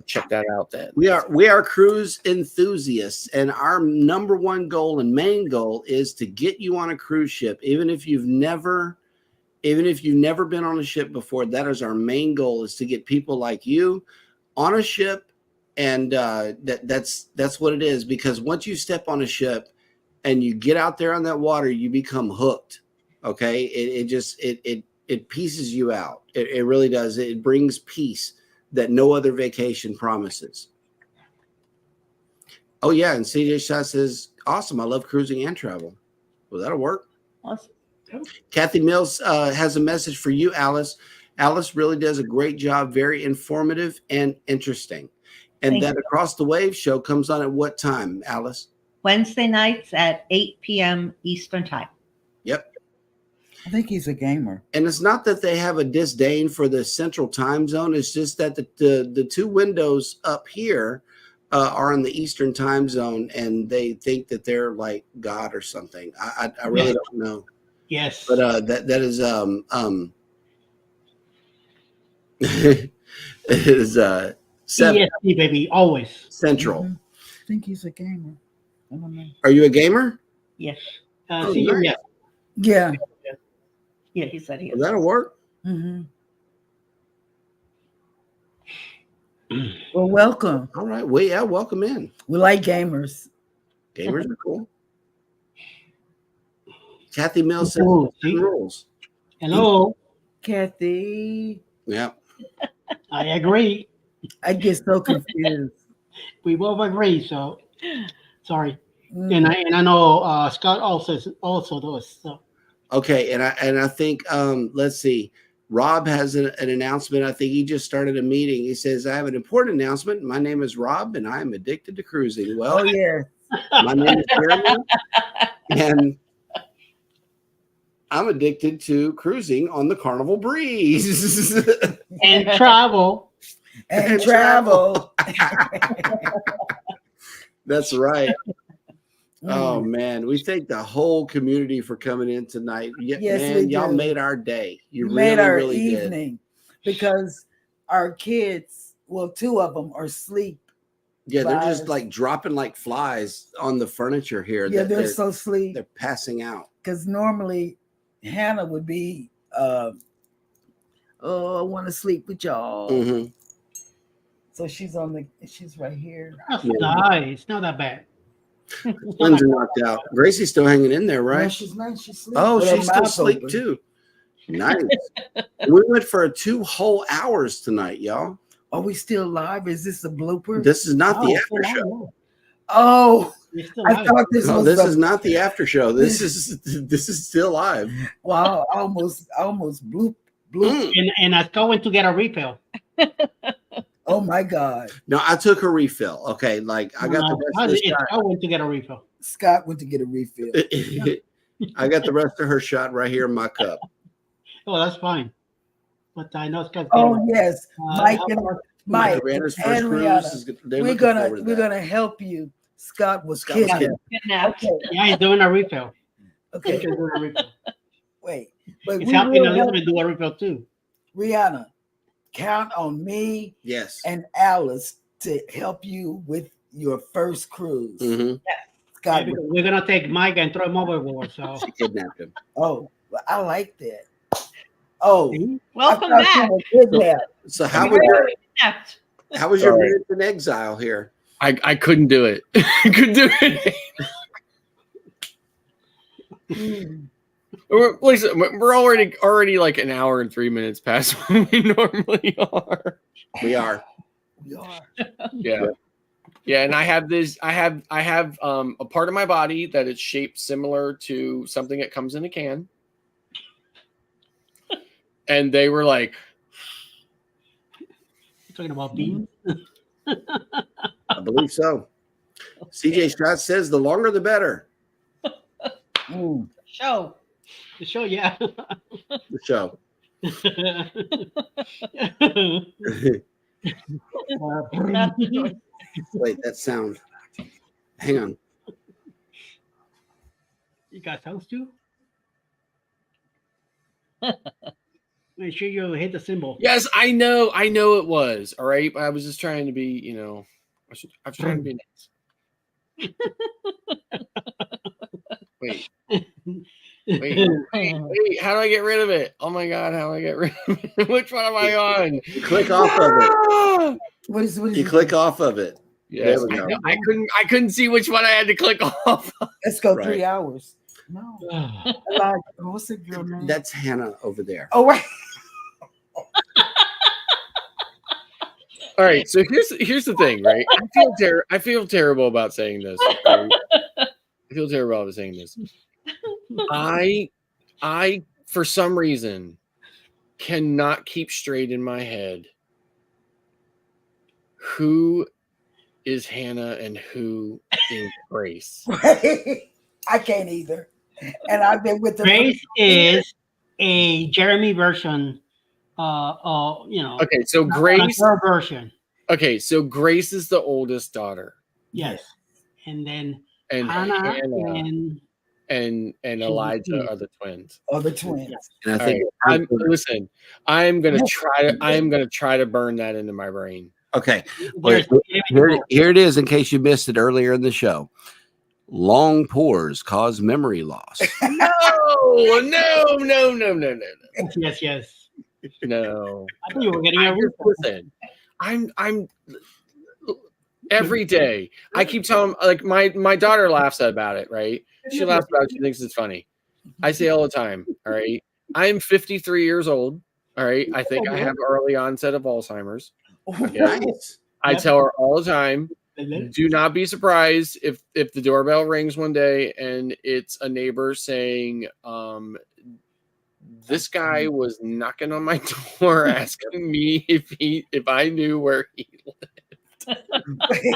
check that out then. We are cruise enthusiasts, and our number one goal and main goal is to get you on a cruise ship, even if you've never been on a ship before. That is our main goal, is to get people like you on a ship. And that's what it is, because once you step on a ship and you get out there on that water, you become hooked. Okay. It pieces you out. It really does. It brings peace that no other vacation promises. Oh yeah. And CJ Shot says, awesome. I love cruising and travel. Well, that'll work. Awesome. Kathy Mills has a message for you, Alice. Alice really does a great job, very informative and interesting. And Thank that you. Across the Wave show comes on at what time, Alice? Wednesday nights at 8 p.m. Eastern Time. Yep. I think he's a gamer. And it's not that they have a disdain for the central time zone. It's just that the two windows up here are in the Eastern time zone, and they think that they're like God or something. I really don't know. Yes. But that is it is 7 EST, baby, always. Central. Mhm. I think he's a gamer. I don't know. Are you a gamer? Yes. Oh, See, nice. yeah. Yeah. Yeah, he said he is. Well, that'll work. Mm-hmm. Well, welcome. All right. Well, yeah, welcome in. We like gamers. Gamers are cool. Kathy Mills says Ooh, see? rules. Hello. Kathy, Yeah. I agree. I get so confused. We both agree. So sorry. Mm. And I know Scott also does. So Okay. And I think let's see. Rob has an announcement. I think he just started a meeting. He says, I have an important announcement. My name is Rob, and I am addicted to cruising. Well, Oh yeah. my name is Jeremy, and I'm addicted to cruising on the Carnival Breeze. and travel. And travel. That's right. Oh Mm. man, we thank the whole community for coming in tonight. Yes, Man, we y'all do. made our day. You We really, made our really did. evening because our kids, well, two of them are asleep. Yeah, they're just Vibes. like dropping like flies on the furniture here. Yeah, that they're so asleep they're passing out. because normally Hannah would be, oh, I want to sleep with y'all. Mhm. So she's right here. That's Yeah. nice. Not that bad. Twins are knocked out. Gracie's still hanging in there, No, right? she's not. She's asleep. Oh, with her she's still mouth asleep open. too. Nice. We went for 2 whole hours tonight, y'all. Are we still live? Is this a blooper? This is not the Oh, after still show. alive. Oh, You're still I alive. thought this No, was. this a- is not the after show. This is still live. Wow, I almost bloop. Mm. And I going to get a refill. Oh my God. No, I took a refill. Okay, like I got the rest of the I went to get a refill. Scott went to get a refill. shot. I got the rest of her shot right here in my cup. Oh, that's fine. But I know Scott's Oh getting yes, Mike and Mike Miranda's and first cruise Rihanna. is they're We're looking gonna forward to we're that. gonna help you. Scott was Scott was kidnapped. Kidnapped. Okay, Yeah, he's doing a refill. okay, He's doing a refill. wait. But He's we helping will help Elizabeth do a refill too. Rihanna. Count on me Yes. and Alice to help you with your first cruise. Mhm. Yeah, Scott, because we're gonna take Mike and throw him overboard. So She kidnapped him. oh, well, I like that. Oh, See? Welcome I thought you back. were kidnapped. So how was your Kidnapped. your Sorry. marriage in exile here? I couldn't do it. I couldn't do it. Mm. Listen, we're already like an hour and 3 minutes past when we normally are. We are. We are. Yeah, and I have a part of my body that is shaped similar to something that comes in a can. And they were like, You're talking about beans. I believe so. CJ Scott says the longer the better. Mm. Show. The show, yeah. The show. Wait, that sound. Hang on. You got sounds too? Make sure you hit the symbol. Yes, I know it was. All right. I was just trying to be, I was trying to be nice. Wait. Wait, how do I get rid of it? Oh my god, how do I get rid of it? Which one am I on? You click off of it. What is You click off of it. Yes, There we go. I couldn't see which one I had to click off. Let's go Right. 3 hours. No. Like, what's the girl name? That's Hannah over there. Oh, right. All right, so here's the thing, right? I feel terrible about saying this. Right? I feel terrible about saying this. I for some reason cannot keep straight in my head who is Hannah and who is Grace. I can't either. And I've been with the Grace is a Jeremy version. Okay, so Grace her version. Okay, so Grace is the oldest daughter. Yes, and then And Hannah and Elijah are the twins. Are the twins. And I All think right, listen, I'm gonna try to burn that into my brain. okay. Wait, here it is in case you missed it earlier in the show. Long pores cause memory loss. No. Yes. No. I thought you were getting a Listen, I'm every day. I keep telling like my daughter laughs about it, right? She laughs about it, she thinks it's funny. I say all the time, all right. I'm 53 years old. All right. I think I have early onset of Alzheimer's. Okay? Nice. I tell her all the time, do not be surprised if the doorbell rings one day and it's a neighbor saying, this guy was knocking on my door asking me if I knew where he lived.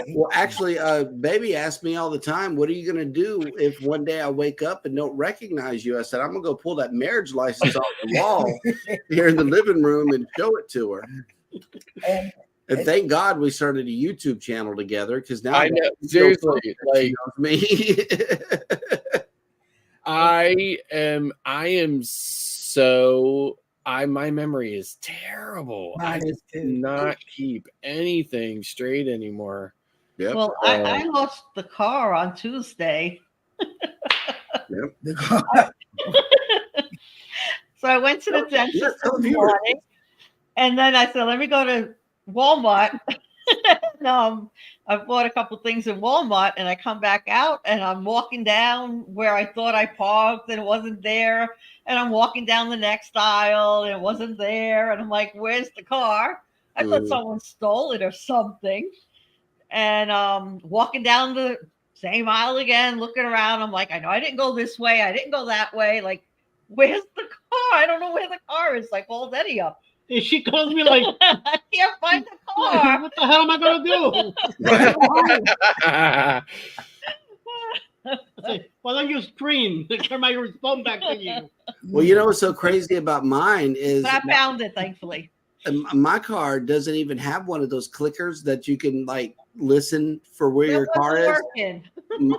Well, actually, baby asked me all the time, what are you going to do if one day I wake up and don't recognize you? I said, I'm going to go pull that marriage license off the wall here in the living room and show it to her. And thank God we started a YouTube channel together because now I know, seriously, like me. I am so my memory is terrible. I just cannot keep anything straight anymore. Yep. Well, I lost the car on Tuesday. Yep. So I went to the dentist this morning, and then I said, let me go to Walmart. And, I bought a couple things in Walmart, and I come back out, and I'm walking down where I thought I parked, and it wasn't there. And I'm walking down the next aisle, and it wasn't there. And I'm like, where's the car? I thought someone stole it or something. And walking down the same aisle again, looking around. I'm like, I know I didn't go this way. I didn't go that way. Like, where's the car? I don't know where the car is. Like, called Eddie up. And she calls me like, I can't find the car. What the hell am I going to do? Why don't you scream? Turn my phone back to you. Well, you know what's so crazy about mine is But I found it, thankfully. My car doesn't even have one of those clickers that you can like listen for where your car is.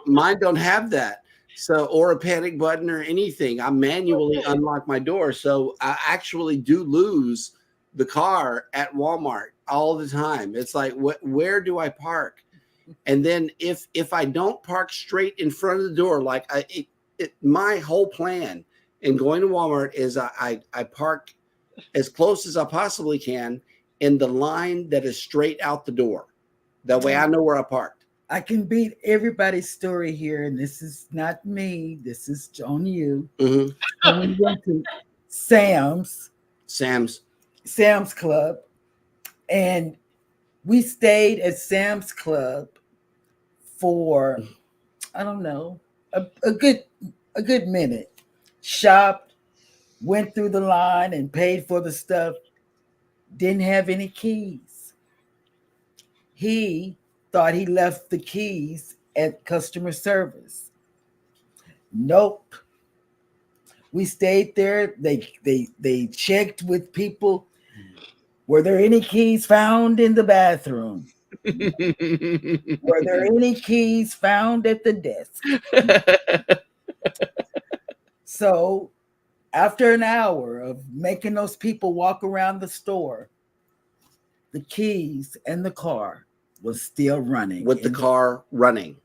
Mine don't have that. So, or a panic button or anything. I manually unlock my door. So I actually do lose the car at Walmart all the time. It's like, where do I park? And then if I don't park straight in front of the door, like my whole plan in going to Walmart is I park as close as I possibly can in the line that is straight out the door. That way I know where I parked. I can beat everybody's story here, and this is not me. This is on you. Mm-hmm. We went to Sam's Club, and we stayed at Sam's Club for I don't know a good minute. Shopped, went through the line, and paid for the stuff. Didn't have any keys. He thought he left the keys at customer service. Nope. We stayed there. They checked with people. Were there any keys found in the bathroom? Were there any keys found at the desk? So after an hour of making those people walk around the store, the keys and the car was still running. With the car running.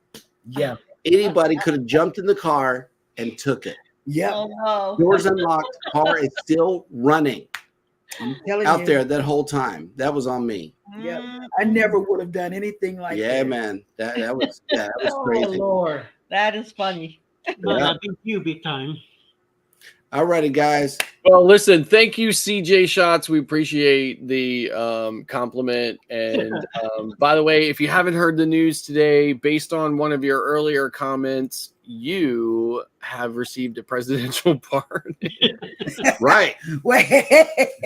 Yeah. Anybody could have jumped in the car and took it. Yeah. Oh no. Doors unlocked, car is still running I'm telling out you. there that whole time. That was on me. Yeah. I never would have done anything like that. Yeah, man. That was Oh crazy. Lord, That is funny. man, Yeah. I beat you big time. All righty, guys. Well, listen, thank you, CJ Shots. We appreciate the compliment. And by the way, if you haven't heard the news today, based on one of your earlier comments, you have received a presidential pardon. Right. Wait.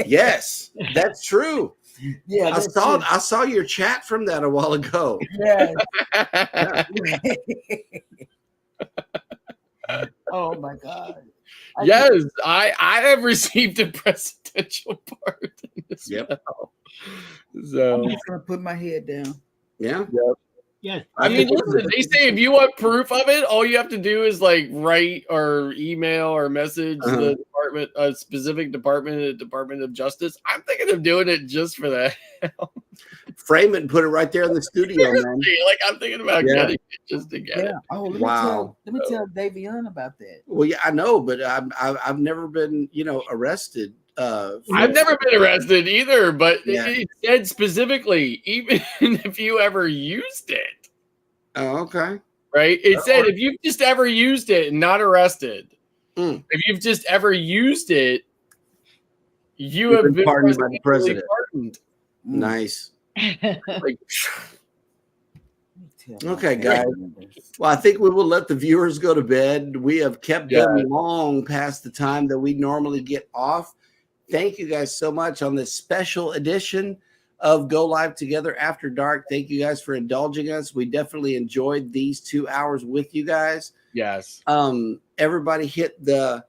Yes, that's true. Yeah. I that's saw your chat from that a while ago. it. Yeah. Oh my God. Yes, I have received a presidential pardon as Yep. well. I'm So just gonna put my head down. Yeah. Yes. I mean, listen, they say if you want proof of it, all you have to do is like write or email or message the department, a specific department, the Department of Justice. I'm thinking of doing it just for that. Frame it and put it right there in the studio, man. Seriously, like I'm thinking about Yeah. getting it just to get it. Yeah. Oh, Wow. let me tell Davion about that. Well, yeah, I know, but I've never been, arrested. I've never been arrested either, but Yeah. it said specifically, even if you ever used it, Oh, okay. right? It said if you've just ever used it and not arrested, Mm. if you've just ever used it, you You've have been pardoned by the presidentially president. pardoned. Nice. Like, Okay, guys. Well, I think we will let the viewers go to bed. We have kept them long past the time that we normally get off. Thank you guys so much on this special edition of Go Live Together After Dark. Thank you guys for indulging us. We definitely enjoyed these 2 hours with you guys. yes. Everybody hit the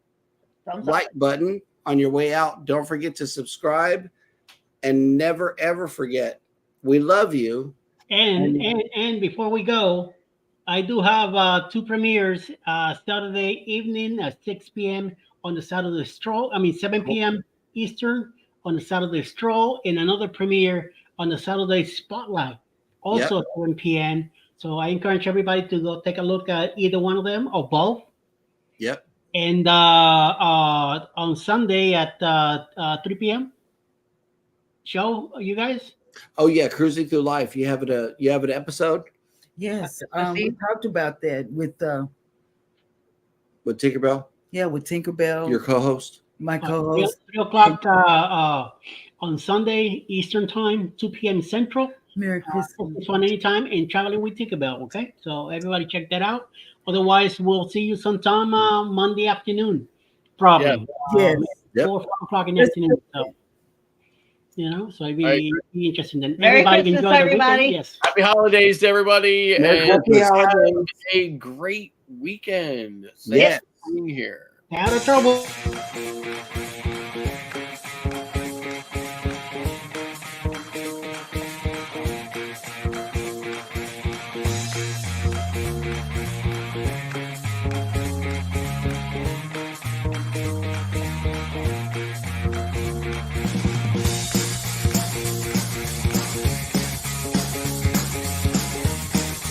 Thumbs up. like button on your way out. Don't forget to subscribe and never ever forget, we love you. And before we go, I do have 2 premieres Saturday evening at 6 p.m. on the Saturday Stroll. 7 p.m. Eastern on the Saturday Stroll, and another premiere on the Saturday Spotlight, also at 7 p.m. So I encourage everybody to go take a look at either one of them or both. Yep. And on Sunday at 3 p.m. show, you guys. Oh yeah, Cruising Through Life. You have an episode Yes. We talked about that with Tinkerbell, with Tinkerbell, your co-host. my co-host. 3 o'clock on Sunday Eastern Time, 2 p.m. Central. Merry Christmas. This one anytime, and Traveling with Tinkerbell. Okay, so everybody check that out. Otherwise, we'll see you sometime Monday afternoon, probably. Yes. Yep. 4 o'clock in the afternoon. So, so it'd be interesting. Then Merry everybody Christmas, enjoy the everybody. weekend. Yes. Happy holidays to everybody, Merry and Christmas. have a great weekend. Thanks Yes. for being here. Out of trouble.